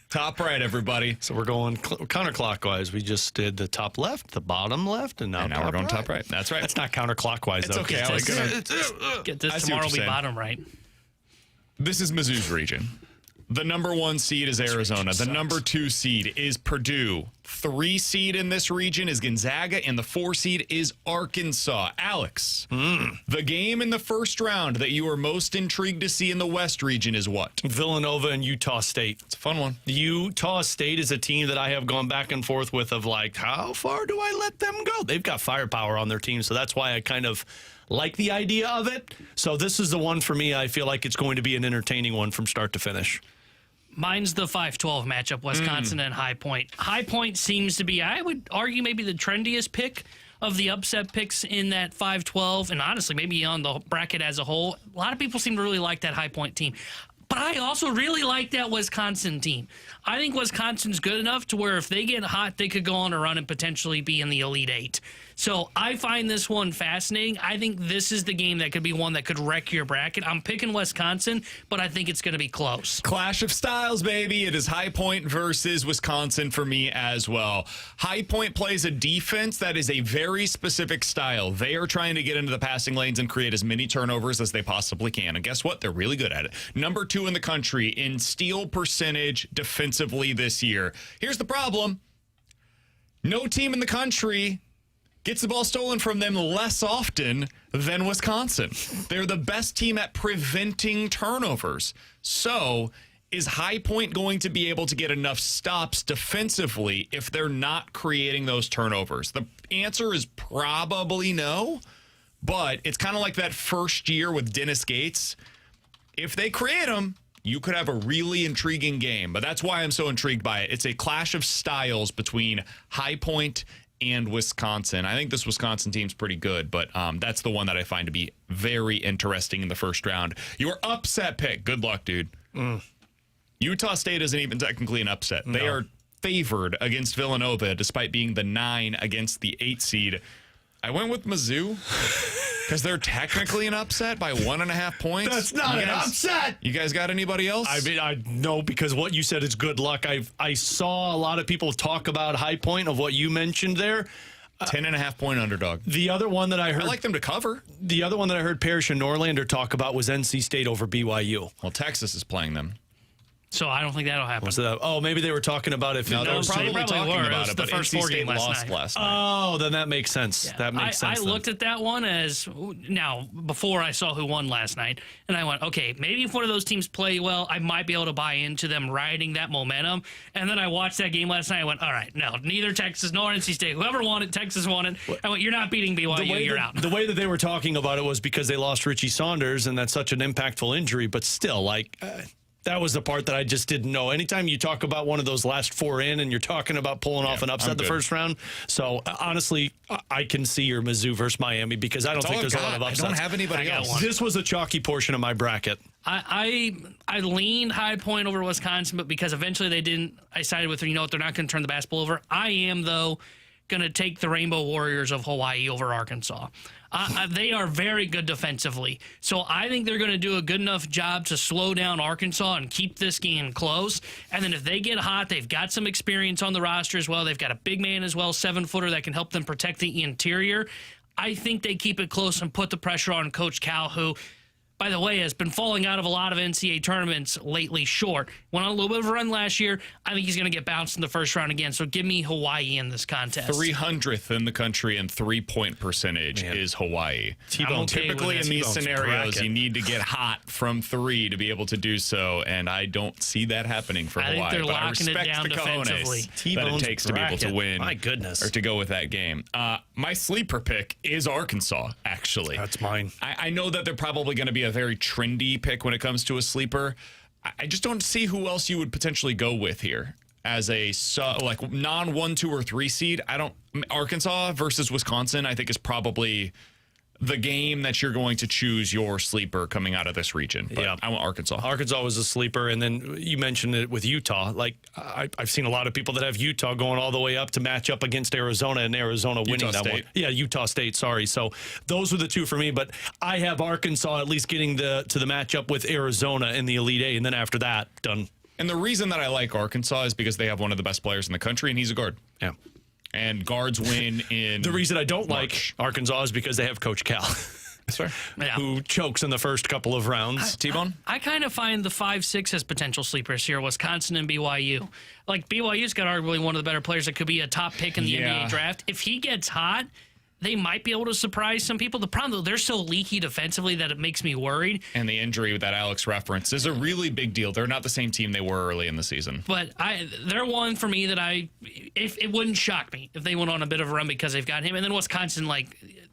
S2: Top right, everybody.
S3: So we're going counterclockwise. We just did the top left, the bottom left, and now
S2: we're going top right. That's right.
S3: That's not counterclockwise,
S2: It's
S3: though.
S2: okay.
S4: Get this
S2: I see what
S4: tomorrow,
S2: you're
S4: will be
S2: saying.
S4: bottom right.
S2: This is Mizzou's region. The number 1 seed is Arizona. The number 2 seed is Purdue. 3 seed in this region is Gonzaga, and the 4 seed is Arkansas. Alex, the game in the first round that you are most intrigued to see in the West region is what?
S3: Villanova and Utah State.
S2: It's a fun one.
S3: Utah State is a team that I have gone back and forth with of like, how far do I let them go? They've got firepower on their team, so that's why I kind of like the idea of it. So this is the one for me. I feel like it's going to be an entertaining one from start to finish.
S4: Mine's the 5-12 matchup, Wisconsin and High Point. High Point seems to be, I would argue, maybe the trendiest pick of the upset picks in that 5-12, and honestly, maybe on the bracket as a whole. A lot of people seem to really like that High Point team. But I also really like that Wisconsin team. I think Wisconsin's good enough to where if they get hot, they could go on a run and potentially be in the Elite Eight. So I find this one fascinating. I think this is the game that could be one that could wreck your bracket. I'm picking Wisconsin, but I think it's going to be close.
S2: Clash of styles, baby. It is High Point versus Wisconsin for me as well. High Point plays a defense that is a very specific style. They are trying to get into the passing lanes and create as many turnovers as they possibly can. And guess what? They're really good at it. Number 2 in the country in steal percentage defensively this year. Here's the problem. No team in the country gets the ball stolen from them less often than Wisconsin. They're the best team at preventing turnovers. So is High Point going to be able to get enough stops defensively if they're not creating those turnovers? The answer is probably no, but it's kind of like that first year with Dennis Gates. If they create them, you could have a really intriguing game, but that's why I'm so intrigued by it. It's a clash of styles between High Point and Wisconsin. I think this Wisconsin team's pretty good, but that's the one that I find to be very interesting in the first round. Your upset pick. Good luck, dude. Utah State isn't even technically an upset. No. They are favored against Villanova despite being the 9 against the 8 seed. I went with Mizzou because they're technically an upset by 1.5 points.
S3: That's not an upset.
S2: You guys got anybody else?
S3: I mean, I know because what you said is good luck. I saw a lot of people talk about High Point of what you mentioned there.
S2: 10.5 point underdog.
S3: The other one that I heard,
S2: I like them to cover.
S3: The other one that I heard Parrish and Norlander talk about was NC State over BYU.
S2: Well, Texas is playing them.
S4: So I don't think that'll happen.
S3: Maybe they were talking about if
S2: no, they were probably talking about it,
S4: the
S2: but
S4: first
S2: NC
S4: 4
S2: State
S4: game
S2: lost last night.
S3: Oh, then that makes sense.
S4: Yeah.
S3: That makes sense.
S4: I looked at that one as now before I saw who won last night, and I went, okay, maybe if one of those teams play well, I might be able to buy into them riding that momentum. And then I watched that game last night. I went, all right, no, neither Texas nor NC State. Whoever won it, Texas won it. I went, you're not beating BYU. You're out.
S3: The way that they were talking about it was because they lost Richie Saunders, and that's such an impactful injury. But still, that was the part that I just didn't know. Anytime you talk about one of those last 4 in and you're talking about pulling off an upset the first round. So, honestly, I can see your Mizzou versus Miami because I don't think there's a lot of upsets.
S2: I don't have anybody else.
S3: This was a chalky portion of my bracket.
S4: I leaned High Point over Wisconsin, but because eventually I sided with, they're not going to turn the basketball over. I am, though, going to take the Rainbow Warriors of Hawaii over Arkansas. They are very good defensively. So I think they're going to do a good enough job to slow down Arkansas and keep this game close. And then if they get hot, they've got some experience on the roster as well. They've got a big man as well, 7-footer that can help them protect the interior. I think they keep it close and put the pressure on Coach Cal, who, by the way, has been falling out of a lot of NCAA tournaments lately short. Went on a little bit of a run last year. I think he's going to get bounced in the first round again. So give me Hawaii in this contest.
S2: 300th in the country and 3-point percentage is Hawaii. Typically in these scenarios, you need to get hot from 3 to be able to do so, and I don't see that happening for Hawaii.
S4: I think they're locking
S2: it
S4: down defensively.
S2: That it takes to be able to win.
S3: My goodness.
S2: Or to go with that game. My sleeper pick is Arkansas, actually.
S3: That's mine.
S2: I know that they're probably going to be a very trendy pick when it comes to a sleeper. I just don't see who else you would potentially go with here as a non 1, 2, or 3 seed. Arkansas versus Wisconsin, I think, is probably the game that you're going to choose your sleeper coming out of this region. But I want Arkansas.
S3: Arkansas was a sleeper, and then you mentioned it with Utah. I've seen a lot of people that have Utah going all the way up to match up against Arizona, and Arizona winning that one. Yeah, Utah State, sorry. So those were the 2 for me, but I have Arkansas at least getting to the matchup with Arizona in the Elite Eight, and then after that, done.
S2: And the reason that I like Arkansas is because they have one of the best players in the country, and he's a guard.
S3: Yeah.
S2: And guards win in
S3: The reason I don't like Arkansas is because they have Coach Cal.
S2: That's fair.
S3: Who chokes in the first couple of rounds.
S2: T-Bone?
S4: I kind of find the 5-6 as potential sleepers here, Wisconsin and BYU. BYU's got arguably one of the better players that could be a top pick in the NBA draft. If he gets hot, they might be able to surprise some people. The problem, though, they're so leaky defensively that it makes me worried.
S2: And the injury that Alex referenced is a really big deal. They're not the same team they were early in the season.
S4: But they're one for me that if it wouldn't shock me if they went on a bit of a run because they've got him. And then Wisconsin,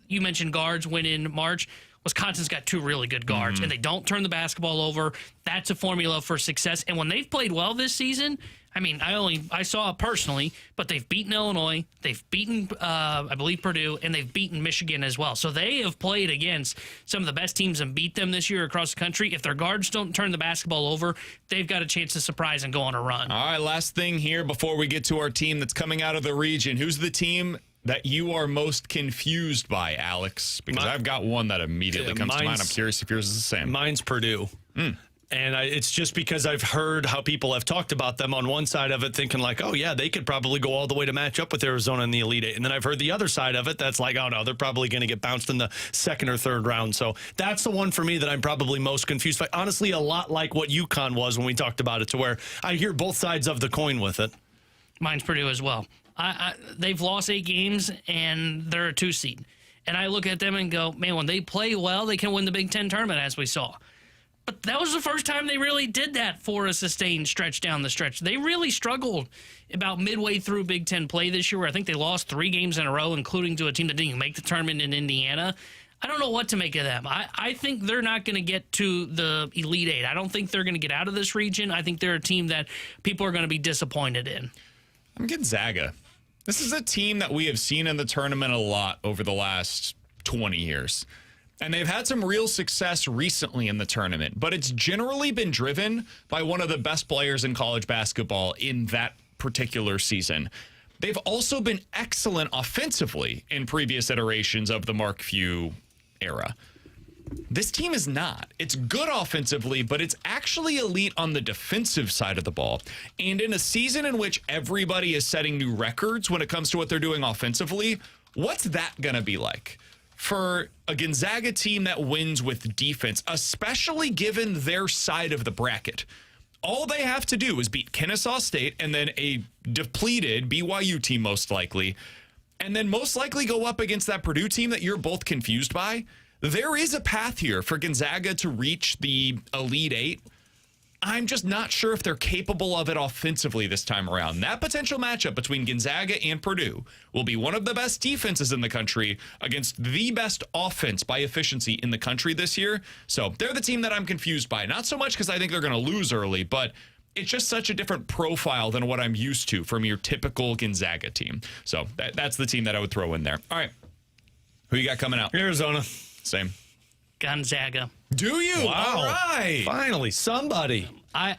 S4: you mentioned guards win in March. Wisconsin's got 2 really good guards, and they don't turn the basketball over. That's a formula for success. And when they've played well this season, I mean, I saw it personally, but they've beaten Illinois, they've beaten, I believe, Purdue, and they've beaten Michigan as well. So they have played against some of the best teams and beat them this year across the country. If their guards don't turn the basketball over, they've got a chance to surprise and go on a run.
S2: All right, last thing here before we get to our team that's coming out of the region. Who's the team that you are most confused by, Alex? Because I've got one that immediately comes to mind. I'm curious if yours is the same.
S3: Mine's Purdue. And it's just because I've heard how people have talked about them on one side of it, thinking like, oh, yeah, they could probably go all the way to match up with Arizona in the Elite Eight. And then I've heard the other side of it that's like, oh, no, they're probably going to get bounced in the second or third round. So that's the one for me that I'm probably most confused by. Honestly, a lot like what UConn was when we talked about it, to where I hear both sides of the coin with it.
S4: Mine's Purdue as well. They've lost 8 games, and they're a 2 seed. And I look at them and go, man, when they play well, they can win the Big Ten tournament, as we saw. But that was the first time they really did that for a sustained stretch down the stretch. They really struggled about midway through Big Ten play this year, where I think they lost 3 games in a row, including to a team that didn't even make the tournament in Indiana. I don't know what to make of them. I think they're not going to get to the Elite Eight. I don't think they're going to get out of this region. I think they're a team that people are going to be disappointed in.
S2: I'm Gonzaga. This is a team that we have seen in the tournament a lot over the last 20 years. And they've had some real success recently in the tournament, but it's generally been driven by one of the best players in college basketball in that particular season. They've also been excellent offensively in previous iterations of the Mark Few era. This team is not. It's good offensively, but it's actually elite on the defensive side of the ball. And in a season in which everybody is setting new records when it comes to what they're doing offensively, what's that going to be like for a Gonzaga team that wins with defense, especially given their side of the bracket? All they have to do is beat Kennesaw State and then a depleted BYU team most likely, and then most likely go up against that Purdue team that you're both confused by. There is a path here for Gonzaga to reach the Elite Eight. I'm just not sure if they're capable of it offensively this time around. That potential matchup between Gonzaga and Purdue will be one of the best defenses in the country against the best offense by efficiency in the country this year. So they're the team that I'm confused by. Not so much because I think they're going to lose early, but it's just such a different profile than what I'm used to from your typical Gonzaga team. So that's the team that I would throw in there. All right. Who you got coming out?
S3: Arizona.
S2: Same.
S4: Gonzaga.
S2: Do you?
S3: Wow.
S2: All right.
S3: Finally, somebody.
S4: I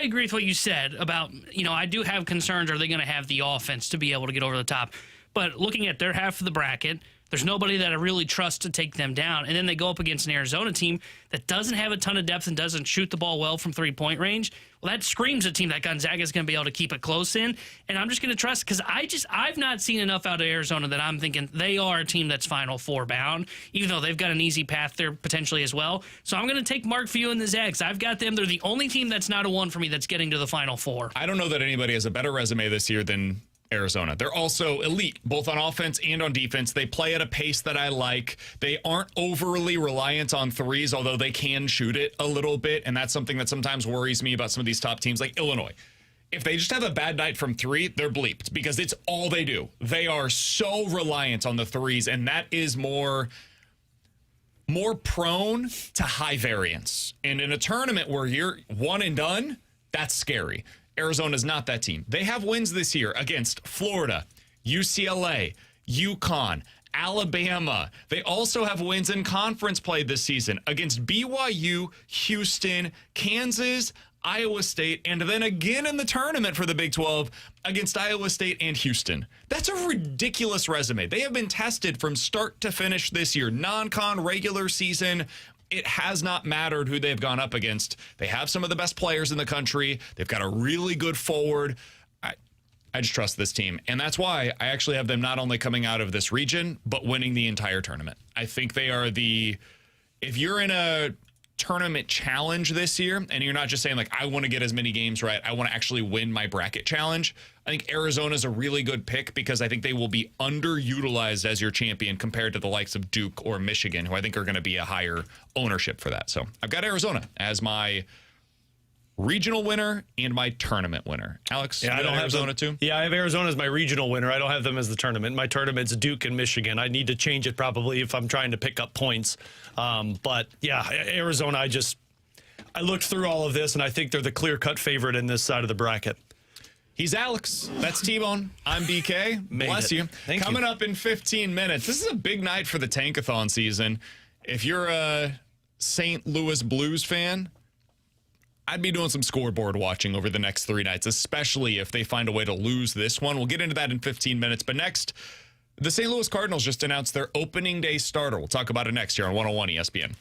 S4: agree with what you said about, I do have concerns. Are they going to have the offense to be able to get over the top? But looking at their half of the bracket, there's nobody that I really trust to take them down. And then they go up against an Arizona team that doesn't have a ton of depth and doesn't shoot the ball well from three-point range. Well, that screams a team that Gonzaga is going to be able to keep it close in. And I'm just going to trust, because I've not seen enough out of Arizona that I'm thinking they are a team that's Final Four bound, even though they've got an easy path there potentially as well. So I'm going to take Mark Few and the Zags. I've got them. They're the only team that's not a 1 for me that's getting to the Final Four.
S2: I don't know that anybody has a better resume this year than Arizona. They're also elite, both on offense and on defense. They play at a pace that I like. They aren't overly reliant on threes, although they can shoot it a little bit, and that's something that sometimes worries me about some of these top teams like Illinois. If they just have a bad night from 3, they're bleeped because it's all they do. They are so reliant on the threes, and that is more prone to high variance. And in a tournament where you're one and done, that's scary. Arizona's not that team. They have wins this year against Florida, UCLA, UConn, Alabama. They also have wins in conference play this season against BYU, Houston, Kansas, Iowa State, and then again in the tournament for the Big 12 against Iowa State and Houston. That's a ridiculous resume. They have been tested from start to finish this year, non-con, regular season. It has not mattered who they've gone up against. They have some of the best players in the country. They've got a really good forward. I just trust this team. And that's why I actually have them not only coming out of this region, but winning the entire tournament. I think they are if you're in a tournament challenge this year and you're not just saying like, I want to get as many games right, I want to actually win my bracket challenge, I think Arizona's a really good pick because I think they will be underutilized as your champion compared to the likes of Duke or Michigan, who I think are going to be a higher ownership for that. So I've got Arizona as my regional winner and my tournament winner. Alex,
S3: yeah, I don't have Arizona too. Yeah, I have Arizona as my regional winner. I don't have them as the tournament. My tournament's Duke and Michigan. I need to change it probably if I'm trying to pick up points. But yeah, Arizona, I looked through all of this, and I think they're the clear-cut favorite in this side of the bracket.
S2: He's Alex. That's T-Bone. I'm BK. Bless you. Coming up in 15 minutes. This is a big night for the Tankathon season. If you're a St. Louis Blues fan, I'd be doing some scoreboard watching over the next 3 nights, especially if they find a way to lose this one. We'll get into that in 15 minutes. But next, the St. Louis Cardinals just announced their opening day starter. We'll talk about it next year on 101 ESPN.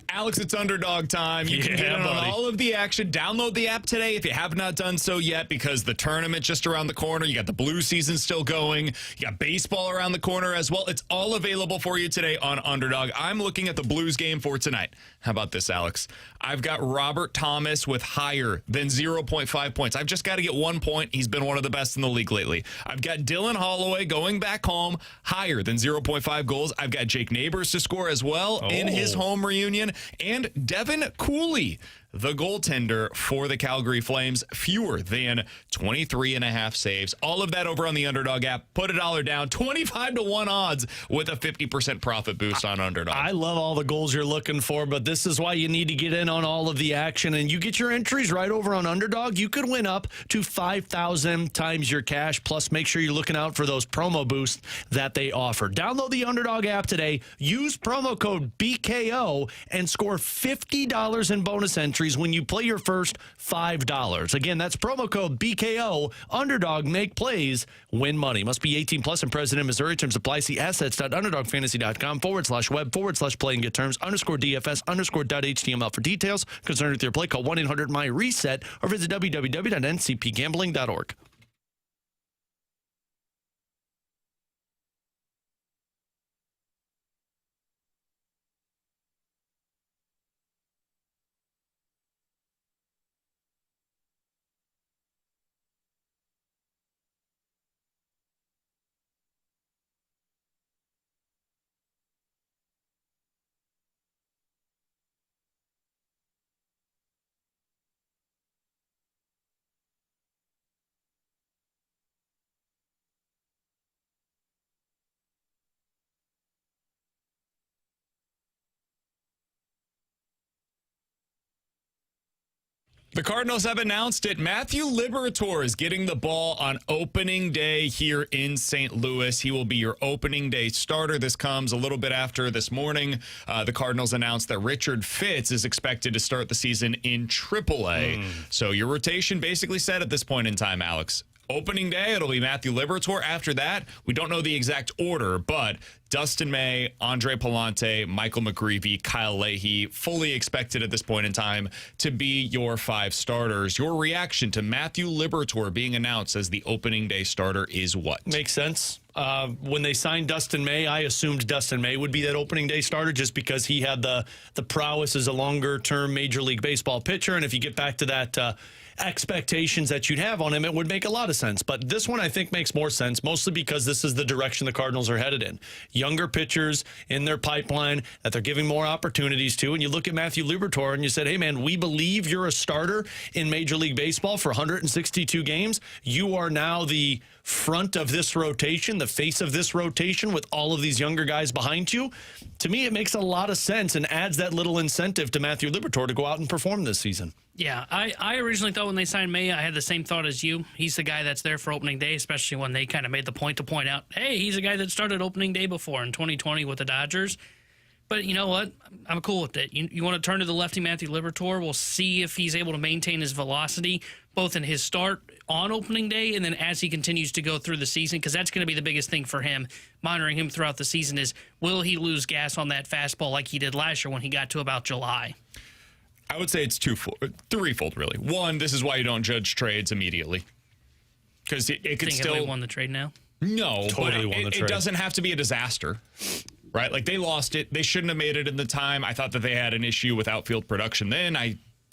S2: Alex, it's underdog time. You can get in on all of the action. Download the app today if you have not done so yet, because the tournament's just around the corner. You got the Blues season still going. You got baseball around the corner as well. It's all available for you today on Underdog. I'm looking at the Blues game for tonight. How about this, Alex? I've got Robert Thomas with higher than 0.5 points. I've just got to get 1 point. He's been one of the best in the league lately. I've got Dylan Holloway going back home, higher than 0.5 goals. I've got Jake Neighbors to score as well in his home reunion. And Devin Cooley, the goaltender for the Calgary Flames, fewer than 23.5 saves. All of that over on the Underdog app. Put $1 down, 25-1 odds with a 50% profit boost on Underdog.
S3: I love all the goals you're looking for, but this is why you need to get in on all of the action. And you get your entries right over on Underdog. You could win up to 5,000 times your cash. Plus, make sure you're looking out for those promo boosts that they offer. Download the Underdog app today. Use promo code BKO and score $50 in bonus entries when you play your first $5. Again, that's promo code BKO. Underdog, make plays, win money. Must be 18 plus and present in Missouri. Terms apply. See assets.underdogfantasy.com/web/play and get terms _DFS_.html for details. Concerned with your play, call 1-800-MY-RESET or visit www.ncpgambling.org.
S2: The Cardinals have announced it. Matthew Liberatore is getting the ball on opening day here in St. Louis. He will be your opening day starter. This comes a little bit after this morning. The Cardinals announced that Richard Fitz is expected to start the season in AAA. So your rotation basically set at this point in time, Alex. Opening day, it'll be Matthew Liberatore. After that, we don't know the exact order, but Dustin May, Andre Pallante, Michael McGreevy, Kyle Leahy, fully expected at this point in time to be your 5 starters. Your reaction to Matthew Liberatore being announced as the opening day starter is what?
S3: Makes sense. When they signed Dustin May, I assumed Dustin May would be that opening day starter just because he had the prowess as a longer-term Major League Baseball pitcher. And if you get back to that expectations that you'd have on him, it would make a lot of sense. But this one, I think, makes more sense, mostly because this is the direction the Cardinals are headed in. Younger pitchers in their pipeline that they're giving more opportunities to. And you look at Matthew Liberatore and you said, hey, man, we believe you're a starter in Major League Baseball for 162 games. You are now the front of this rotation, the face of this rotation with all of these younger guys behind you. To me, it makes a lot of sense and adds that little incentive to Matthew Liberatore to go out and perform this season.
S4: Yeah, I originally thought when they signed May, I had the same thought as you. He's the guy that's there for opening day, especially when they kind of made the point to point out, hey, he's a guy that started opening day before in 2020 with the Dodgers. But you know what? I'm cool with it. You want to turn to the lefty Matthew Liberatore. We'll see if he's able to maintain his velocity, both in his start on opening day and then as he continues to go through the season, because that's going to be the biggest thing for him, monitoring him throughout the season, is will he lose gas on that fastball like he did last year when he got to about July?
S2: I would say it's threefold, really. One, this is why you don't judge trades immediately. Because it could still...
S4: They won the trade now?
S2: No,
S3: Totally
S2: but
S3: won the trade.
S2: It doesn't have to be a disaster, right? Like, they lost it. They shouldn't have made it in the time. I thought that they had an issue with outfield production then.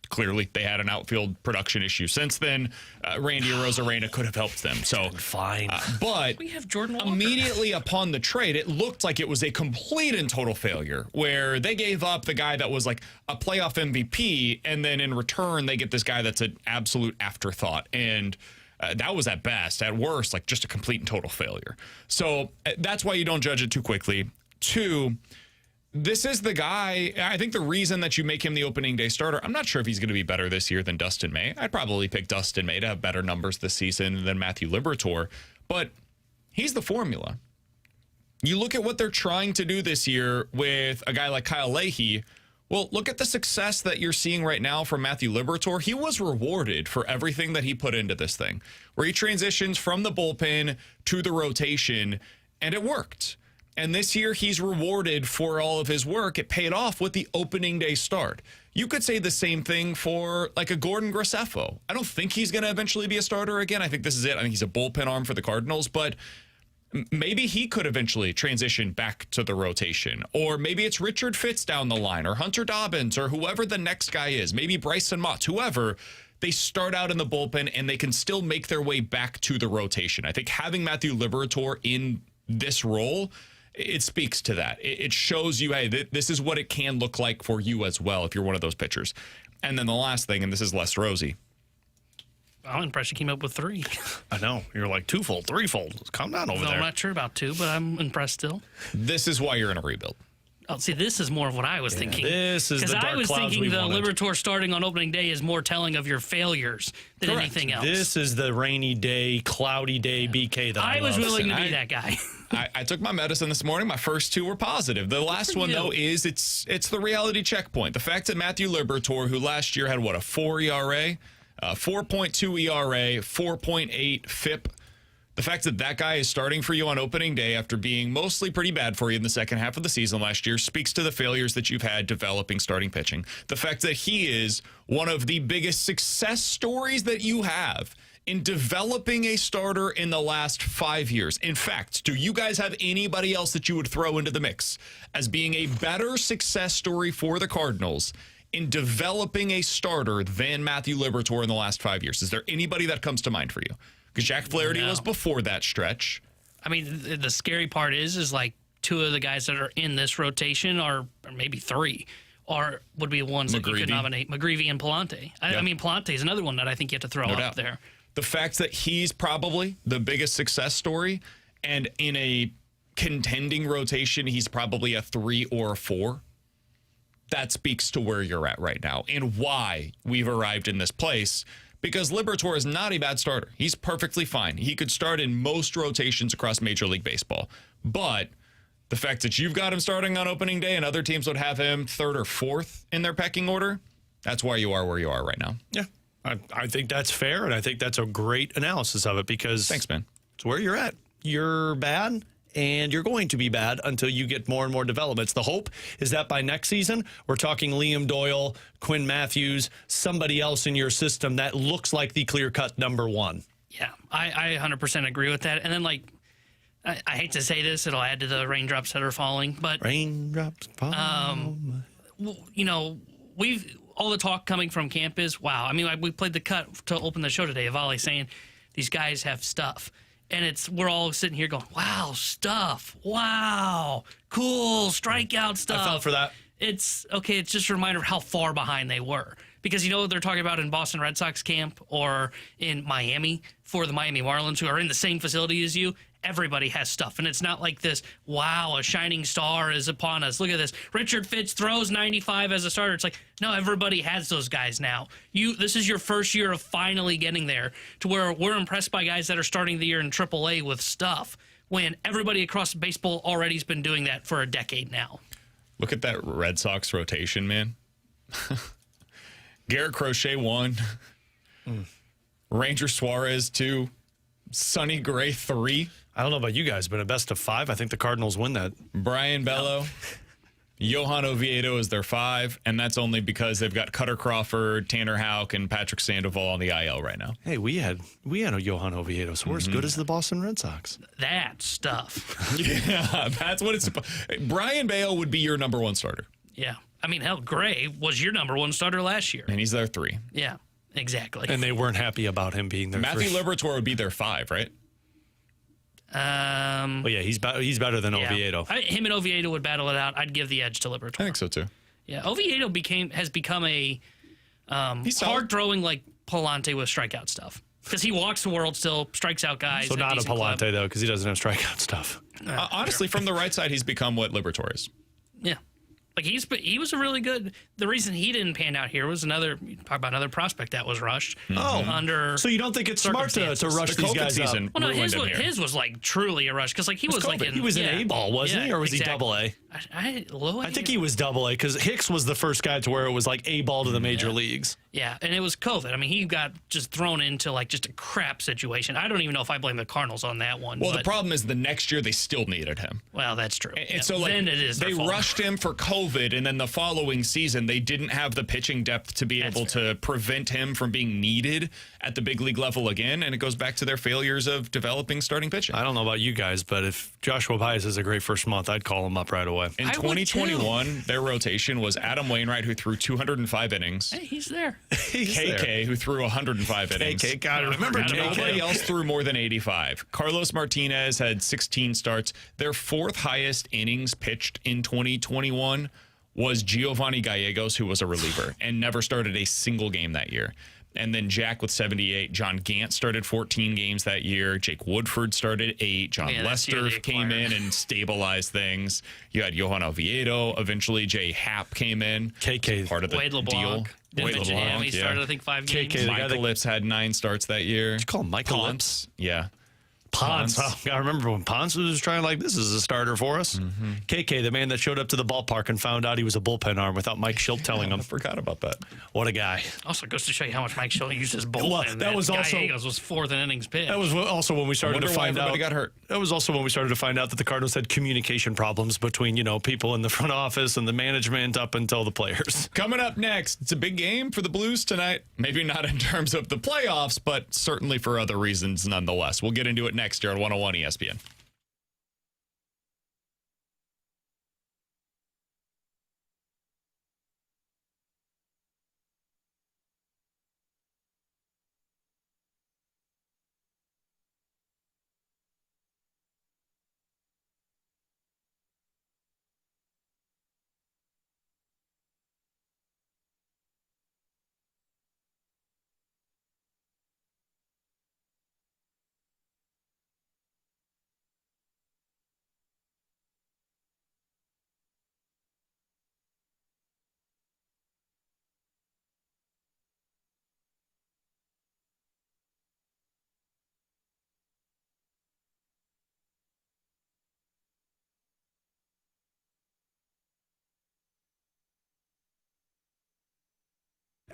S2: Clearly, they had an outfield production issue since then. Randy Arozarena could have helped them. So
S3: fine.
S2: But
S4: we have Jordan Walker.
S2: Immediately upon the trade, it looked like it was a complete and total failure, where they gave up the guy that was like a playoff MVP, and then in return, they get this guy that's an absolute afterthought. And that was at best. At worst, like just a complete and total failure. So that's why you don't judge it too quickly. 2, this is the guy, I think the reason that you make him the opening day starter, I'm not sure if he's going to be better this year than Dustin May. I'd probably pick Dustin May to have better numbers this season than Matthew Liberatore, but he's the formula. You look at what they're trying to do this year with a guy like Kyle Leahy. Well, look at the success that you're seeing right now from Matthew Liberatore. He was rewarded for everything that he put into this thing, where he transitions from the bullpen to the rotation, and it worked. And this year, he's rewarded for all of his work. It paid off with the opening day start. You could say the same thing for like a Gordon Graceffo. I don't think he's going to eventually be a starter again. I think this is it. I think he's a bullpen arm for the Cardinals, but maybe he could eventually transition back to the rotation. Or maybe it's Richard Fitz down the line, or Hunter Dobbins, or whoever the next guy is. Maybe Bryson Mott, whoever. They start out in the bullpen, and they can still make their way back to the rotation. I think having Matthew Liberatore in this role, it speaks to that. It shows you, hey, this is what it can look like for you as well if you're one of those pitchers. And then the last thing, and this is less rosy.
S4: I'm impressed you came up with 3.
S3: I know. You're like twofold, threefold. Calm down over there.
S4: I'm not sure about 2, but I'm impressed still.
S2: This is why you're in a rebuild.
S4: Oh, see, this is more of what I was thinking.
S3: This is the dark
S4: I was
S3: clouds
S4: thinking
S3: we
S4: the
S3: wanted.
S4: Liberatore starting on opening day is more telling of your failures than
S2: Correct.
S4: anything else.
S3: This is the rainy day, cloudy day BK that I
S4: was
S3: love.
S4: willing to be
S2: Listen,
S4: that guy.
S2: I took my medicine this morning. My first 2 were positive. The last one, though, is it's the reality checkpoint. The fact that Matthew Liberatore, who last year had, a 4 ERA, 4.2 ERA, 4.8 FIP, the fact that that guy is starting for you on opening day after being mostly pretty bad for you in the second half of the season last year speaks to the failures that you've had developing starting pitching. The fact that he is one of the biggest success stories that you have in developing a starter in the last 5 years. In fact, do you guys have anybody else that you would throw into the mix as being a better success story for the Cardinals in developing a starter than Matthew Liberatore in the last 5 years? Is there anybody that comes to mind for you? Because Jack Flaherty was before that stretch.
S4: I mean, the scary part is like 2 of the guys that are in this rotation or maybe 3 would be ones that you could nominate, McGreevy and Pallante. I mean, Pallante is another one that I think you have to throw up there.
S2: The fact that he's probably the biggest success story, and in a contending rotation, he's probably a 3 or a 4. that speaks to where you're at right now and why we've arrived in this place. Because Liberatore is not a bad starter. He's perfectly fine. He could start in most rotations across Major League Baseball. But the fact that you've got him starting on opening day and other teams would have him third or fourth in their pecking order, that's why you are where you are right now.
S3: Yeah, I think that's fair, and I think that's a great analysis of it because
S2: thanks, man.
S3: It's where you're at. You're bad, and you're going to be bad until you get more and more developments. The hope is that by next season, we're talking Liam Doyle, Quinn Matthews, somebody else in your system that looks like the clear-cut number one.
S4: Yeah, I 100% agree with that. And then, like, I hate to say this, it'll add to the raindrops that are falling, but
S3: raindrops fall.
S4: You know, all the talk coming from camp is, wow. I mean, we played the cut to open the show today of Ollie saying these guys have stuff. And we're all sitting here going, wow, stuff. Wow, cool, strikeout stuff.
S3: I fell for that.
S4: It's okay. It's just a reminder of how far behind they were. Because you know what they're talking about in Boston Red Sox camp or in Miami for the Miami Marlins, who are in the same facility as you. Everybody has stuff. And it's not like this, wow, a shining star is upon us. Look at this. Richard Fitz throws 95 as a starter. It's like, no, everybody has those guys now. This is your first year of finally getting there to where we're impressed by guys that are starting the year in AAA with stuff when everybody across baseball already has been doing that for a decade now.
S2: Look at that Red Sox rotation, man. Garrett Crochet 1. Ranger Suarez 2. Sonny Gray 3.
S3: I don't know about you guys, but a best of 5, I think the Cardinals win that.
S2: Brian Bello. Johan Oviedo is their 5, and that's only because they've got Cutter Crawford, Tanner Houck, and Patrick Sandoval on the IL right now.
S3: Hey, we had a Johan Oviedo, so we're as good as the Boston Red Sox.
S4: That stuff.
S2: Yeah, that's what it's supposed. Brian Bello would be your number 1 starter.
S4: Yeah. I mean, hell, Gray was your number 1 starter last year.
S2: And he's their 3.
S4: Yeah, exactly.
S3: And they weren't happy about him being their
S2: Matthew Liberatore would be their 5, right?
S3: Well, yeah, he's better than Oviedo.
S4: Him and Oviedo would battle it out. I'd give the edge to Liberatore.
S2: I think so too.
S4: Yeah, Oviedo has become a hard throwing like Palante with strikeout stuff because he walks the world still, strikes out guys.
S3: So not a Palante though, because he doesn't have strikeout stuff.
S2: Honestly, from the right side, he's become what Liberatore is.
S4: Yeah. Like he was a really good. The reason he didn't pan out here was talk about another prospect that was rushed. Under
S3: so you don't think it's smart to rush these guys
S2: season
S3: up?
S4: Well, no, his was like truly a rush because like he was like
S3: he was an A-ball, wasn't he, or was he double A?
S4: I
S3: think he was double A because Hicks was the first guy to where it was like A-ball to the major leagues.
S4: Yeah, and it was COVID. I mean, he got just thrown into like just a crap situation. I don't even know if I blame the Cardinals on that one.
S2: Well, the problem is the next year they still needed him.
S4: Well, that's true.
S2: And so like,
S4: then it is
S2: they rushed him for COVID, and then the following season they didn't have the pitching depth to be able to prevent him from being needed at the big league level again. And it goes back to their failures of developing starting pitching.
S3: I don't know about you guys, but if Joshua Baez has a great first month, I'd call him up right away.
S2: In 2021, their rotation was Adam Wainwright, who threw 205 innings.
S4: Hey, he's there.
S2: KK, who threw 105 innings.
S3: KK, God, remember
S2: Nobody else threw more than 85. Carlos Martinez had 16 starts. Their 4th highest innings pitched in 2021 was Giovanni Gallegos, who was a reliever and never started a single game that year. And then Jack with 78. John Gant started 14 games that year. Jake Woodford started 8. John Lester came in and stabilized things. You had Johan Oviedo. Eventually, Jay Happ came in.
S3: KK.
S2: Part of the
S4: Wade LeBlanc.
S2: deal.
S4: Wade LeBlanc. He started, I think, 5 games.
S3: KK,
S2: Michael Lips had 9 starts that year.
S3: Did you call him Michael
S2: Lips? Yeah.
S3: Ponce. Oh, I remember when Ponce was trying like, this is a starter for us. KK, the man that showed up to the ballpark and found out he was a bullpen arm without Mike Schilt telling him.
S2: I forgot about that.
S3: What a guy.
S4: Also goes to show you how much Mike Schilt used his bullpen.
S3: That was also
S4: Gallegos was 4th in innings pitched.
S3: That was also when we started to find out.
S2: Got hurt.
S3: That was also when we started to find out that the Cardinals had communication problems between, people in the front office and the management up until the players.
S2: Coming up next, it's a big game for the Blues tonight. Maybe not in terms of the playoffs, but certainly for other reasons nonetheless. We'll get into it next year on 101 ESPN.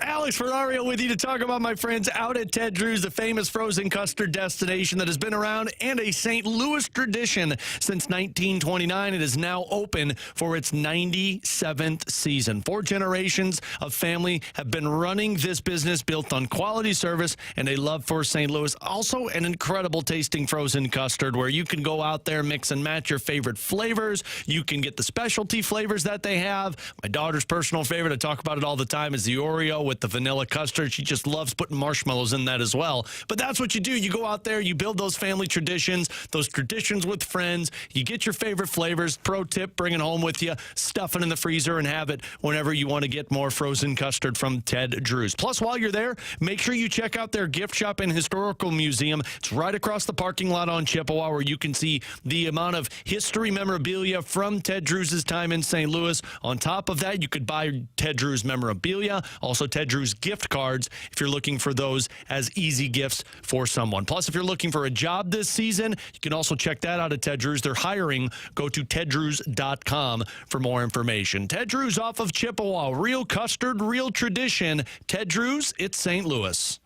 S3: Alex Ferrario with you to talk about my friends out at Ted Drew's, the famous frozen custard destination that has been around and a St. Louis tradition since 1929. It is now open for its 97th season. 4 generations of family have been running this business built on quality service and a love for St. Louis. Also, an incredible tasting frozen custard where you can go out there, mix and match your favorite flavors. You can get the specialty flavors that they have. My daughter's personal favorite, I talk about it all the time, is the Oreo with the vanilla custard. She just loves putting marshmallows in that as well. But that's what you do. You go out there, you build those family traditions, those traditions with friends. You get your favorite flavors. Pro tip, bring it home with you, stuff it in the freezer, and have it whenever you want to get more frozen custard from Ted Drew's. Plus, while you're there, make sure you check out their gift shop and historical museum. It's right across the parking lot on Chippewa, where you can see the amount of history memorabilia from Ted Drew's time in St. Louis. On top of that, you could buy Ted Drew's memorabilia, also Ted Drew's gift cards if you're looking for those as easy gifts for someone. Plus, if you're looking for a job this season, you can also check that out at Ted Drew's. They're hiring. Go to teddrews.com for more information. Ted Drew's off of Chippewa. Real custard, real tradition. Ted Drew's, it's St. Louis.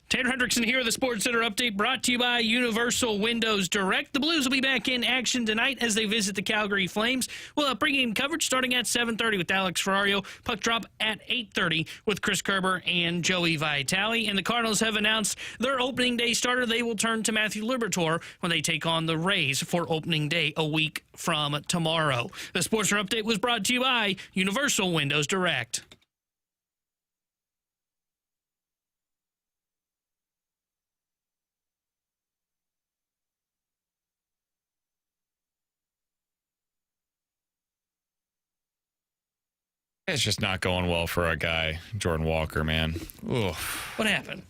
S4: Tanner Hendrickson here with the Sports Center update brought to you by Universal Windows Direct. The Blues will be back in action tonight as they visit the Calgary Flames. We'll have pregame coverage starting at 7:30 with Alex Ferrario. Puck drop at 8:30 with Chris Kerber and Joey Vitale. And the Cardinals have announced their opening day starter. They will turn to Matthew Liberatore when they take on the Rays for opening day a week from tomorrow. The Sports Center update was brought to you by Universal Windows Direct.
S2: It's just not going well for our guy, Jordan Walker, man. Oof.
S4: What happened?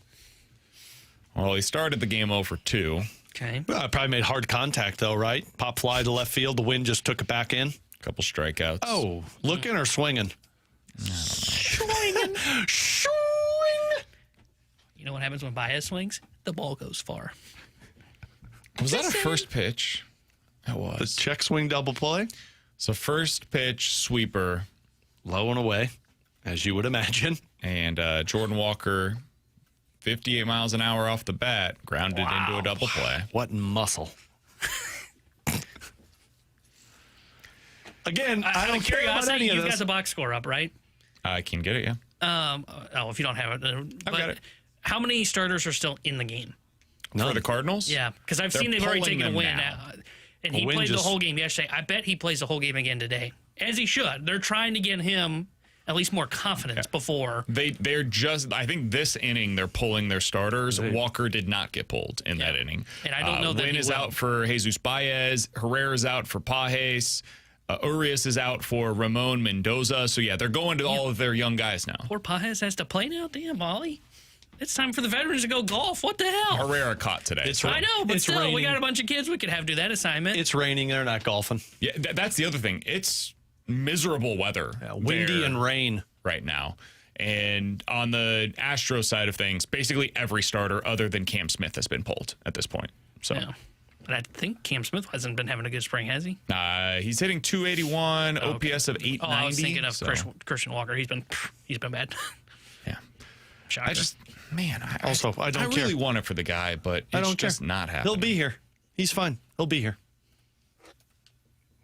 S2: Well, he started the game 0 for 2.
S4: Okay.
S3: Well, probably made hard contact, though, right? Pop fly to left field. The wind just took it back in.
S2: Couple strikeouts.
S3: Oh, looking or swinging?
S4: Swinging. Swing. You know what happens when Baez swings? The ball goes far.
S2: Was that a first pitch? It was.
S3: The check swing double play.
S2: So first pitch, sweeper.
S3: Low and away, as you would imagine.
S2: And Jordan Walker, 58 miles an hour off the bat, grounded into a double play.
S3: What muscle. Again, I don't care about any of
S4: You've
S3: this.
S4: got the box score up, right?
S2: I can get it, yeah.
S4: If you don't have it.
S2: I've got it.
S4: How many starters are still in the game?
S2: For the Cardinals?
S4: Yeah, because I've
S2: They're
S4: seen they've already
S2: pulling
S4: taken a
S2: them
S4: win.
S2: now.
S4: And he played the whole game yesterday. I bet he plays the whole game again today, as he should. They're trying to get him at least more confidence before.
S2: They're just, I think this inning, they're pulling their starters. Walker did not get pulled in that inning.
S4: And I don't know that
S2: Wynn
S4: he
S2: is
S4: will.
S2: out for Jesus Baez. Herrera's out for Pajes. Urias is out for Ramon Mendoza. So, yeah, they're going to all of their young guys now.
S4: Poor Pajes has to play now. Damn, Ollie. It's time for the veterans to go golf. What the hell?
S2: Herrera caught today.
S4: I know, but
S3: it's
S4: still, we
S3: raining.
S4: got a bunch of kids we could have do that assignment.
S3: It's raining. They're not golfing.
S2: Yeah, that's the other thing. It's miserable weather.
S3: Windy
S2: there
S3: and rain.
S2: right now. And on the Astros side of things, basically every starter other than Cam Smith has been pulled at this point. So
S4: Yeah. But I think Cam Smith hasn't been having a good spring, has he?
S2: he's hitting 281, OPS of 890.
S4: Oh, I was thinking of
S2: so,
S4: Christian Walker. He's been bad.
S2: Yeah.
S4: Shocker.
S2: I just, man, I
S3: don't care.
S2: really want it for the guy, but
S3: I
S2: it's
S3: don't
S2: just
S3: care.
S2: not happening.
S3: He'll be here. He's fine. He'll be here.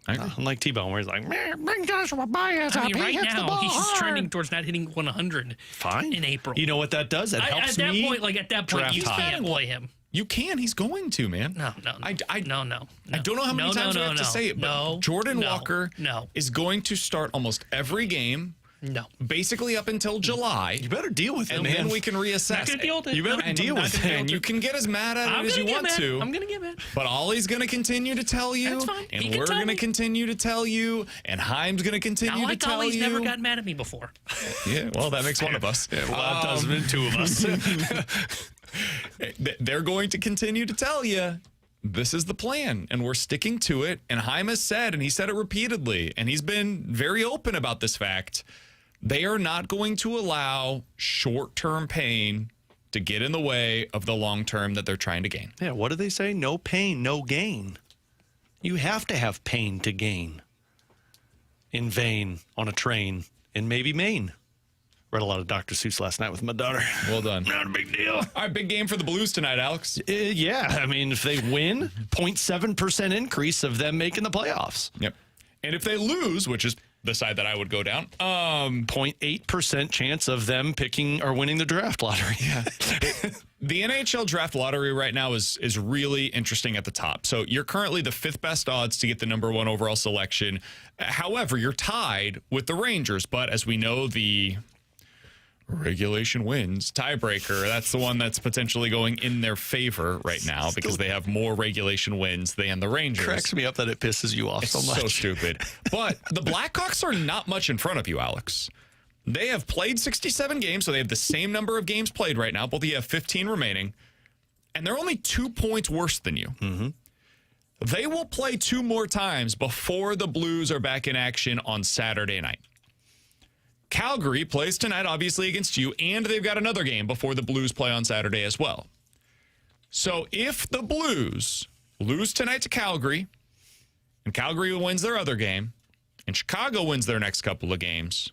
S2: I agree.
S3: Unlike T-Bone, where he's like, man, bring Joshua Baez
S4: I
S3: up.
S4: mean,
S3: He
S4: right
S3: hits the
S4: now,
S3: ball
S4: he's
S3: hard.
S4: trending towards not hitting 100
S3: Fine.
S4: in April.
S3: You know what that does? That helps
S4: at that
S3: me.
S4: point, at that point,
S3: draft
S4: you
S3: high.
S4: can't play him.
S2: You can. He's going to, man.
S4: No.
S2: No.
S4: I don't know
S2: how many times we have to say it, but Jordan Walker is going to start almost every game, basically up until July.
S3: You better deal with it,
S2: and
S3: man.
S2: then we can reassess.
S4: Not gonna deal with it.
S3: You better
S2: And
S3: deal
S2: I'm
S3: with
S2: not gonna
S3: it.
S2: deal You can get as mad at it as you want to.
S4: I'm going to get mad.
S2: But Ollie's going to continue to tell you,
S4: That's fine. He
S2: and
S4: can
S2: we're
S4: tell
S2: going to
S4: me.
S2: continue to tell you, and Heim's going to continue
S4: Not
S2: to
S4: like
S2: tell
S4: Ollie's
S2: you.
S4: never gotten mad at me before.
S2: Yeah, well, that makes one of us.
S3: Well, that does mean two of us.
S2: They're going to continue to tell you this is the plan, and we're sticking to it. And Heim has said, and he said it repeatedly, and he's been very open about this fact, they are not going to allow short-term pain to get in the way of the long-term that they're trying to gain.
S3: Yeah, what do they say? No pain, no gain. You have to have pain to gain. In vain, on a train, in maybe Maine. Read a lot of Dr. Seuss last night with my daughter.
S2: Well done.
S3: Not a big deal.
S2: All right, big game for the Blues tonight, Alex.
S3: Yeah, I mean, if they win, 0.7% increase of them making the playoffs.
S2: Yep. And if they lose, which is the side that I would go down,
S3: 0.8% chance of them picking or winning the draft lottery. Yeah.
S2: The NHL draft lottery right now is really interesting at the top. So you're currently the 5th best odds to get the number 1 overall selection. However, you're tied with the Rangers. But as we know, the regulation wins tiebreaker, that's the one that's potentially going in their favor right now because they have more regulation wins than the Rangers.
S3: Cracks me up that it pisses you off
S2: It's
S3: so much.
S2: so stupid. But the Blackhawks are not much in front of you, Alex. They have played 67 games, so they have the same number of games played right now. Both of you have 15 remaining, and they're only 2 points worse than you. Mm-hmm. They will play 2 more times before the Blues are back in action on Saturday night. Calgary plays tonight, obviously, against you, and they've got another game before the Blues play on Saturday as well. So if the Blues lose tonight to Calgary, and Calgary wins their other game, and Chicago wins their next couple of games,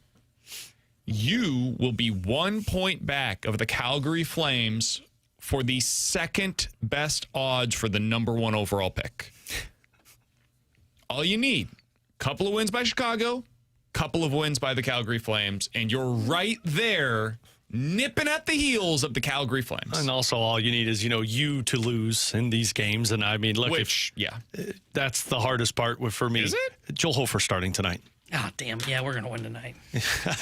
S2: you will be 1 point back of the Calgary Flames for the second best odds for the number 1 overall pick. All you need, couple of wins by Chicago, couple of wins by the Calgary Flames, and you're right there nipping at the heels of the Calgary Flames.
S3: And also all you need is, you to lose in these games. And I mean, look, that's the hardest part for me.
S2: Is it?
S3: Joel Hofer starting tonight.
S4: Ah, damn. Yeah, we're going to win tonight.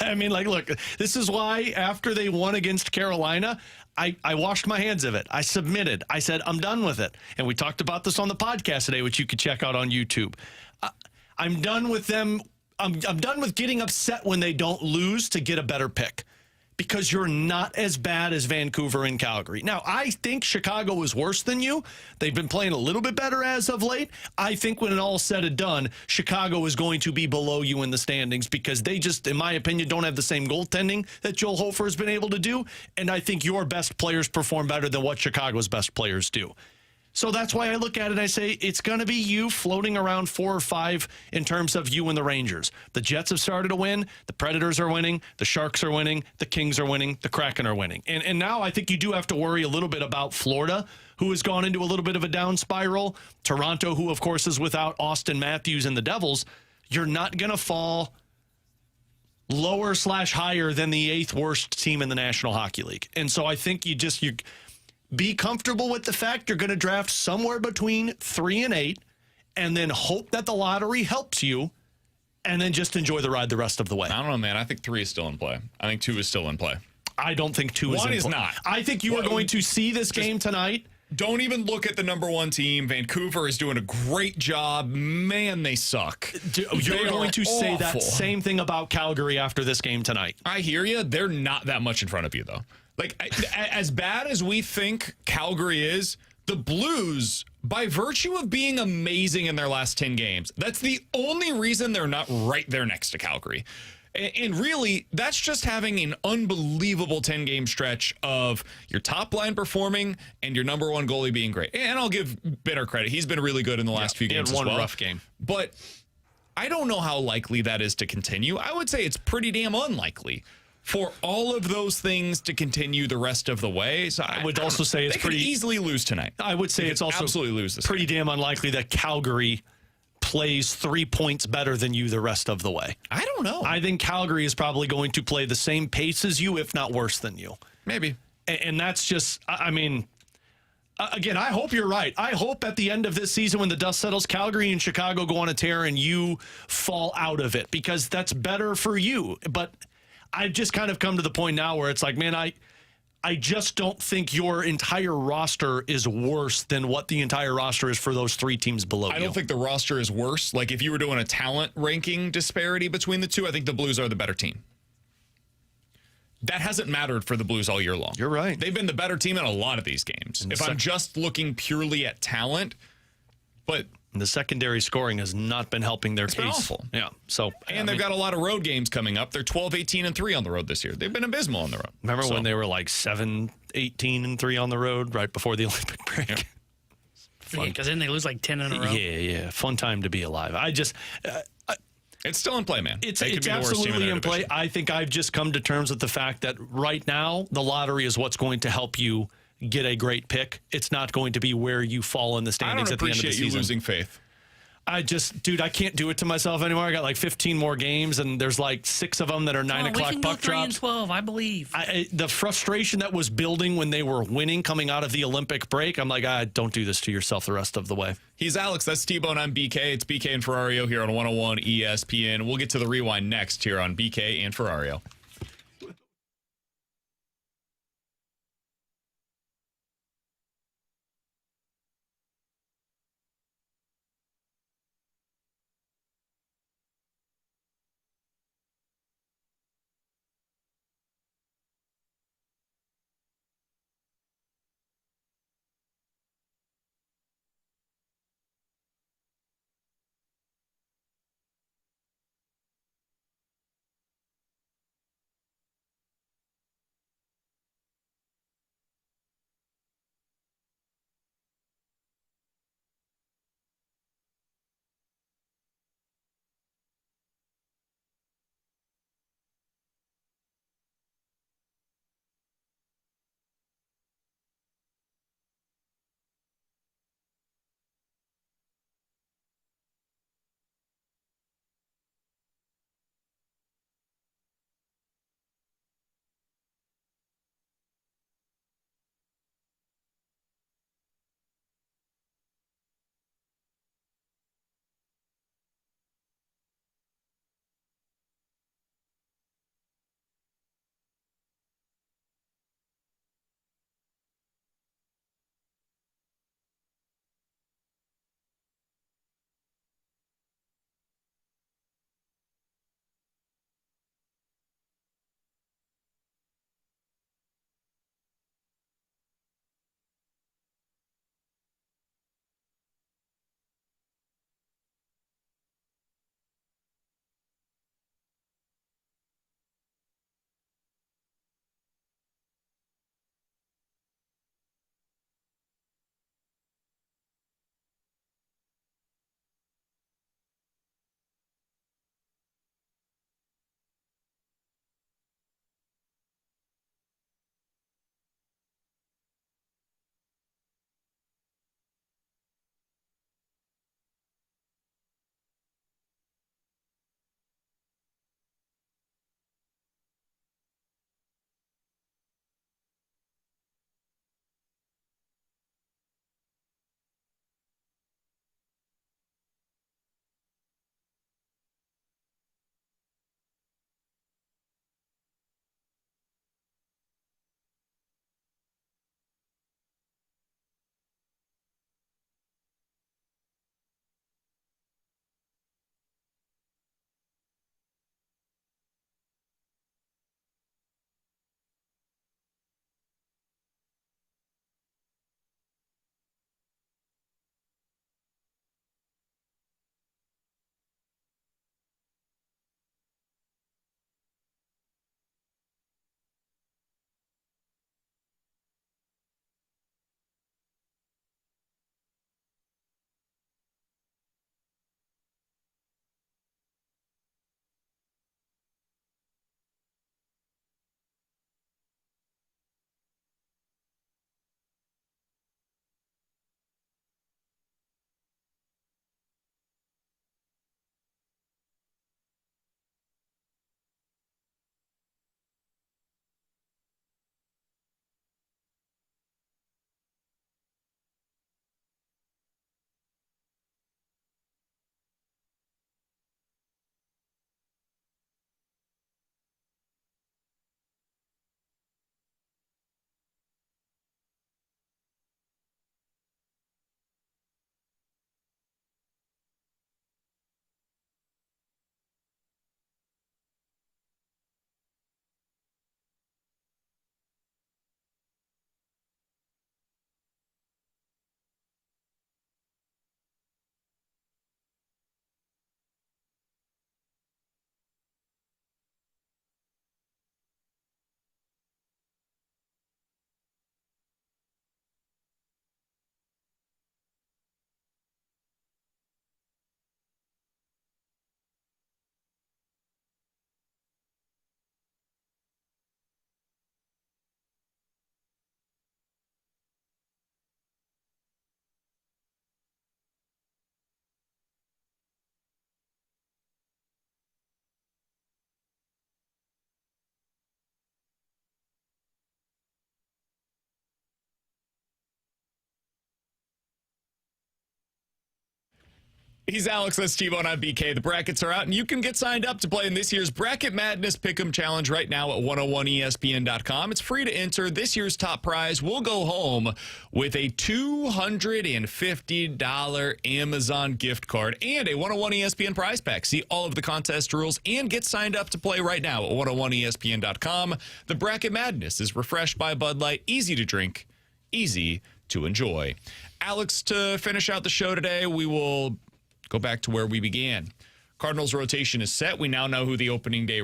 S3: I mean, look, this is why after they won against Carolina, I washed my hands of it. I submitted. I said, I'm done with it. And we talked about this on the podcast today, which you could check out on YouTube. I'm done with them. I'm done with getting upset when they don't lose to get a better pick, because you're not as bad as Vancouver and Calgary. Now, I think Chicago is worse than you. They've been playing a little bit better as of late. I think when it all said and done, Chicago is going to be below you in the standings because they just, in my opinion, don't have the same goaltending that Joel Hofer has been able to do. And I think your best players perform better than what Chicago's best players do. So that's why I look at it and I say it's going to be you floating around 4 or 5 in terms of you and the Rangers. The Jets have started to win. The Predators are winning. The Sharks are winning. The Kings are winning. The Kraken are winning. And now I think you do have to worry a little bit about Florida, who has gone into a little bit of a down spiral. Toronto, who, of course, is without Austin Matthews and the Devils. You're not going to fall lower/higher than the 8th worst team in the National Hockey League. And so I think you be comfortable with the fact you're going to draft somewhere between 3 and 8 and then hope that the lottery helps you and then just enjoy the ride the rest of the way.
S2: I don't know, man. I think 3 is still in play. I think 2 is still in play.
S3: I don't think 2 is in play.
S2: 1 is not.
S3: I think you are going to see this game tonight.
S2: Don't even look at the number 1 team. Vancouver is doing a great job. Man, they suck.
S3: You're going to say that same thing about Calgary after this game tonight.
S2: I hear you. They're not that much in front of you, though. As bad as we think Calgary is, the Blues, by virtue of being amazing in their last 10 games, that's the only reason they're not right there next to Calgary. And really, that's just having an unbelievable 10-game stretch of your top line performing and your number 1 goalie being great. And I'll give Bitter credit. He's been really good in the last few games as well.
S3: He had one rough game.
S2: But I don't know how likely that is to continue. I would say it's pretty damn unlikely for all of those things to continue the rest of the way. So
S3: I would also say it's pretty
S2: easily lose tonight.
S3: I would say it's also
S2: absolutely lose this
S3: pretty
S2: game.
S3: damn unlikely that Calgary plays 3 points better than you the rest of the way.
S2: I don't know.
S3: I think Calgary is probably going to play the same pace as you, if not worse than you.
S2: Maybe.
S3: And that's just, I mean, again, I hope you're right. I hope at the end of this season when the dust settles, Calgary and Chicago go on a tear and you fall out of it because that's better for you. But I've just kind of come to the point now where it's like, man, I just don't think your entire roster is worse than what the entire roster is for those 3 teams below you.
S2: I don't think the roster is worse. Like, if you were doing a talent ranking disparity between the two, I think the Blues are the better team. That hasn't mattered for the Blues all year long.
S3: You're right.
S2: They've been the better team in a lot of these games. If I'm just looking purely at talent, but
S3: the secondary scoring has not been helping their case.
S2: Been awful.
S3: Yeah. So
S2: they've got a lot of road games coming up. They're 12-18-3 on the road this year. They've been abysmal on the road.
S3: Remember when they were like 7-18-3 on the road right before the Olympic break?
S4: Yeah, because then they lose like 10 in a row.
S3: Yeah. Fun time to be alive.
S2: It's still in play, man.
S3: It's absolutely in play. I think I've just come to terms with the fact that right now the lottery is what's going to help you get a great pick. It's not going to be where you fall in the standings at the end of the season.
S2: I don't appreciate you losing faith.
S3: Dude, I can't do it to myself anymore. I got like 15 more games, and there's like 6 of them that are 9 o'clock puck drops.
S4: 3 and 12, I believe.
S3: The frustration that was building when they were winning coming out of the Olympic break, I'm like, don't do this to yourself the rest of the way.
S2: He's Alex. That's T-Bone. I'm BK. It's BK and Ferrario here on 101 ESPN. We'll get to the rewind next here on BK and Ferrario. He's Alex, that's T-Bone, I'm BK. The brackets are out, and you can get signed up to play in this year's Bracket Madness Pick'em Challenge right now at 101ESPN.com. It's free to enter. This year's top prize will go home with a $250 Amazon gift card and a 101 ESPN prize pack. See all of the contest rules and get signed up to play right now at 101ESPN.com. The Bracket Madness is refreshed by Bud Light, easy to drink, easy to enjoy. Alex, to finish out the show today, we will go back to where we began. Cardinals rotation is set. We now know who the opening day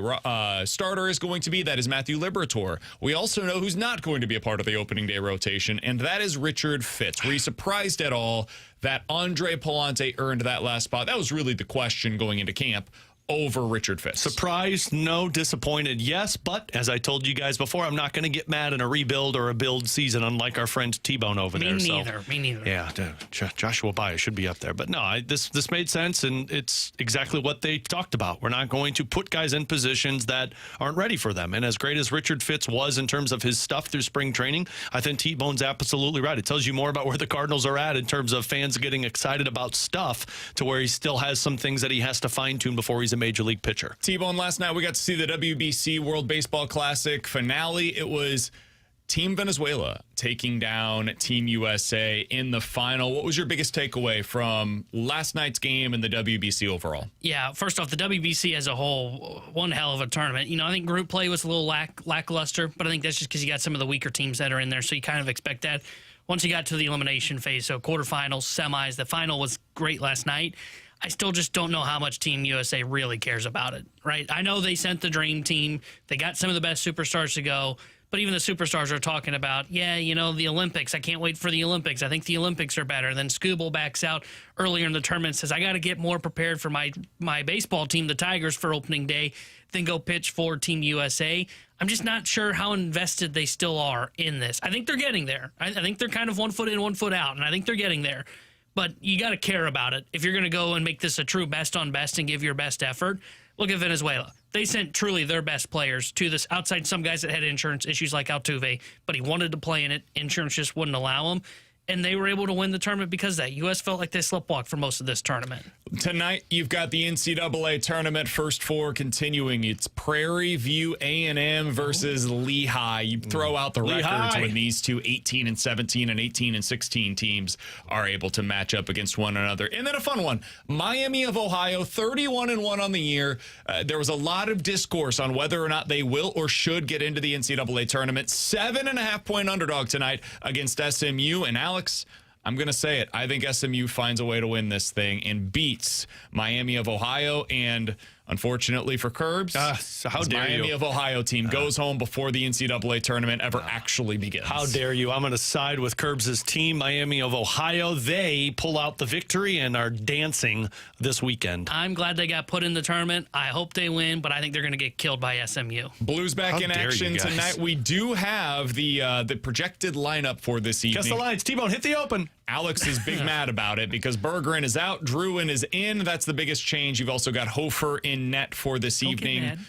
S2: starter is going to be. That is Matthew Liberatore. We also know who's not going to be a part of the opening day rotation, and that is Richard Fitz. Were you surprised at all that Andre Palante earned that last spot? That was really the question going into camp over Richard Fitz.
S3: Surprised, no. Disappointed, yes. But as I told you guys before, I'm not going to get mad in a rebuild or a build season, unlike our friend T-Bone over there.
S4: Me neither.
S3: Yeah, Joshua Baez should be up there. But no, this made sense, and it's exactly what they talked about. We're not going to put guys in positions that aren't ready for them. And as great as Richard Fitz was in terms of his stuff through spring training, I think T-Bone's absolutely right. It tells you more about where the Cardinals are at in terms of fans getting excited about stuff to where he still has some things that he has to fine-tune before he's a major league pitcher.
S2: T-Bone, last night we got to see the WBC World Baseball Classic finale. It was Team Venezuela taking down Team USA in the final. What was your biggest takeaway from last night's game and the WBC overall?
S4: Yeah, first off, the WBC as a whole, one hell of a tournament. I think group play was a little lackluster, but I think that's just because you got some of the weaker teams that are in there, so you kind of expect that. Once you got to the elimination phase, so quarterfinals, semis, the final was great last night. I still just don't know how much Team USA really cares about it, right? I know they sent the dream team. They got some of the best superstars to go, but even the superstars are talking about, the Olympics. I can't wait for the Olympics. I think the Olympics are better. Then Scooble backs out earlier in the tournament, says, I got to get more prepared for my baseball team, the Tigers, for opening day, then go pitch for Team USA. I'm just not sure how invested they still are in this. I think they're getting there. I think they're kind of 1 foot in, 1 foot out, and I think they're getting there. But you got to care about it. If you're going to go and make this a true best on best and give your best effort, look at Venezuela. They sent truly their best players to this outside some guys that had insurance issues like Altuve, but he wanted to play in it. Insurance just wouldn't allow him. And they were able to win the tournament because of that. U.S. felt like they sleptwalked for most of this tournament.
S2: Tonight, you've got the NCAA tournament first four continuing. It's Prairie View A&M versus Lehigh. You throw out the records when these two 18-17 and 18-16 teams are able to match up against one another. And then a fun one, Miami of Ohio, 31-1 on the year. There was a lot of discourse on whether or not they will or should get into the NCAA tournament. 7.5-point underdog tonight against SMU. And Alex, I'm going to say it. I think SMU finds a way to win this thing and beats Miami of Ohio. And unfortunately for Kerbs,
S3: how dare
S2: Miami
S3: you?
S2: of Ohio team goes home before the NCAA tournament ever actually begins.
S3: How dare you? I'm going to side with Kerbs' team, Miami of Ohio. They pull out the victory and are dancing this weekend.
S4: I'm glad they got put in the tournament. I hope they win, but I think they're going to get killed by SMU.
S2: Blues back in action tonight. We do have the projected lineup for this evening.
S3: Guess the lines. T-Bone, hit the open.
S2: Alex is big mad about it because Bergeron is out, Druin is in. That's the biggest change. You've also got Hofer in net for this evening.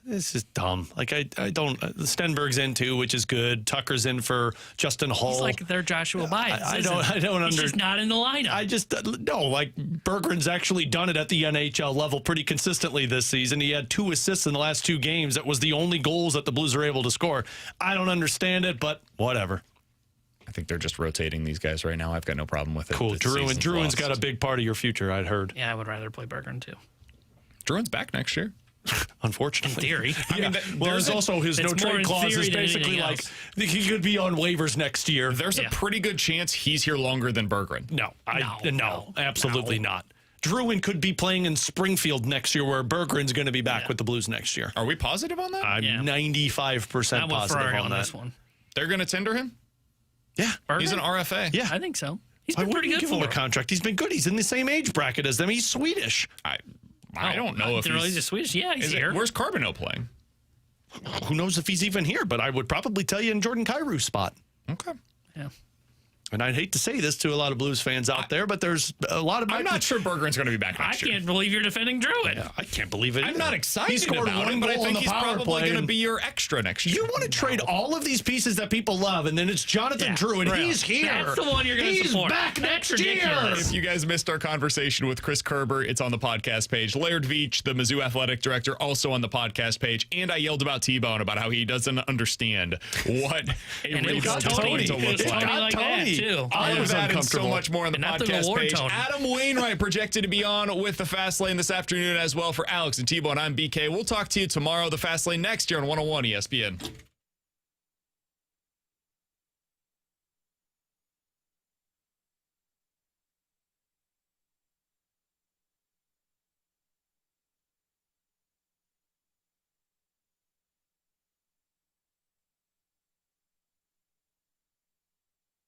S3: This is dumb. Like, I don't. Stenberg's in too, which is good. Tucker's in for Justin Hull.
S4: He's like their Joshua Baez.
S3: I don't understand.
S4: He's just not in the lineup.
S3: I just no. Like, Bergeron's actually done it at the NHL level pretty consistently this season. He had 2 assists in the last 2 games. That was the only goals that the Blues are able to score. I don't understand it, but whatever.
S2: I think they're just rotating these guys right now. I've got no problem with it.
S3: Cool. Druin's got a big part of your future, I'd heard.
S4: Yeah, I would rather play Bergeron too.
S2: Druin's back next year.
S3: Unfortunately.
S4: In theory.
S2: I mean,
S3: there's also his no trade clause is
S4: than
S3: basically
S4: anything
S3: like
S4: else.
S3: he could be on waivers next year.
S2: There's a pretty good chance he's here longer than Bergeron.
S3: No, absolutely not. Druin could be playing in Springfield next year, where Bergeron's going to be back with the Blues next year.
S2: Are we positive on that?
S3: I'm 95% positive
S4: Ferrari
S3: on that.
S4: this one.
S2: They're going to tender him?
S3: Yeah.
S4: Bergeron?
S2: He's an RFA.
S3: Yeah.
S4: I think so. He's
S3: Why
S4: been pretty
S3: wouldn't
S4: good
S3: you give
S4: for
S3: him a
S4: him.
S3: contract? He's been good. He's in the same age bracket as them. He's Swedish.
S2: I don't know if
S4: he's a Swedish. Yeah, he's here.
S2: Where's Carbonneau playing?
S3: Who knows if he's even here, but I would probably tell you in Jordan Kyrie's spot.
S2: Okay.
S4: Yeah.
S3: And I'd hate to say this to a lot of Blues fans out there, but there's a lot of...
S2: I'm not sure Berggren's going to be back
S4: I
S2: next year.
S4: can't believe you're defending Druid.
S3: Yeah, I can't believe it.
S2: I'm not excited
S3: He scored
S2: about
S3: one
S2: him, but I
S3: goal in
S2: think
S3: the
S2: he's
S3: power
S2: probably
S3: play
S2: going to
S3: and-
S2: be your extra next year.
S3: You want to trade all of these pieces that people love, and then it's Jonathan Druid.
S4: Right.
S3: He's here.
S4: That's the one you're going to support.
S3: He's back
S4: That's
S3: next year.
S4: ridiculous.
S2: If you guys missed our conversation with Chris Kerber, it's on the podcast page. Laird Veatch, the Mizzou athletic director, also on the podcast page. And I yelled about T-Bone about how he doesn't understand what a
S4: And it was
S2: rebuild is
S4: Tony.
S2: going to
S4: It
S2: look
S4: was
S2: like.
S4: Tony like that, too.
S2: All
S3: It
S2: of
S3: was
S2: that and so
S3: uncomfortable.
S2: much more on the
S4: And not the
S2: podcast
S4: award
S2: page.
S4: Tony.
S2: Adam Wainwright projected to be on with the Fast Lane this afternoon as well. For Alex and T-Bone, I'm BK. We'll talk to you tomorrow. The Fast Lane next year on 101 ESPN.